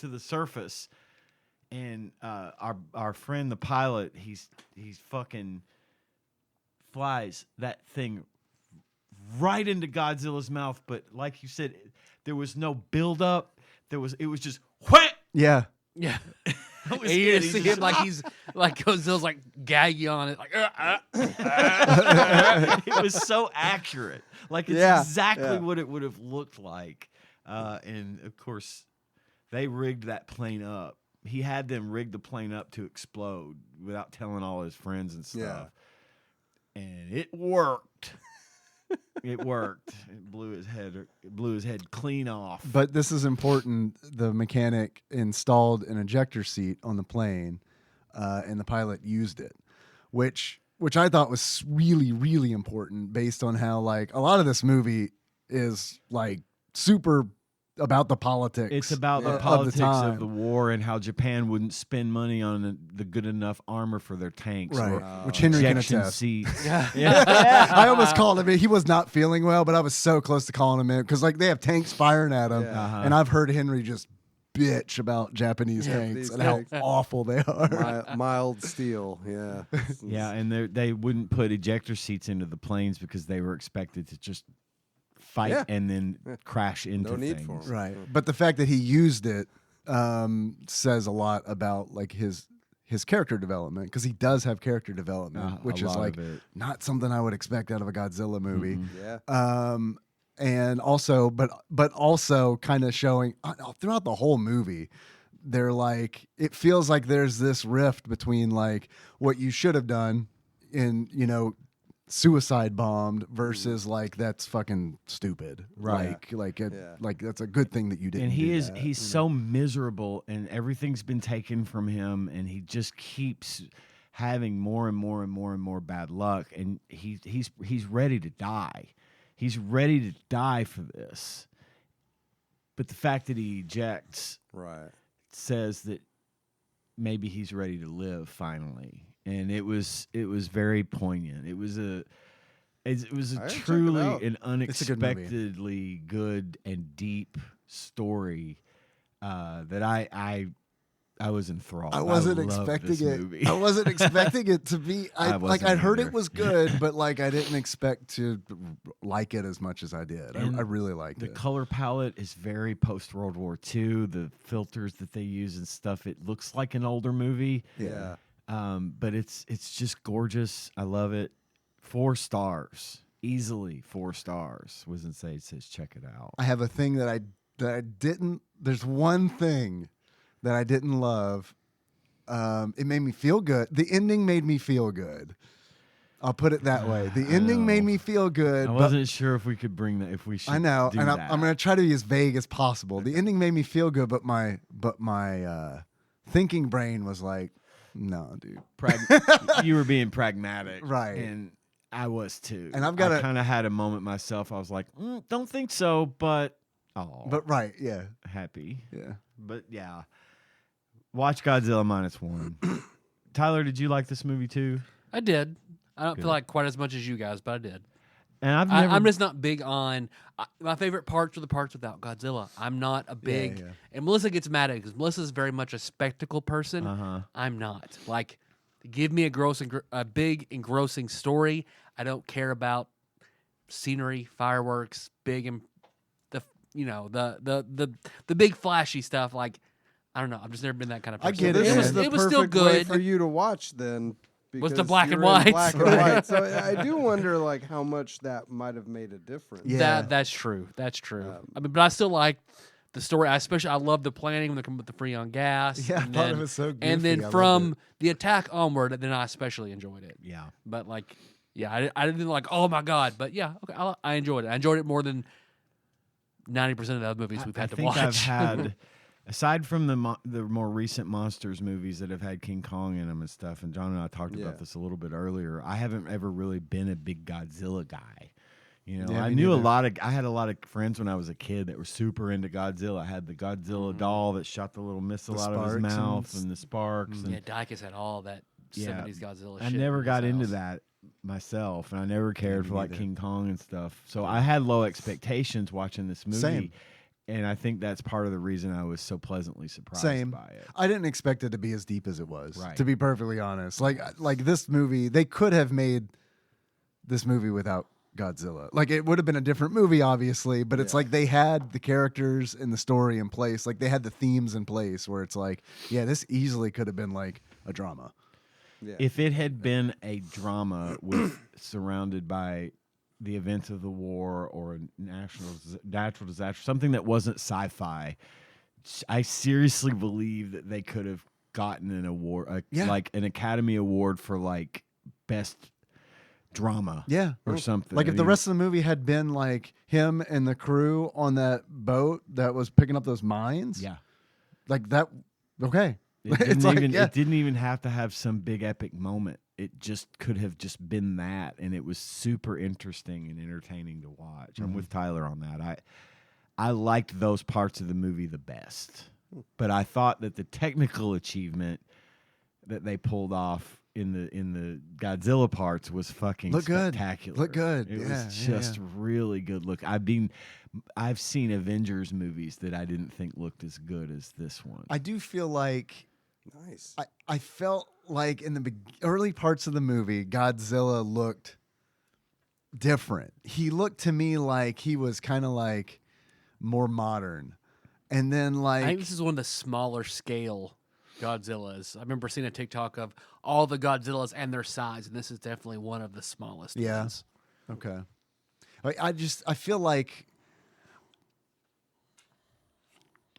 to the surface. And our friend, the pilot, he's fucking flies that thing right into Godzilla's mouth. But like you said, there was no build up. It was just whap. Yeah. yeah. That was You it. just see him like he's like Godzilla's like gagging on it, like. It was so accurate. Like it's exactly what it would have looked like. And of course, they rigged that plane up. He had them rig the plane up to explode without telling all his friends and stuff. And it worked. It worked. It blew his head clean off. But this is important. The mechanic installed an ejector seat on the plane, and the pilot used it, which I thought was really, really important based on how like a lot of this movie is like super about the politics. It's about the politics of the war and how Japan wouldn't spend money on the good enough armor for their tanks, right? or Which Henry can ejection attest. seats. I almost called him in. He was not feeling well, but I was so close to calling him in because like they have tanks firing at him, and I've heard Henry just bitch about Japanese tanks and how awful they are. Mild steel, yeah. Yeah, and they wouldn't put ejector seats into the planes because they were expected to just fight and then crash into no need things. for 'em. Right. But the fact that he used it says a lot about like his his character development, because he does have character development, which a is lot like of it. not something I would expect out of a Godzilla movie. Yeah. And also, but also kind of showing throughout the whole movie, they're like, it feels like there's this rift between like what you should have done in, suicide bombed versus like that's fucking stupid. Right. Like that's a good thing that you didn't. And do he's so miserable, and everything's been taken from him, and he just keeps having more and more and more and more bad luck, and he's ready to die. He's ready to die for this. But the fact that he ejects Right. says that maybe he's ready to live finally. And it was very poignant. It was a I gotta check it truly out. an It's a good movie. unexpectedly good and deep story that I was enthralled. I wasn't loved expecting this it. movie. I wasn't expecting it to be. I wasn't I'd heard either. it was good, but like I didn't expect to like it as much as I did. And I really liked The it. color palette is very post World War II. The filters that they use and stuff, it looks like an older movie. Yeah. But it's just gorgeous. I love it. 4 stars, easily 4 stars. Wisdom Sage says check it out. I have a thing that I didn't. There's one thing that I didn't love. It made me feel good. The ending made me feel good. I'll put it that way. The I ending made know. me feel good. I but wasn't sure if we could bring that. If we should. I know, do and that. I'm going to try to be as vague as possible. The ending made me feel good, but my thinking brain was like, no, dude. You were being pragmatic, Right. And I was too. And I've got I a- kind of had a moment myself. I was like, don't think so, but But right, yeah, happy. yeah. But yeah, watch Godzilla -1. Tyler, did you like this movie too? I did. I don't Good. feel like quite as much as you guys, but I did. And I've never. I'm just not big on my favorite parts are the parts without Godzilla. I'm not a big, yeah. and Melissa gets mad at it because Melissa's very much a spectacle person. Uh-huh. I'm not. Like, give me a big engrossing story. I don't care about scenery, fireworks, big and the big flashy stuff. Like, I don't know. I've just never been that kind of person. I get This it. was the It was still perfect way good. for you to watch then. Was the because black and you're in white. Black and Right. white. So I do wonder like how much that might have made a difference. Yeah. That's true. That's true. I mean, but I still like the story. I love the planning when they come with the freon gas. Yeah, I and thought it then- was so And goofy. I then loved from it. the attack onward, then I especially enjoyed it. Yeah. But like, yeah, I didn't like, oh my god. But yeah, okay, I enjoyed it. I enjoyed it more than 90% of the other movies we've had I to think watch. I've had, aside from the more recent monsters movies that have had King Kong in them and stuff, and John and I talked Yeah. about this a little bit earlier. I haven't ever really been a big Godzilla guy. You know, Yeah, I me knew neither. I had a lot of friends when I was a kid that were super into Godzilla. I had the Godzilla doll that shot the little missile The out of his sparks and mouth and the sparks. And yeah, Dykes had all that Yeah. 70s Godzilla I shit. never in got his into house. that myself, and I never cared me for like neither. King Kong and stuff. So I had low expectations watching this movie. Same. And I think that's part of the reason I was so pleasantly surprised Same. by it. I didn't expect it to be as deep as it was. Right. To be perfectly honest, like this movie, they could have made this movie without Godzilla. Like it would have been a different movie, obviously, but it's Yeah. like they had the characters and the story in place. Like they had the themes in place where it's like, yeah, this easily could have been like a drama. Yeah. If it had been a drama with surrounded by the events of the war or a natural disaster, something that wasn't sci-fi, I seriously believe that they could have gotten an award, Yeah. like an Academy Award for like best drama, Yeah. or something. Like I if the mean, rest of the movie had been like him and the crew on that boat that was picking up those mines, yeah. like that, okay. It It's didn't, like, even, yeah. it didn't even have to have some big epic moment. It just could have just been that, and it was super interesting and entertaining to watch. I'm with Tyler on that. I liked those parts of the movie the best, but I thought that the technical achievement that they pulled off in the Godzilla parts was fucking Look good. spectacular. Look good. It Yeah, was yeah, just really good look. I've seen Avengers movies that I didn't think looked as good as this one. I do feel like Nice. I felt like in the early parts of the movie, Godzilla looked different. He looked to me like he was kind of like more modern. And then I think like this is one of the smaller scale Godzillas. I remember seeing a TikTok of all the Godzillas and their size, and this is definitely one of the smallest Yeah. ones. Okay. I feel like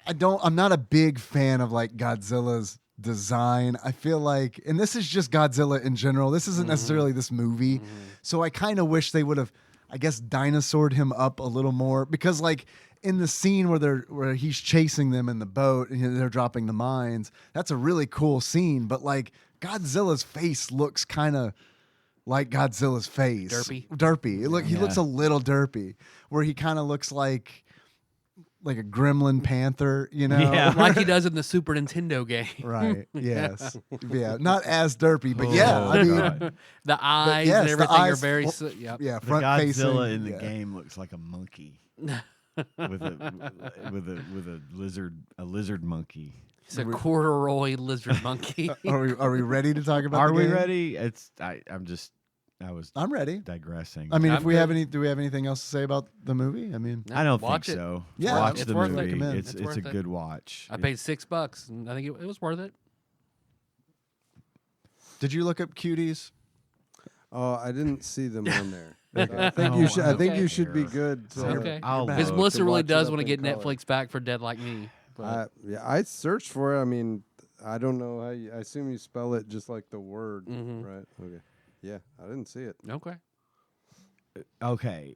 I'm not a big fan of like Godzilla's design. I feel like, and this is just Godzilla in general. This isn't necessarily this movie. So I kind of wish they would have, I guess, dinosaured him up a little more, because like in the scene where he's chasing them in the boat and they're dropping the mines, that's a really cool scene. But like Godzilla's face looks kind of like Godzilla's face. Derpy. He looks a little derpy, where he kind of looks like a gremlin panther, you know? Yeah. Like he does in the Super Nintendo game. Right. Yes. Yeah. Not as derpy, but yeah. I mean, God. The eyes yes, and the everything are eyes very. fl- Yep. yeah. The Front Godzilla facing in the yeah. game looks like a monkey with a lizard monkey. It's a corduroy lizard monkey. Are we ready to talk about? Are the we game? ready? I was I'm ready. digressing. I mean, I'm if we good. have do we have anything else to say about the movie? I mean, I don't Watch think it. so. Yeah, Watch it's the worth it. movie. Recommend. It's It's a worth it. good watch. I paid $6, and I think it was worth it. did you look up cuties? Oh, I didn't see them on there. I think Oh, you should. I think okay. you should be good. To, Okay. I'll Because look. Melissa to really watch it does up want to in get color. Netflix back for Dead Like Me. But I searched for it. I mean, I don't know how. I assume you spell it just like the word, Mhm. right? Okay. Yeah, I didn't see it. okay. Okay.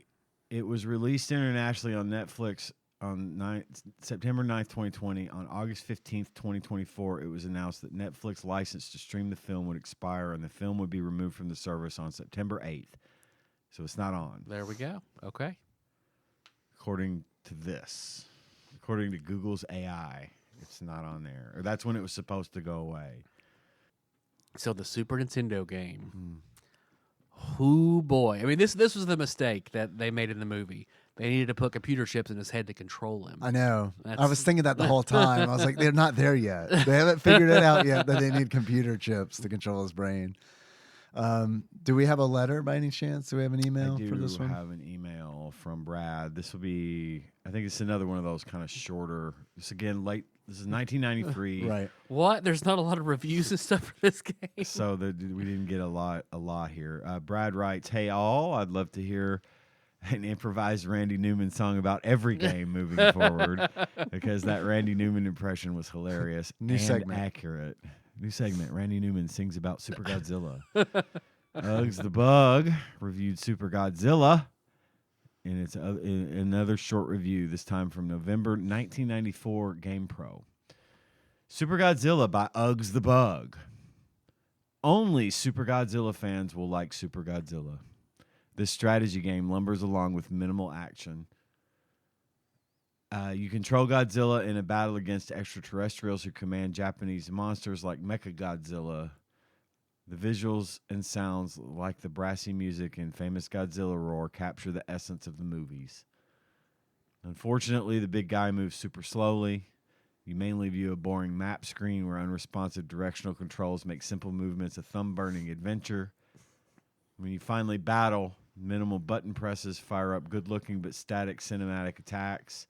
It was released internationally on Netflix on September 9th, 2020. On August 15th, 2024, it was announced that Netflix license to stream the film would expire and the film would be removed from the service on September 8th. So it's not on, There we go. Okay. according to this. According to Google's AI, it's not on there. Or that's when it was supposed to go away. So the Super Nintendo game. Whoo boy. I mean, this was the mistake that they made in the movie. They needed to put computer chips in his head to control him. I know. I That's- was thinking that the whole time. I was like, they're not there yet. They haven't figured it out yet that they need computer chips to control his brain. Do we have a letter by any chance? Do we have an email I do for this one? have an email from Brad. This will be, I think it's another one of those kind of shorter. This again, this is 1993. Right. What? There's not a lot of reviews and stuff for this game. So we didn't get a lot here. Brad writes, "Hey all, I'd love to hear an improvised Randy Newman song about every game moving forward, because that Randy Newman impression was hilarious New and segment. accurate. New segment. Randy Newman sings about Super Godzilla. Uggs the Bug reviewed Super Godzilla, and it's in another short review, this time from November 1994 GamePro. Super Godzilla by Uggs the Bug. Only Super Godzilla fans will like Super Godzilla. This strategy game lumbers along with minimal action. You control Godzilla in a battle against extraterrestrials who command Japanese monsters like Mechagodzilla. The visuals and sounds, like the brassy music and famous Godzilla roar, capture the essence of the movies. Unfortunately, the big guy moves super slowly. You mainly view a boring map screen where unresponsive directional controls make simple movements a thumb-burning adventure. When you finally battle, minimal button presses fire up good-looking but static cinematic attacks.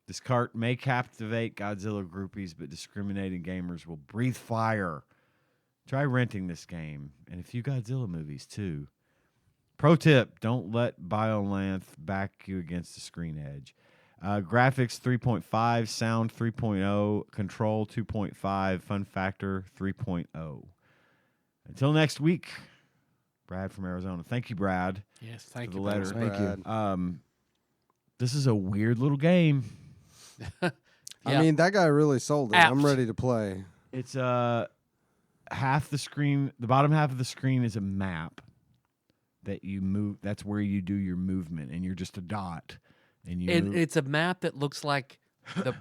This cart may captivate Godzilla groupies, but discriminating gamers will breathe fire. Try renting this game, and a few Godzilla movies, too. Pro tip, don't let BioLanth back you against the screen edge. Graphics 3.5, sound 3.0, control 2.5, fun factor 3.0. Until next week, Brad from Arizona. Thank you, Brad. Yes, thank For you. the letter. Brad. Thank you. Brad. This is a weird little game. Yeah. I mean, that guy really sold it. I'm Apt. ready to play. It's half the screen. The bottom half of the screen is a map that you move. That's where you do your movement, and you're just a dot. And you move It's a map that looks like the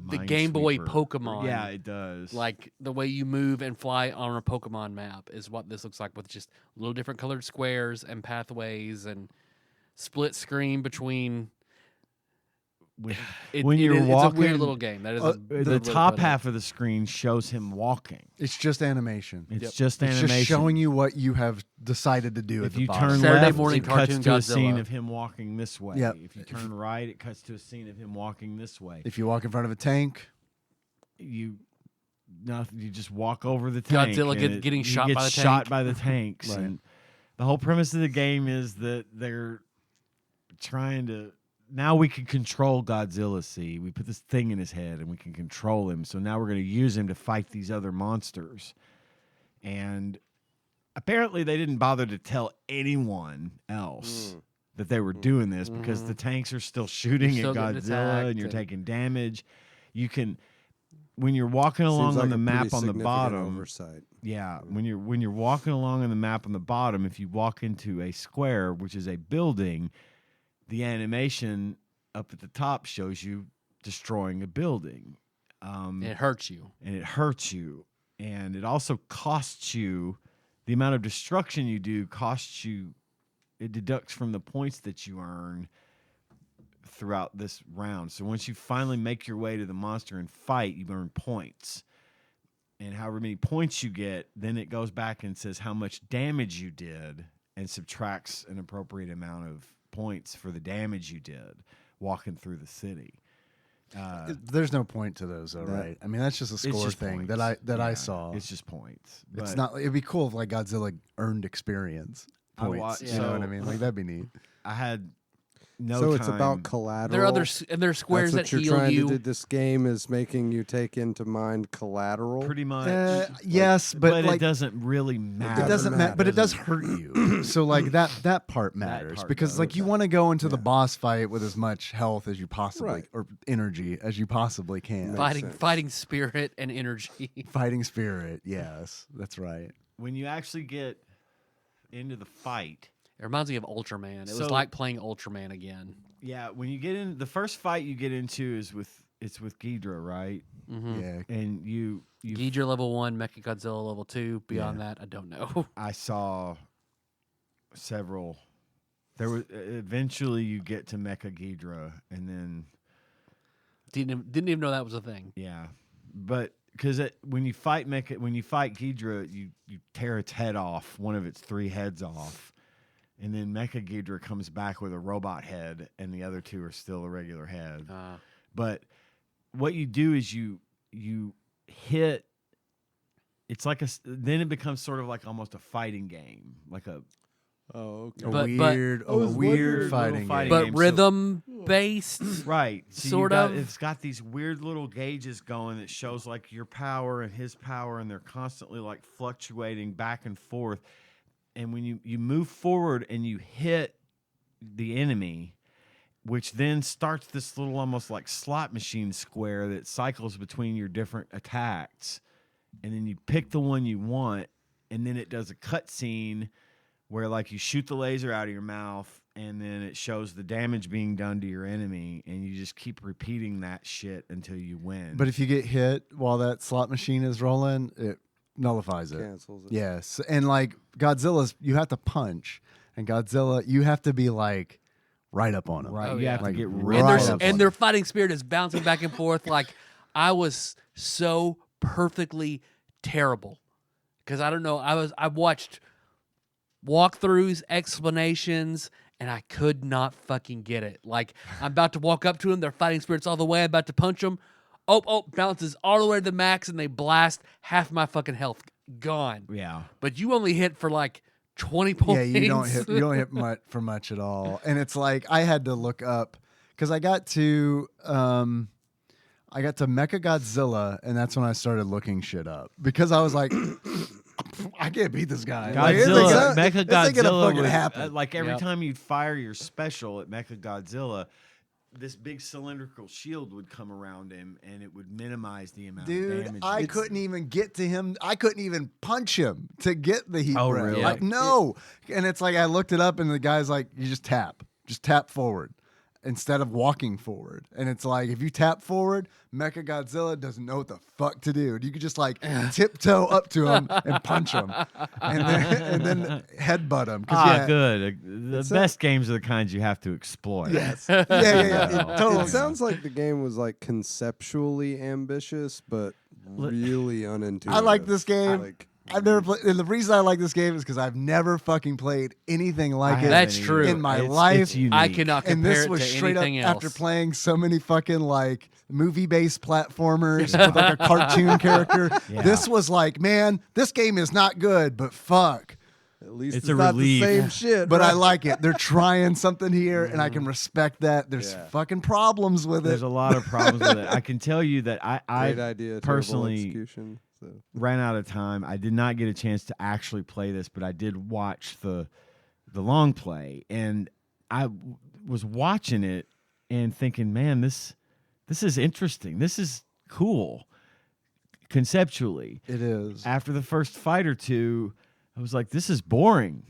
like a Game Boy Minesweeper. Pokemon. Yeah, it does. like the way you move and fly on a Pokemon map is what this looks like, with just little different colored squares and pathways and split screen between. When you're it's a walking, weird little game. That is the top half of the screen shows him walking. It's just animation. It's Yep. just It's animation. just showing you what you have decided to do at If the you bottom. turn Saturday left, morning it cuts cartoon to a scene Godzilla. of him walking this way. Yep. If you turn right, it cuts to a scene of him walking this way. If you walk in front of a tank, You nothing. You just walk over the tank. Godzilla and getting he shot gets by the shot tank. by the tanks. Right. And the whole premise of the game is that they're trying to. Now we can control Godzilla. See, we put this thing in his head and we can control him. So now we're going to use him to fight these other monsters. And apparently they didn't bother to tell anyone else that they were doing this because the tanks are still shooting You're at still getting Godzilla attacked and you're and- taking damage. You can, when you're walking along Seems like on the a map pretty on the significant bottom, Oversight. yeah, when you're walking along on the map on the bottom, if you walk into a square, which is a building, the animation up at the top shows you destroying a building. It hurts you. And it hurts you. And it also costs you, the amount of destruction you do costs you, it deducts from the points that you earn throughout this round. So once you finally make your way to the monster and fight, you earn points. And however many points you get, then it goes back and says how much damage you did and subtracts an appropriate amount of points for the damage you did walking through the city. There's no point to those, though, That- right? I mean, that's just a It's score just thing points. that I Yeah, saw. It's just points. It's But not. It'd be cool if like Godzilla earned experience I points. wa- You know what I so- mean? Like that'd be neat. I had no so time. it's about collateral. There are other squares That's that what you're heal trying you. to do. This game is making you take into mind collateral. pretty much. Yes, but like it doesn't really matter. it doesn't matter, but it does Doesn't- hurt you. So like that part matters part because does. like you want to go into the boss fight with as much health as you possibly Right. or energy as you possibly can. Right. Fighting spirit and energy. Fighting spirit, yes, that's right. When you actually get into the fight, It reminds me of Ultraman. It was So- like playing Ultraman again. yeah, when you get in the first fight you get into is with Ghidorah, right? Mm-hmm. Yeah, And you Ghidorah level 1, Mechagodzilla level 2. Beyond that, I don't know. I saw several. There was eventually you get to Mecha Ghidorah, and then Didn't even know that was a thing. yeah, but because when you fight Ghidorah, you tear its head off, one of its 3 heads off, and then Mecha Ghidorah comes back with a robot head, and the other 2 are still a regular head. But what you do is you hit. It's like then it becomes sort of like almost a fighting game, like a Oh, okay. a But- weird, I was weird wondering- fighting Fighting game. But game, so- rhythm based. right. So Sort you got, of. It's got these weird little gauges going that shows like your power and his power, and they're constantly like fluctuating back and forth. And when you move forward and you hit the enemy, which then starts this little almost like slot machine square that cycles between your different attacks, and then you pick the one you want, and then it does a cutscene where like you shoot the laser out of your mouth, and then it shows the damage being done to your enemy, and you just keep repeating that shit until you win. But if you get hit while that slot machine is rolling, it nullifies it. Cancels it. Yes, and like Godzilla's, you have to punch, and Godzilla, you have to be like right up on him. right, Oh, you yeah. have to Like, get right And, up there's, on and him. their fighting spirit is bouncing back and forth. Like I was so perfectly terrible because I don't know. I watched walkthroughs, explanations, and I could not fucking get it. Like I'm about to walk up to them, their fighting spirits all the way. I'm about to punch them. Oh, bounces all the way to the max, and they blast half my fucking health gone. yeah. But you only hit for like 20 points. Yeah, you don't hit much for much at all. And it's like I had to look up because I got to Mecha Godzilla, and that's when I started looking shit up because I was like, I can't beat this guy. Like, it's Godzilla, like, Mecha it's not gonna Godzilla fucking was, happen. like every Yep. time you'd fire your special at Mecha Godzilla, this big cylindrical shield would come around him, and it would minimize the amount of Dude, damage. I It's- couldn't even get to him. I couldn't even punch him to get the heat Oh, breath. really? Like, no. And it's like I looked it up, and the guy's like, you just tap forward instead of walking forward. And it's like if you tap forward, Mecha Godzilla doesn't know what the fuck to do. You could just like tiptoe up to him and punch him, and then headbutt him. Good. The best games are the kinds you have to exploit. Yes. Yeah. Oh. Totally. It sounds like the game was like conceptually ambitious, but really unintuitive. I like this game. Like, I've never played, and the reason I like this game is because I've never fucking played anything like it. That's true. In my It's life. unique. I cannot compare And this it was to straight up anything else. after playing so many fucking like movie-based platformers with like a cartoon character. Yeah. This was like, man, this game is not good, but fuck. At least It's it's a not relief. the same shit. But I right? like it. They're trying something here, and I can respect that. There's Yeah. fucking problems with There's it. a lot of problems with it. I can tell you that Great I idea, terrible personally execution. So. ran out of time. I did not get a chance to actually play this, but I did watch the long play, and I was watching it and thinking, man, this is interesting. This is cool conceptually. It is. After the first fight or two, I was like, this is boring.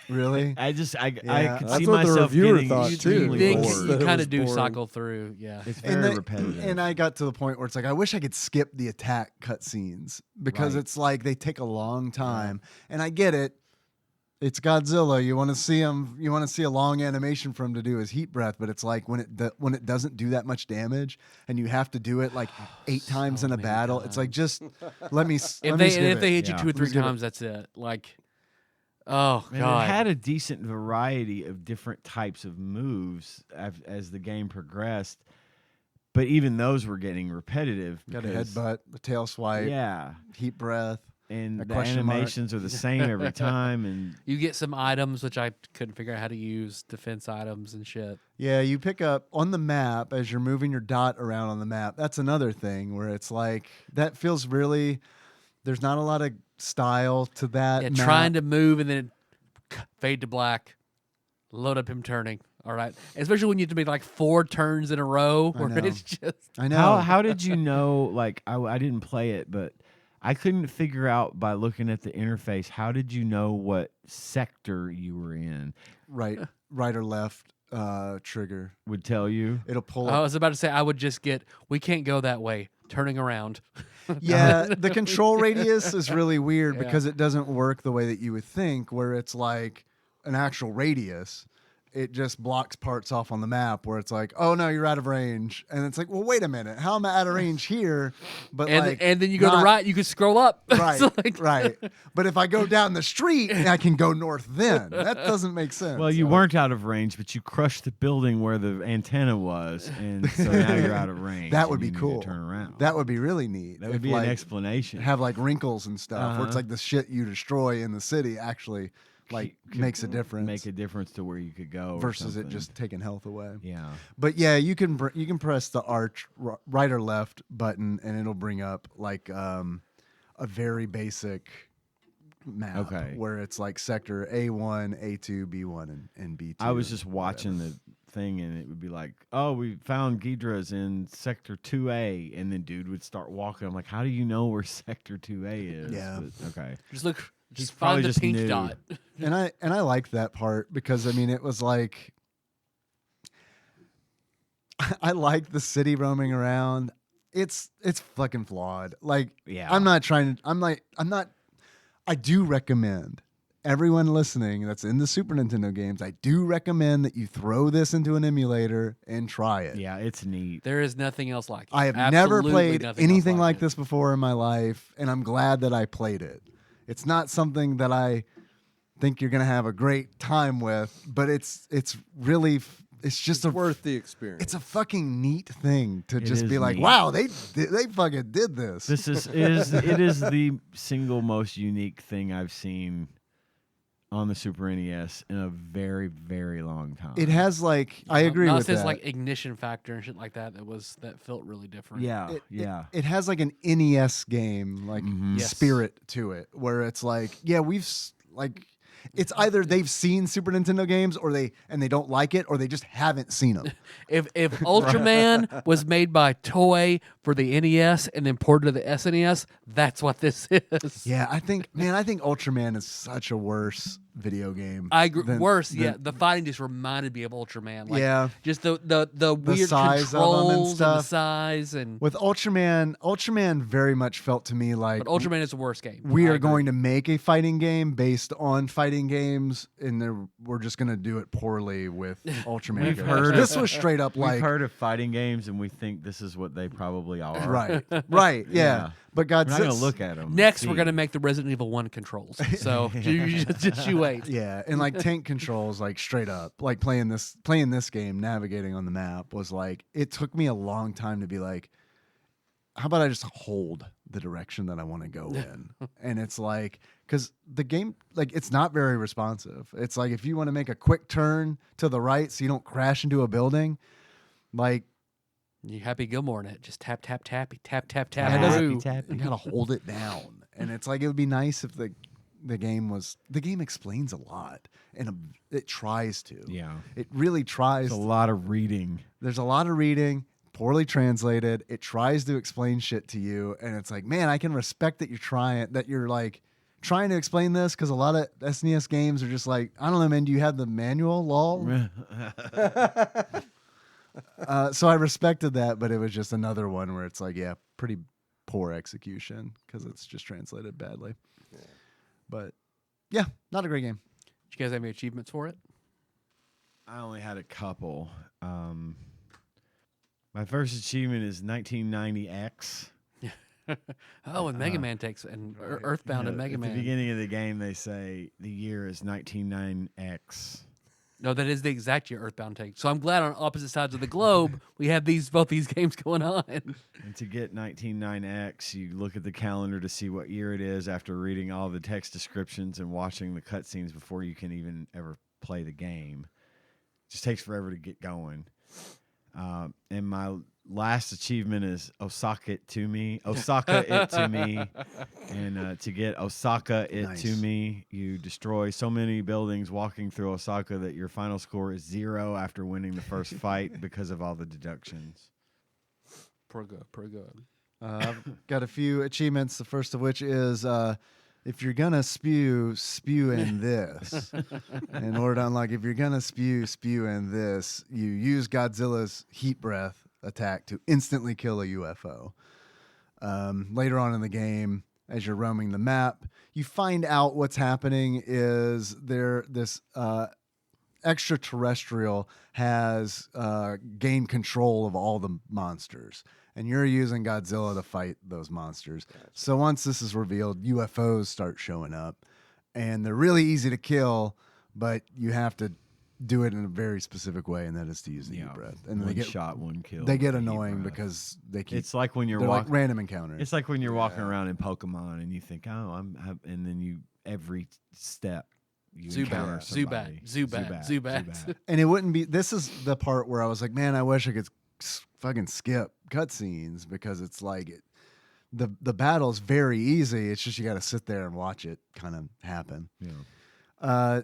Really? I Yeah. could That's see what the myself reviewer getting thought, too. extremely Think bored. bored. you That it kind was of do boring. cycle through. Yeah. It's very repetitive. And I got to the point where it's like, I wish I could skip the attack cutscenes because Right. it's like they take a long time. And I get it. It's Godzilla. You want to see him. You want to see a long animation for him to do his heat breath. But it's like when it doesn't do that much damage, and you have to do it like 8 times in a many battle. It's like just let me. If let me skip they it. hit you Yeah. 2 or 3 Let's give it- times, that's it. Like, oh And god. it had a decent variety of different types of moves as the game progressed, but even those were getting repetitive. Got a because- headbutt, a tail swipe, yeah, heat breath. and A the question mark. animations are the same every time, and You get some items which I couldn't figure out how to use, defense items and shit. Yeah, you pick up on the map as you're moving your dot around on the map. That's another thing where it's like that feels really. There's not a lot of style to that. Yeah, map. trying to move and then fade to black, load up him turning. All right, especially when you have to make like 4 turns in a row, I where know. it's just I know. how did you know? Like I didn't play it, but I couldn't figure out by looking at the interface. How did you know what sector you were in? right or left trigger. Would tell you. It'll pull. I was about to say I would just get. We can't go that way. Turning around. Yeah, the control radius is really weird Yeah. because it doesn't work the way that you would think, where it's like an actual radius. It just blocks parts off on the map where it's like, oh no, you're out of range, and it's like, well, wait a minute, how am I out of range here? But And like, and then you go to not- right. You can scroll up. right, It's like- right. But if I go down the street, I can go north. Then that doesn't make sense. Well, you weren't out of range, but you crushed the building where the antenna was, and so now you're out of range. That and would be you need to cool. Turn around. That would be really neat. That would if, be like, an explanation. Have like wrinkles and stuff, where it's Uh-huh. like the shit you destroy in the city actually like Could makes a difference. Make a difference to where you could go or versus it something. just taking health away. Yeah. But yeah, you can press the right or left button and it'll bring up like a very basic map Okay. where it's like sector A1, A2, B1, and B2. I was just watching the thing, and it would be like, "Oh, we found Ghidras in sector 2A," and then dude would start walking. I'm like, "How do you know where sector 2A is?" Yeah. But, okay. Just look. He's Just probably find the just pink new. dot. and I liked that part because I mean it was like I like the city roaming around. It's fucking flawed. Like Yeah. I'm not. I do recommend everyone listening that's in the Super Nintendo games. I do recommend that you throw this into an emulator and try it. Yeah, it's neat. There is nothing else like it. I have never Absolutely played nothing else anything like it. this before in my life, and I'm glad that I played it. It's not something that I think you're gonna have a great time with, but it's really it's just It's worth the experience. it's a fucking neat thing to It just is be like, neat. wow, they fucking did this. This it is the single most unique thing I've seen on the Super NES in a very, very long time. It has like I agree Not with since that. like ignition factor and shit like that. That felt really different. Yeah, It- yeah. It has like an NES game like Mhm. Yes. spirit to it, where it's like, yeah, like it's either they've seen Super Nintendo games or they don't like it, or they just haven't seen them. If Ultraman was made by Toei for the NES and then ported to the SNES, that's what this is. Yeah, I think Ultraman is such a worse video game. I agree. than- Worse, than- yeah. The fighting just reminded me of Ultraman. Like, Yeah. just the weird size of 'em and controls and the stuff. size and. With Ultraman very much felt to me like But Ultraman is the worst game. we I are agree. going to make a fighting game based on fighting fighting games, and we're just gonna do it poorly with Ultraman. We've characters. heard this was straight up We've like heard of fighting games, and we think this is what they probably are. right, yeah. Yeah. But We're not Godzilla. gonna look at them. Next, we're gonna make the Resident Evil 1 controls. So just you wait. Yeah, and like tank controls, like straight up, like playing this game, navigating on the map was like it took me a long time to be like, how about I just hold the direction that I want to go in? And it's like, because the game, like, it's not very responsive. It's like if you want to make a quick turn to the right so you don't crash into a building, like. You Happy Gilmore in it. Just tap, tap, tappy, tap, tap, Yeah, tap. it doesn't- Ooh. You gotta hold it down, and it's like it would be nice if the game explains a lot, and it tries to. Yeah. It really tries. There's a lot of reading. There's a lot of reading, poorly translated. It tries to explain shit to you, and it's like, man, I can respect that you're like trying to explain this, because a lot of SNES games are just like, I don't know, man. Do you have the manual? Lol. So I respected that, but it was just another one where it's like, yeah, pretty poor execution because it's just translated badly. Yeah. But yeah, not a great game. Did you guys have any achievements for it? I only had a couple. My first achievement is 1990X. Oh, and Mega Man takes and Earthbound and Mega At Man. the beginning of the game, they say the year is 199X. No, that is the exact year Earthbound takes. So I'm glad on opposite sides of the globe we have both these games going on. And to get 199X, you look at the calendar to see what year it is after reading all the text descriptions and watching the cutscenes before you can even ever play the game. It just takes forever to get going. And my last achievement is Osaka it to me. And to get Osaka it Nice. to me, you destroy so many buildings walking through Osaka that your final score is 0 after winning the first fight because of all the deductions. Pretty good. I've got a few achievements. The first of which is if you're gonna spew in this. In order to unlock, if you're gonna spew in this, you use Godzilla's heat breath attack to instantly kill a UFO. Later on in the game, as you're roaming the map, you find out what's happening is this extraterrestrial has gained control of all the monsters, and you're using Godzilla to fight those monsters. So once this is revealed, UFOs start showing up, and they're really easy to kill, but you have to do it in a very specific way, and that is to use the heat breath. And one shot, one kill. They get with the heat annoying breath. because they keep. It's like when you're they're like walking. random encounters. It's like when you're walking around in Pokemon and you think, and then you every step you encounter somebody. Zubat. And it wouldn't be. This is the part where I was like, man, I wish I could fucking skip cutscenes, because it's like the battle's very easy. It's just you got to sit there and watch it kind of happen. Yeah.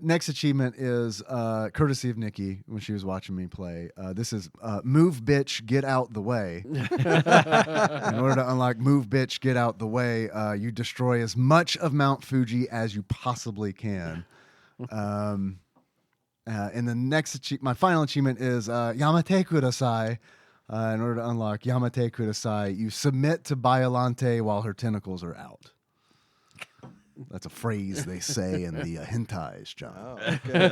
Next achievement is courtesy of Nikki when she was watching me play. This is move bitch, get out the way. In order to unlock move bitch, get out the way, you destroy as much of Mount Fuji as you possibly can. And the next my final achievement is Yamate Kudasai. In order to unlock Yamate Kudasai, you submit to Biolante while her tentacles are out. That's a phrase they say in the hentais, John. Oh, okay.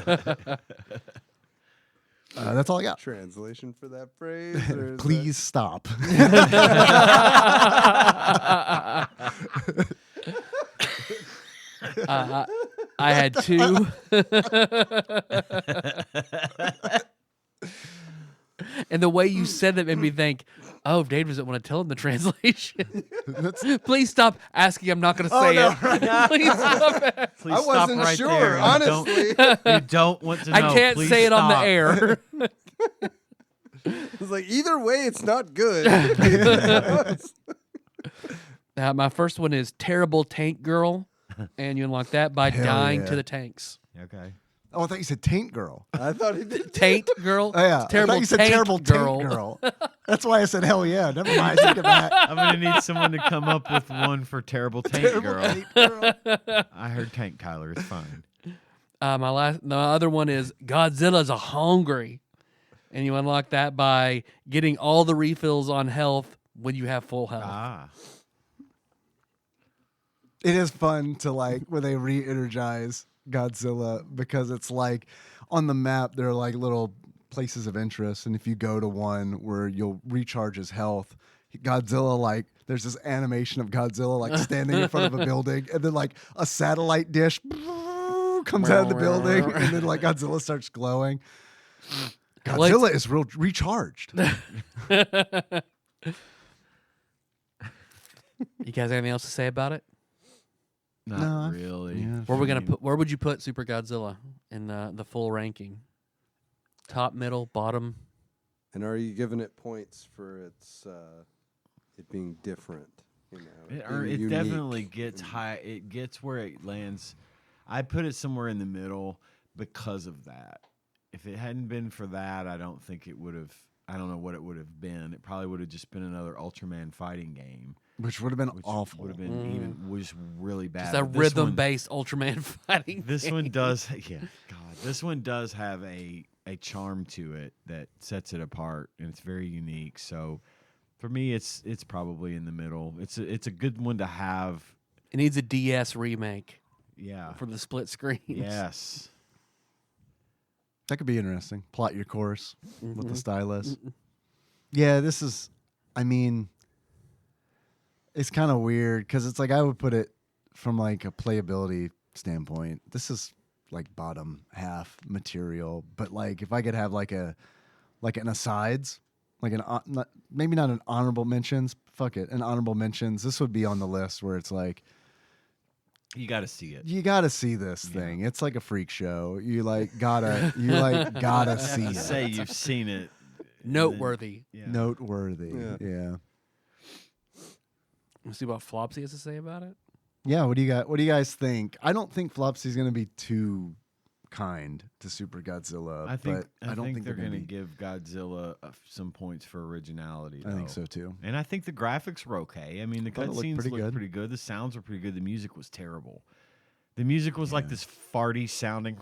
That's all I got. Translation for that phrase? Or is Please stop. I had two. And the way you said that made me think, oh, Dave doesn't want to tell him the translation. Please stop asking. I'm not going to say it. Please stop. Please I stop wasn't right sure, there. honestly. You don't want to know. I can't Please say it on the stop. air. It's like, either way, it's not good. My first one is Terrible Tank Girl, and you unlock that by Hell dying yeah. to the tanks. Okay. Oh, I thought you said taint girl. I thought he did. Taint Girl? Oh, yeah. Terrible I thought you said Tank terrible Girl. taint girl. That's why I said hell yeah. Never mind. Take it back. I'm gonna need someone to come up with one for terrible tank Terrible girl. taint girl. I heard Tank Kyler. It's fine. The other one is Godzilla's a hungry, and you unlock that by getting all the refills on health when you have full health. Ah. It is fun to like when they re-energize Godzilla because it's like on the map there are like little places of interest, and if you go to one where you'll recharge his health, Godzilla, like there's this animation of Godzilla like standing in front of a building, and then like a satellite dish comes out of the building, and then like Godzilla starts glowing. Godzilla is real recharged. You guys have anything else to say about it? Not really. Yeah. Where would you put Super Godzilla in the full ranking? Top, middle, bottom? And are you giving it points for its it being different? You know, It unique definitely gets and- high. It gets where it lands. I put it somewhere in the middle because of that. If it hadn't been for that, I don't think it would have. I don't know what it would have been. It probably would have just been another Ultraman fighting game, Which would have been which awful. would have been even was really bad. Just a But this one- rhythm-based Ultraman fighting. This game. one does, yeah. God, this one does have a charm to it that sets it apart, and it's very unique. So, for me, it's probably in the middle. It's a good one to have. It needs a DS remake Yeah. for the split screens. Yes. That could be interesting. Plot your course with the Mhm. stylus. Yeah, this is, I mean, it's kind of weird because it's like I would put it from like a playability standpoint. This is like bottom half material, but like if I could have like an asides, like maybe not an honorable mentions. Fuck it, an honorable mentions. This would be on the list where it's like You got to see it. you got to see this thing. It's like a freak show. You like gotta see You it. say you've seen it. and then- Noteworthy. Yeah. Noteworthy. Yeah. Yeah. Let's see what Flopsy has to say about it. Yeah, what do you got? What do you guys think? I don't think Flopsy's going to be too kind to Super Godzilla, I think but I don't think they're going to be. give Godzilla some points for originality. I think though. so too. And I think the graphics were okay. I mean, the Thought it looked cutscenes pretty looked good. pretty good. The sounds were pretty good. The music was terrible. The music was like Yeah. this farty sounding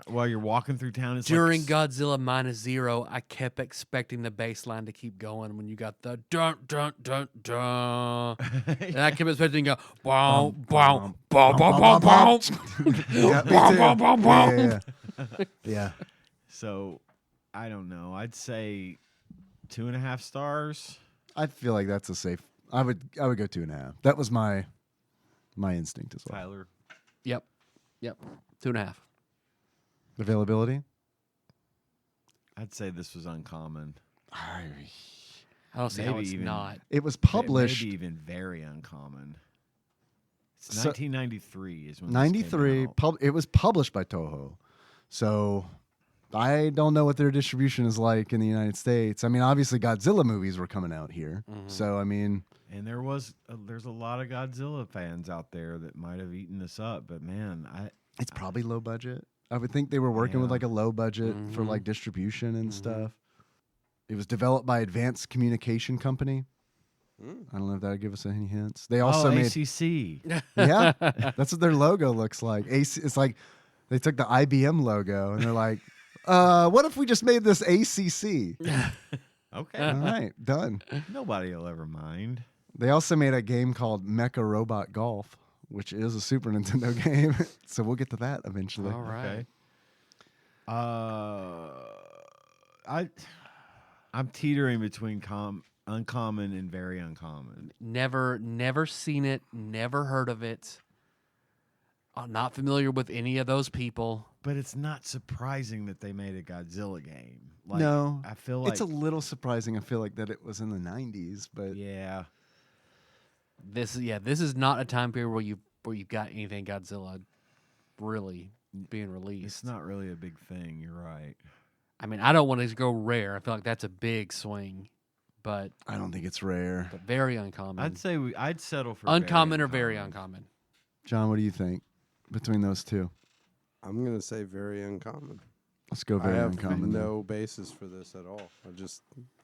while you're walking through town. It's During like, Godzilla -0, I kept expecting the bass line to keep going when you got the dun dun dun dun. And I kept expecting to go bow bow bow bow bow bow. Yeah, me Bow, too. bow, bow, bow. Yeah. Yeah. So I don't know. I'd say 2.5 stars. I feel like that's a safe. I would go 2.5. That was my instinct as well. Tyler. Yep. 2.5. Availability. I'd say this was uncommon. I don't see how Maybe it's even- not. It was published Maybe even very uncommon. It's So- 1993 is when 93. This came out. It was published by Toho, so I don't know what their distribution is like in the United States. I mean, obviously Godzilla movies were coming out here, so I mean, And there's a lot of Godzilla fans out there that might have eaten this up, but man, it's probably low budget. I would think they were working with Yeah. like a low budget for like distribution and stuff. It was developed by Advanced Communication Company. I don't know if that would give us any hints. They also made ACC. yeah, that's what their logo looks like. It's like they took the IBM logo and they're like, what if we just made this ACC? Okay, All right, done. nobody will ever mind. They also made a game called Mecha Robot Golf, which is a Super Nintendo game. So we'll get to that eventually. All right. Okay. I'm teetering between uncommon and very uncommon. Never seen it. Never heard of it. I'm not familiar with any of those people. But it's not surprising that they made a Godzilla game. Like, No, I feel like it's a little surprising. I feel like that it was in the 90s, but yeah. This is not a time period where you've got anything Godzilla really being released. It's not really a big thing. You're right. I mean, I don't want to go rare. I feel like that's a big swing, but I don't think it's rare. very uncommon. I'd say I'd settle for uncommon or very uncommon. John, what do you think between those two? I'm gonna say very uncommon. Let's go I very have uncommon. then. no basis for this at all.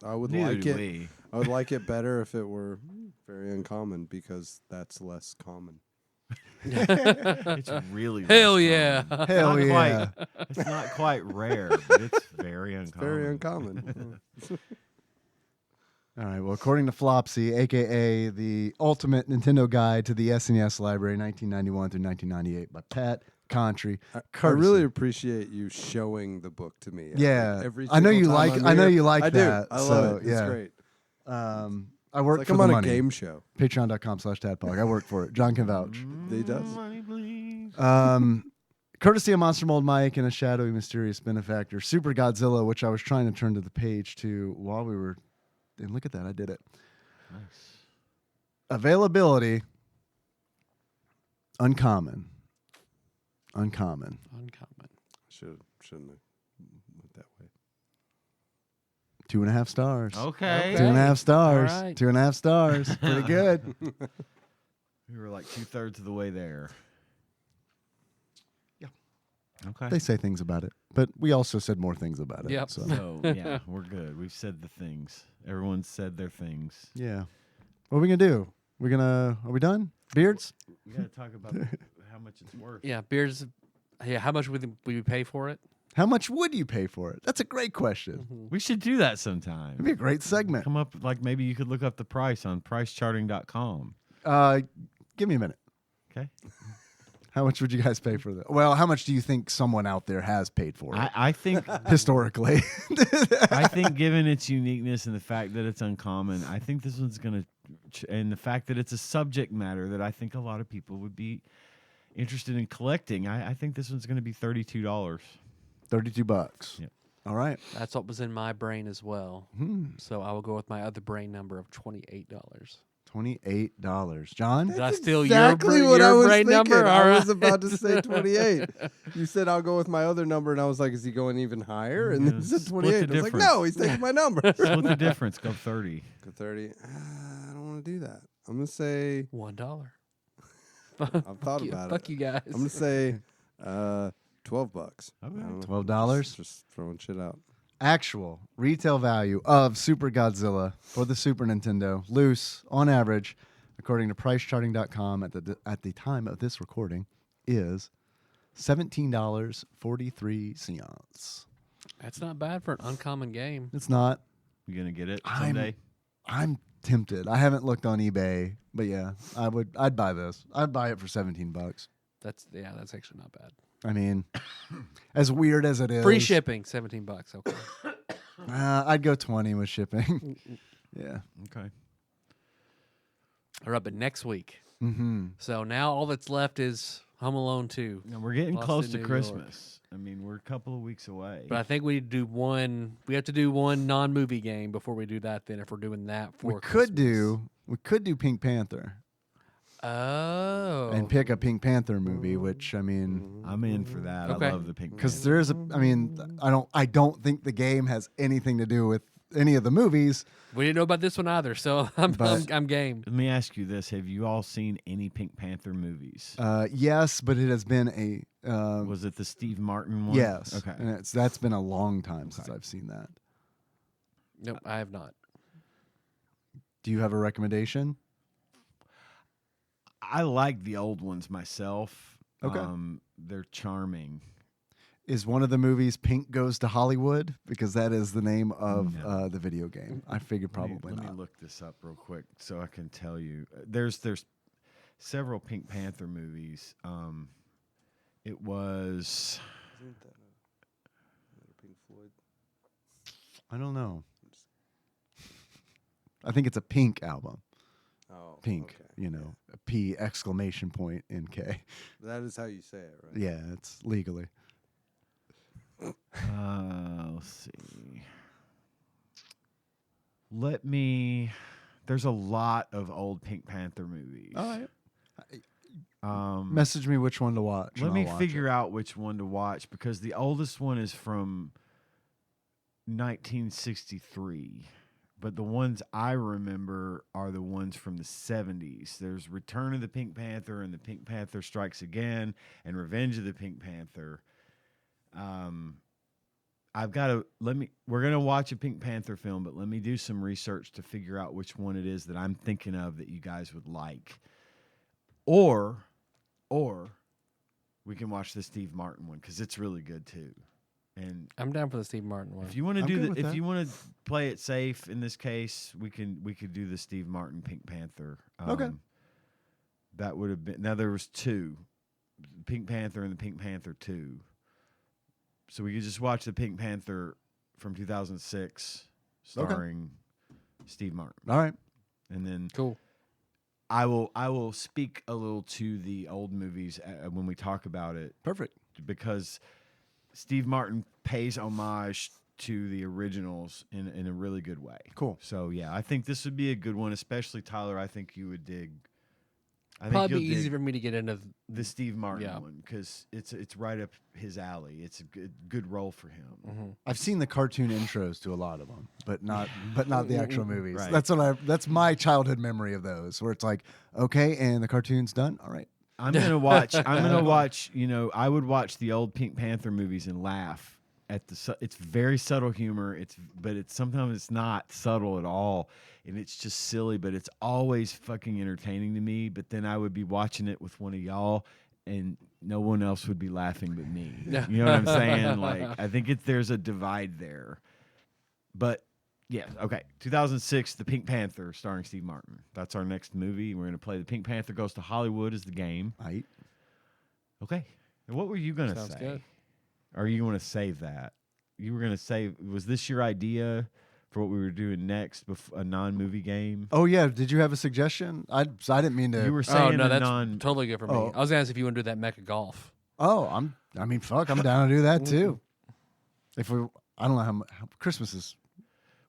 I would Neither like do it. we. I would like it better if it were very uncommon because that's less common. It's really Hell less yeah. common. Hell Not yeah. It's not quite rare, but it's very uncommon. Very uncommon. All right. Well, according to Flopsy, aka the Ultimate Nintendo Guide to the SNES Library, 1991 through 1998, by Pat Contry. I really appreciate you showing the book to me. Yeah, every I know single you time like. I'm I know here. you like I that. do. I love so, it. Yeah. It's great. I work It's like for I'm the on money. a game show. Patreon.com/TADPOG. I work for it. John can vouch. He does. Money, please. Courtesy of Monster Mold Mike and a shadowy, mysterious benefactor, Super Godzilla, which I was trying to turn to the page to while we were. And look at that, I did it. Nice. Availability. Uncommon. Uncommon. Shouldn't have went that way. 2.5 stars. Okay. 2.5 stars. All right. 2.5 stars. Pretty good. We were like 2/3 of the way there. Yeah. Okay. They say things about it, but we also said more things about it. Yep. So, So yeah, we're good. We've said the things. Everyone said their things. yeah. What are we gonna do? Are we done? Beards? We got to talk about how much it's worth. Yeah, beers. Yeah, how much would we pay for it? How much would you pay for it? That's a great question. We should do that sometime. It'd be a great segment. Come up like maybe you could look up the price on pricecharting.com. Give me a minute. Okay. How much would you guys pay for that? Well, how much do you think someone out there has paid for it I think historically? I think given its uniqueness and the fact that it's uncommon, I think this one's going to and the fact that it's a subject matter that I think a lot of people would be interested in collecting. I think this one's going to be $32. $32. Yep. All right. That's what was in my brain as well. So I will go with my other brain number of $28. $28. John? Did I steal Exactly your, what your I was brain thinking. number? All I right. was about to say 28. You said I'll go with my other number, and I was like, is he going even higher? And then he said Split 28. the I was like, difference. no, he's taking my number. Split the difference. Go 30. Go 30. I don't want to do that. I'm going to say, $1. I've thought about Fuck it. you guys. I'm going to say $12. Okay. $12? Just throwing shit out. Actual retail value of Super Godzilla for the Super Nintendo, loose, on average, according to pricecharting.com at the time of this recording, is $17.43. That's not bad for an uncommon game. It's not. You going to get it I'm- someday? I'm tempted. I haven't looked on eBay, but yeah, I'd buy this. I'd buy it for $17. That's actually not bad. I mean, as weird as it is, Free shipping, $17. Okay. I'd go 20 with shipping. Yeah. Okay. All right, but next week. Mm-hmm. So now all that's left is Home Alone 2. Now we're getting Lost close in to New Christmas. I mean, we're a couple of weeks away. But I think we do one. We have to do one non-movie game before we do that. Then, if we're doing that for We could do Pink Panther Oh. and pick a Pink Panther movie, which I mean, I'm in for that. Okay. I love the Pink because Panther. there is I don't think the game has anything to do with any of the movies. We didn't know about this one either, so I'm But- game. Let me ask you this: have you all seen any Pink Panther movies? Yes, but it has been a Was it the Steve Martin one? yes. Okay. And that's been a long time since I've seen that. Nope, I have not. Do you have a recommendation? I like the old ones myself. Okay. They're charming. Is one of the movies Pink Goes to Hollywood? Because that is the name of No. the video game. I figured probably Let me not. look this up real quick so I can tell you. There's several Pink Panther movies. It was Isn't that another Pink Floyd? I don't know. I think it's a Pink album. Oh, Pink, okay. you know, a P exclamation point in K. That is how you say it, right? Yeah, it's legally. let's see. There's a lot of old Pink Panther movies. All right. Um, Message me which one to watch. Let and me I'll watch figure it. out which one to watch because the oldest one is from 1963. But the ones I remember are the ones from the 70s. There's Return of the Pink Panther and The Pink Panther Strikes Again and Revenge of the Pink Panther. We're going to watch a Pink Panther film, but let me do some research to figure out which one it is that I'm thinking of that you guys would like. Or we can watch the Steve Martin one because it's really good too. And I'm down for the Steve Martin one. if you want to I'm do good the, with if that. you want to play it safe in this case, we could do the Steve Martin Pink Panther. Okay. That would have been. Now there was two, Pink Panther and the Pink Panther 2. So we could just watch the Pink Panther from 2006, starring Steve Martin, All right. and then Cool. I will speak a little to the old movies when we talk about it, Perfect. because Steve Martin pays homage to the originals in a really good way. Cool. So yeah, I think this would be a good one, especially Tyler. I think you would dig. I think Probably be you'll easy dig for me to get into. the Steve Martin Yeah. one because it's right up his alley. It's a good role for him. I've seen the cartoon intros to a lot of them, but not the actual movies. Right. That's my childhood memory of those, where it's like, okay, and the cartoon's done. All right. I'm gonna watch. I'm gonna watch. You know, I would watch the old Pink Panther movies and laugh at the. It's very subtle humor. But it's sometimes it's not subtle at all, and it's just silly. But it's always fucking entertaining to me. But then I would be watching it with one of y'all, and no one else would be laughing but me. You know what I'm saying? Like I think there's a divide there. But yeah, okay. 2006, The Pink Panther, starring Steve Martin. That's our next movie. We're gonna play The Pink Panther Goes to Hollywood as the game. Right. Okay. And what were you gonna Sounds say? good. Or are you gonna save that? You were gonna say, was this your idea for what we were doing next? A non-movie game. Oh yeah. Did you have a suggestion? I didn't mean to. You were Oh saying no, a that's non. totally good for me. Oh. I was gonna ask if you want to do that mecha golf. Oh, I'm down to do that too. If we, I don't know how Christmas is.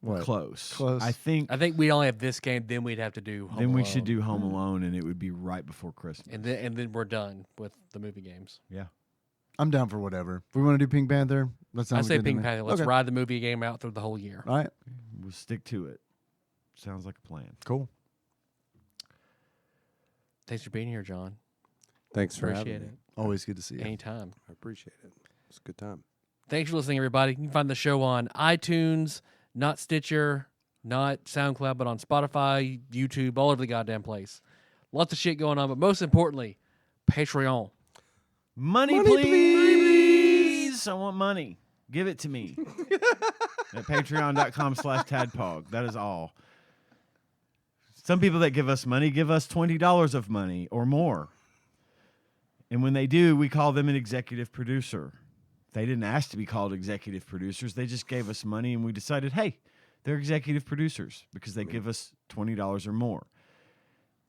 What? Close. Close. I think. I think we only have this game. Then we'd have to do. Home Then we should Alone. do Home Alone, and it would be right before Christmas. And then we're done with the movie games. Yeah. I'm down for whatever. If we want to do Pink Panther, that I sounds say good to Pink me. Panther. Let's Okay. ride the movie game out through the whole year. All right. We'll stick to it. Sounds like a plan. Cool. Thanks for being here, John. Thanks for Appreciate having it. me. Always good to see you. Anytime. I appreciate it. It's a good time. Thanks for listening, everybody. You can find the show on iTunes, not Stitcher, not SoundCloud, but on Spotify, YouTube, all over the goddamn place. Lots of shit going on, but most importantly, Patreon. Money, please. I want money. Give it to me. At patreon.com/tadpog. That is all. Some people that give us money give us $20 of money or more. And when they do, we call them an executive producer. They didn't ask to be called executive producers. They just gave us money and we decided, hey, they're executive producers because they give us $20 or more.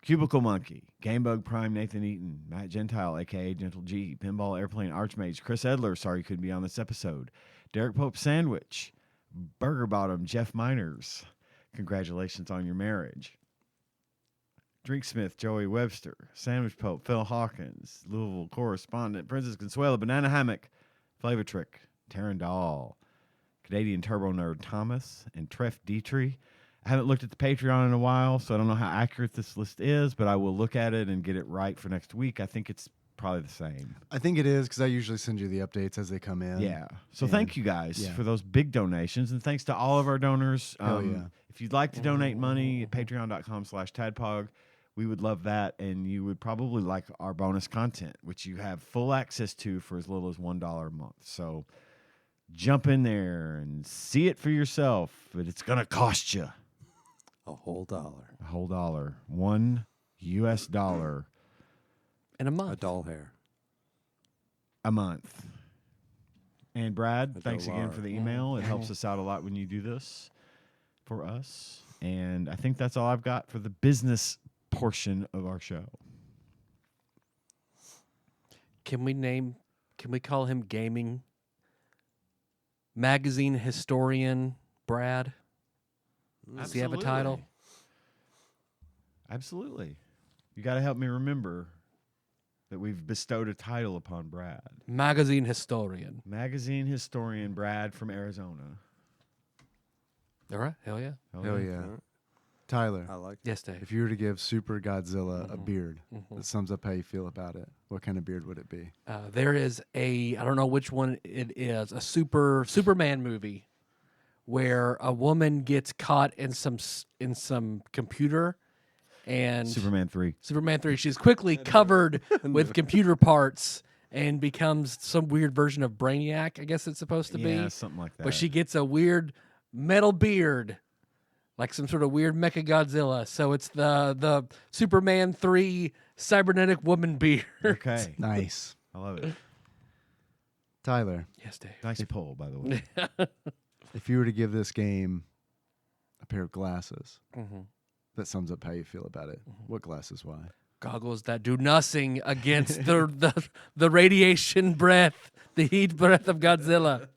Cubicle Monkey, Gamebug Prime, Nathan Eaton, Matt Gentile, a.k.a. Gentle G, Pinball Airplane Archmage, Chris Edler, sorry you couldn't be on this episode, Derek Pope Sandwich, Burger Bottom, Jeff Miners, congratulations on your marriage. Drinksmith, Joey Webster, Sandwich Pope, Phil Hawkins, Louisville Correspondent, Princess Consuela, Banana Hammock, Flavor Trick, Taryn Dahl, Canadian Turbo Nerd Thomas, and Treff Dietrich. I haven't looked at the Patreon in a while, so I don't know how accurate this list is, but I will look at it and get it right for next week. I think it's probably the same. I think it is because I usually send you the updates as they come in. Yeah. So And- thank you guys yeah. for those big donations, and thanks to all of our donors. Hell yeah. If you'd like to donate money at patreon.com/tadpog, we would love that, and you would probably like our bonus content, which you have full access to for as little as $1 a month. So jump in there and see it for yourself, but it's going to cost you A whole dollar. a whole dollar, $1 US In a A month. doll hair. a month. And Brad, A thanks again dollar. for the email. It helps us out a lot when you do this for us. And I think that's all I've got for the business portion of our show. Can we call him gaming magazine historian Brad? Does he have a title? Absolutely. You got to help me remember that we've bestowed a title upon Brad. Magazine historian. Magazine historian Brad from Arizona. All right. Hell yeah. Hell yeah. Alright. Tyler, I like Yes, Dave. if you were to give Super Godzilla a beard Mhm. that sums up how you feel about it, what kind of beard would it be? There is I don't know which one it is, a Superman movie where a woman gets caught in some computer and Superman 3. Superman 3. She's quickly covered with computer parts and becomes some weird version of Brainiac, I guess it's supposed to Yeah, be. something like that. But she gets a weird metal beard, like some sort of weird Mecha Godzilla. So it's the Superman 3 cybernetic woman beard. Okay. Nice. I love it. Tyler, Yes, Dave. Nice pull, by the way. if you were to give this game a pair of glasses Mm-hmm. that sums up how you feel about it, what glasses? Why? Goggles that do nothing against the radiation breath, the heat breath of Godzilla.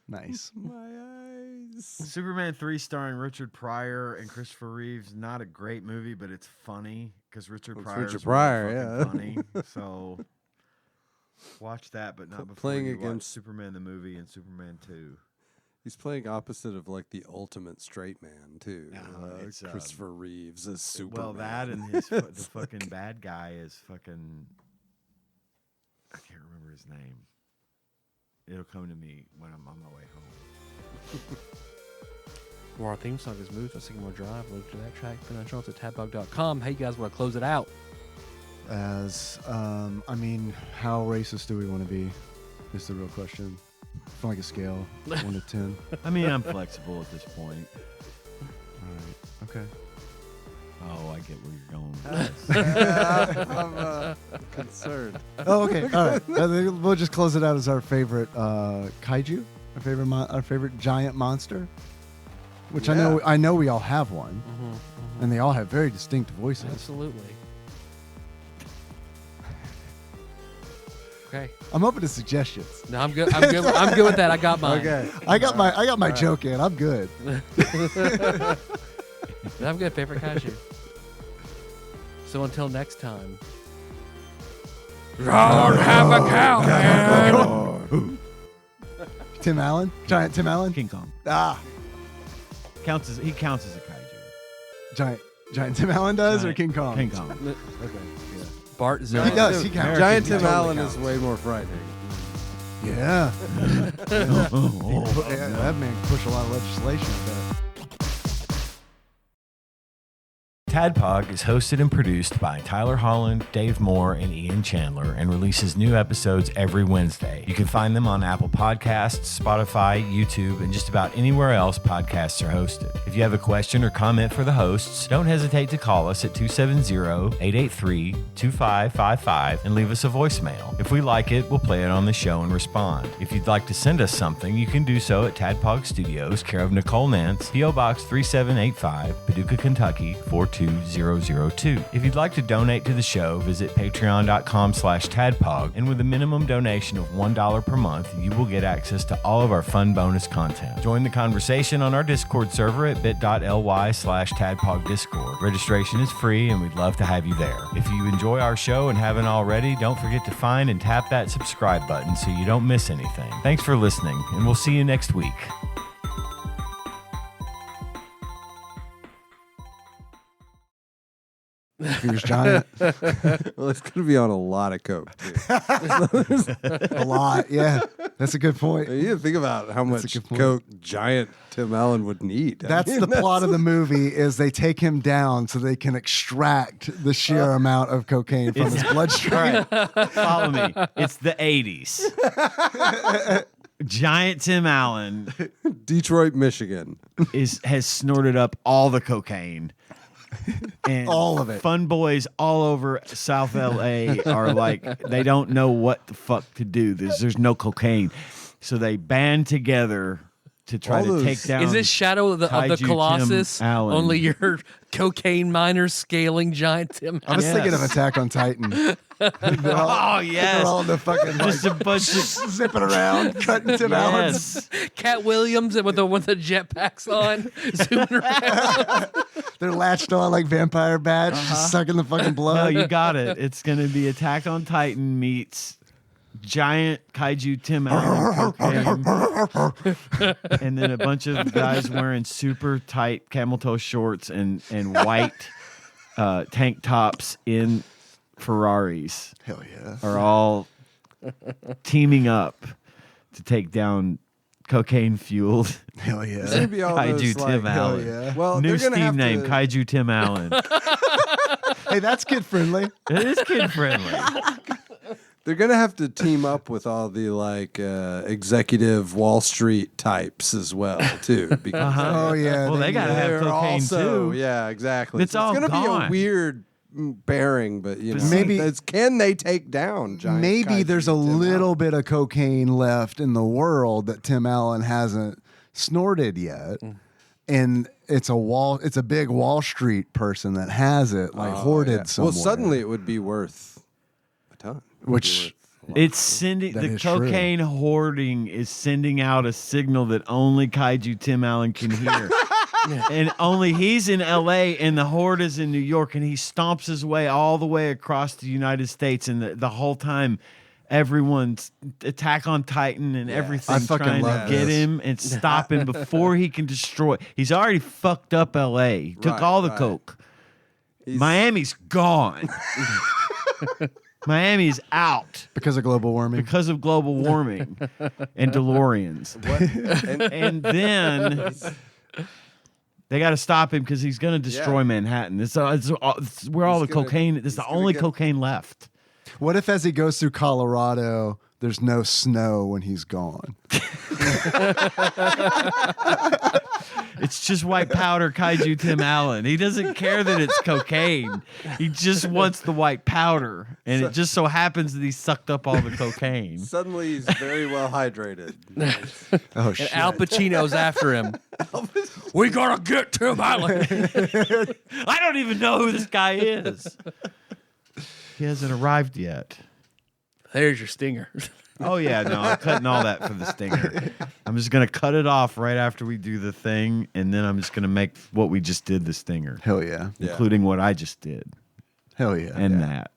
Nice. My eyes. Superman 3 starring Richard Pryor and Christopher Reeves. Not a great movie, but it's funny because Richard It's Pryor Richard Pryor, yeah. funny. So watch that, but not before Playing you watch against- Superman the movie and Superman 2. He's playing opposite of like the ultimate straight man too. It's, Christopher Reeves as Superman. Well, that and his the fucking bad guy is fucking. I can't remember his name. It'll come to me when I'm on my way home. Well, our theme song is moved to Sycamore Drive. Look to that track. Put on show notes at tadpog.com. Hey, you guys want to close it out? As I mean, how racist do we want to be? Is the real question. From like a scale, 1 to 10. I mean, I'm flexible at this point. All right. Okay. Oh, I get where you're going with this. I'm concerned. Oh, okay. All right. I think we'll just close it out as our favorite kaiju, our favorite giant monster. Which Yeah. I know we all have one, and they all have very distinct voices. Absolutely. Okay. I'm open to suggestions. No, I'm good. I'm good. I'm good with that. I got mine. Okay. I got my joke in. I'm good. I'm good. Favorite kaiju. So until next time. Don't have a cow, man. Tim Allen, giant Tim Allen. King Kong Ah, he counts as a kaiju. giant Tim Allen does, or Giant- King Kong? King Kong. Okay. Yeah. Bart Zero. He does. He counts. Giant He Tim totally Allen counts. is way more frightening. Yeah. Oh, Yeah, that man can push a lot of legislation. I bet. TADPOG is hosted and produced by Tyler Holland, Dave Moore, and Ian Chandler, and releases new episodes every Wednesday. You can find them on Apple Podcasts, Spotify, YouTube, and just about anywhere else podcasts are hosted. If you have a question or comment for the hosts, don't hesitate to call us at 270-883-2555 and leave us a voicemail. If we like it, we'll play it on the show and respond. If you'd like to send us something, you can do so at TADPOG Studios, care of Nicole Nance, P.O. Box 3785, Paducah, Kentucky 42002. If you'd like to donate to the show, visit patreon.com/tadpog, and with a minimum donation of $1 per month, you will get access to all of our fun bonus content. Join the conversation on our Discord server at bit.ly/tadpogdiscord. Registration is free, and we'd love to have you there. If you enjoy our show and haven't already, don't forget to find and tap that subscribe button so you don't miss anything. Thanks for listening, and we'll see you next week. He was giant. Well, it's going to be on a lot of coke, too. A lot. Yeah. That's a good point. You think about how That's a much good point. coke giant Tim Allen would need. I That's mean, the plot of the movie is they take him down so they can extract the sheer amount of cocaine from his bloodstream. All right, follow me. It's the 80s. Giant Tim Allen Detroit, Michigan. has snorted up all the cocaine. And All of it. Fun boys all over South LA are like, they don't know what the fuck to do. There's no cocaine. So they band together to try All to those- take down. Is this Shadow of the Kaiju Tim Colossus? Allen. Only your cocaine miner scaling giant Tim I was Allen. thinking of Attack on Titan. They're Oh, yes. all in the fucking Just a like, bunch of. zipping around, cutting Tim Allen. Yes. Cat Williams with the jetpacks on, zooming around. They're latched on like vampire bats, just sucking the fucking No, blood. you got it. It's going to be Attack on Titan meets giant kaiju Tim Allen cocaine. And then a bunch of guys wearing super tight camel toe shorts and white tank tops in Ferraris Hell yeah. are all teaming up to take down cocaine fueled Hell It's gonna yeah. be all Kaiju those, Tim like, Allen. yeah. Well, New they're gonna Steam have name, to, Kaiju Tim Allen. Hey, that's kid friendly. It is kid friendly. They're gonna have to team up with all the like executive Wall Street types as well too. Because Oh yeah. Well, they gotta have they're cocaine also, too. yeah, exactly. It's all gonna be gone. a weird pairing, but you know, maybe- can they take down giant? Maybe kaiju there's a Tim little Allen? bit of cocaine left in the world that Tim Allen hasn't snorted yet. And it's a big Wall Street person that has it, like hoarded Yeah. somewhere. Well, suddenly it would be worth a ton. Which It's sending That the is true. cocaine hoarding is sending out a signal that only Kaiju Tim Allen can hear. And only he's in LA and the horde is in New York, and he stomps his way all the way across the United States, and the whole time everyone's Attack on Titan and everything I fucking trying to love get this. him and stop him before he can destroy. He's already fucked up LA. He took Right, all the right. coke. He's- Miami's gone. Miami's out because of global warming. because of global warming and DeLoreans. And then they got to stop him because he's going to destroy Yeah. Manhattan. It's where all the He's gonna- cocaine. It's he's the gonna only get- cocaine left. What if as he goes through Colorado, there's no snow when he's gone? It's just white powder Kaiju Tim Allen. He doesn't care that it's cocaine. He just wants the white powder. And it just so happens that he sucked up all the cocaine. Suddenly he's very well hydrated. Oh And shit! Al Pacino's after him. We gotta get Tim Allen. I don't even know who this guy is. He hasn't arrived yet. There's your stinger. Oh yeah, no, I'm cutting all that for the stinger. I'm just gonna cut it off right after we do the thing, and then I'm just gonna make what we just did the stinger, Hell yeah! Yeah. including what I just did Hell yeah! and that.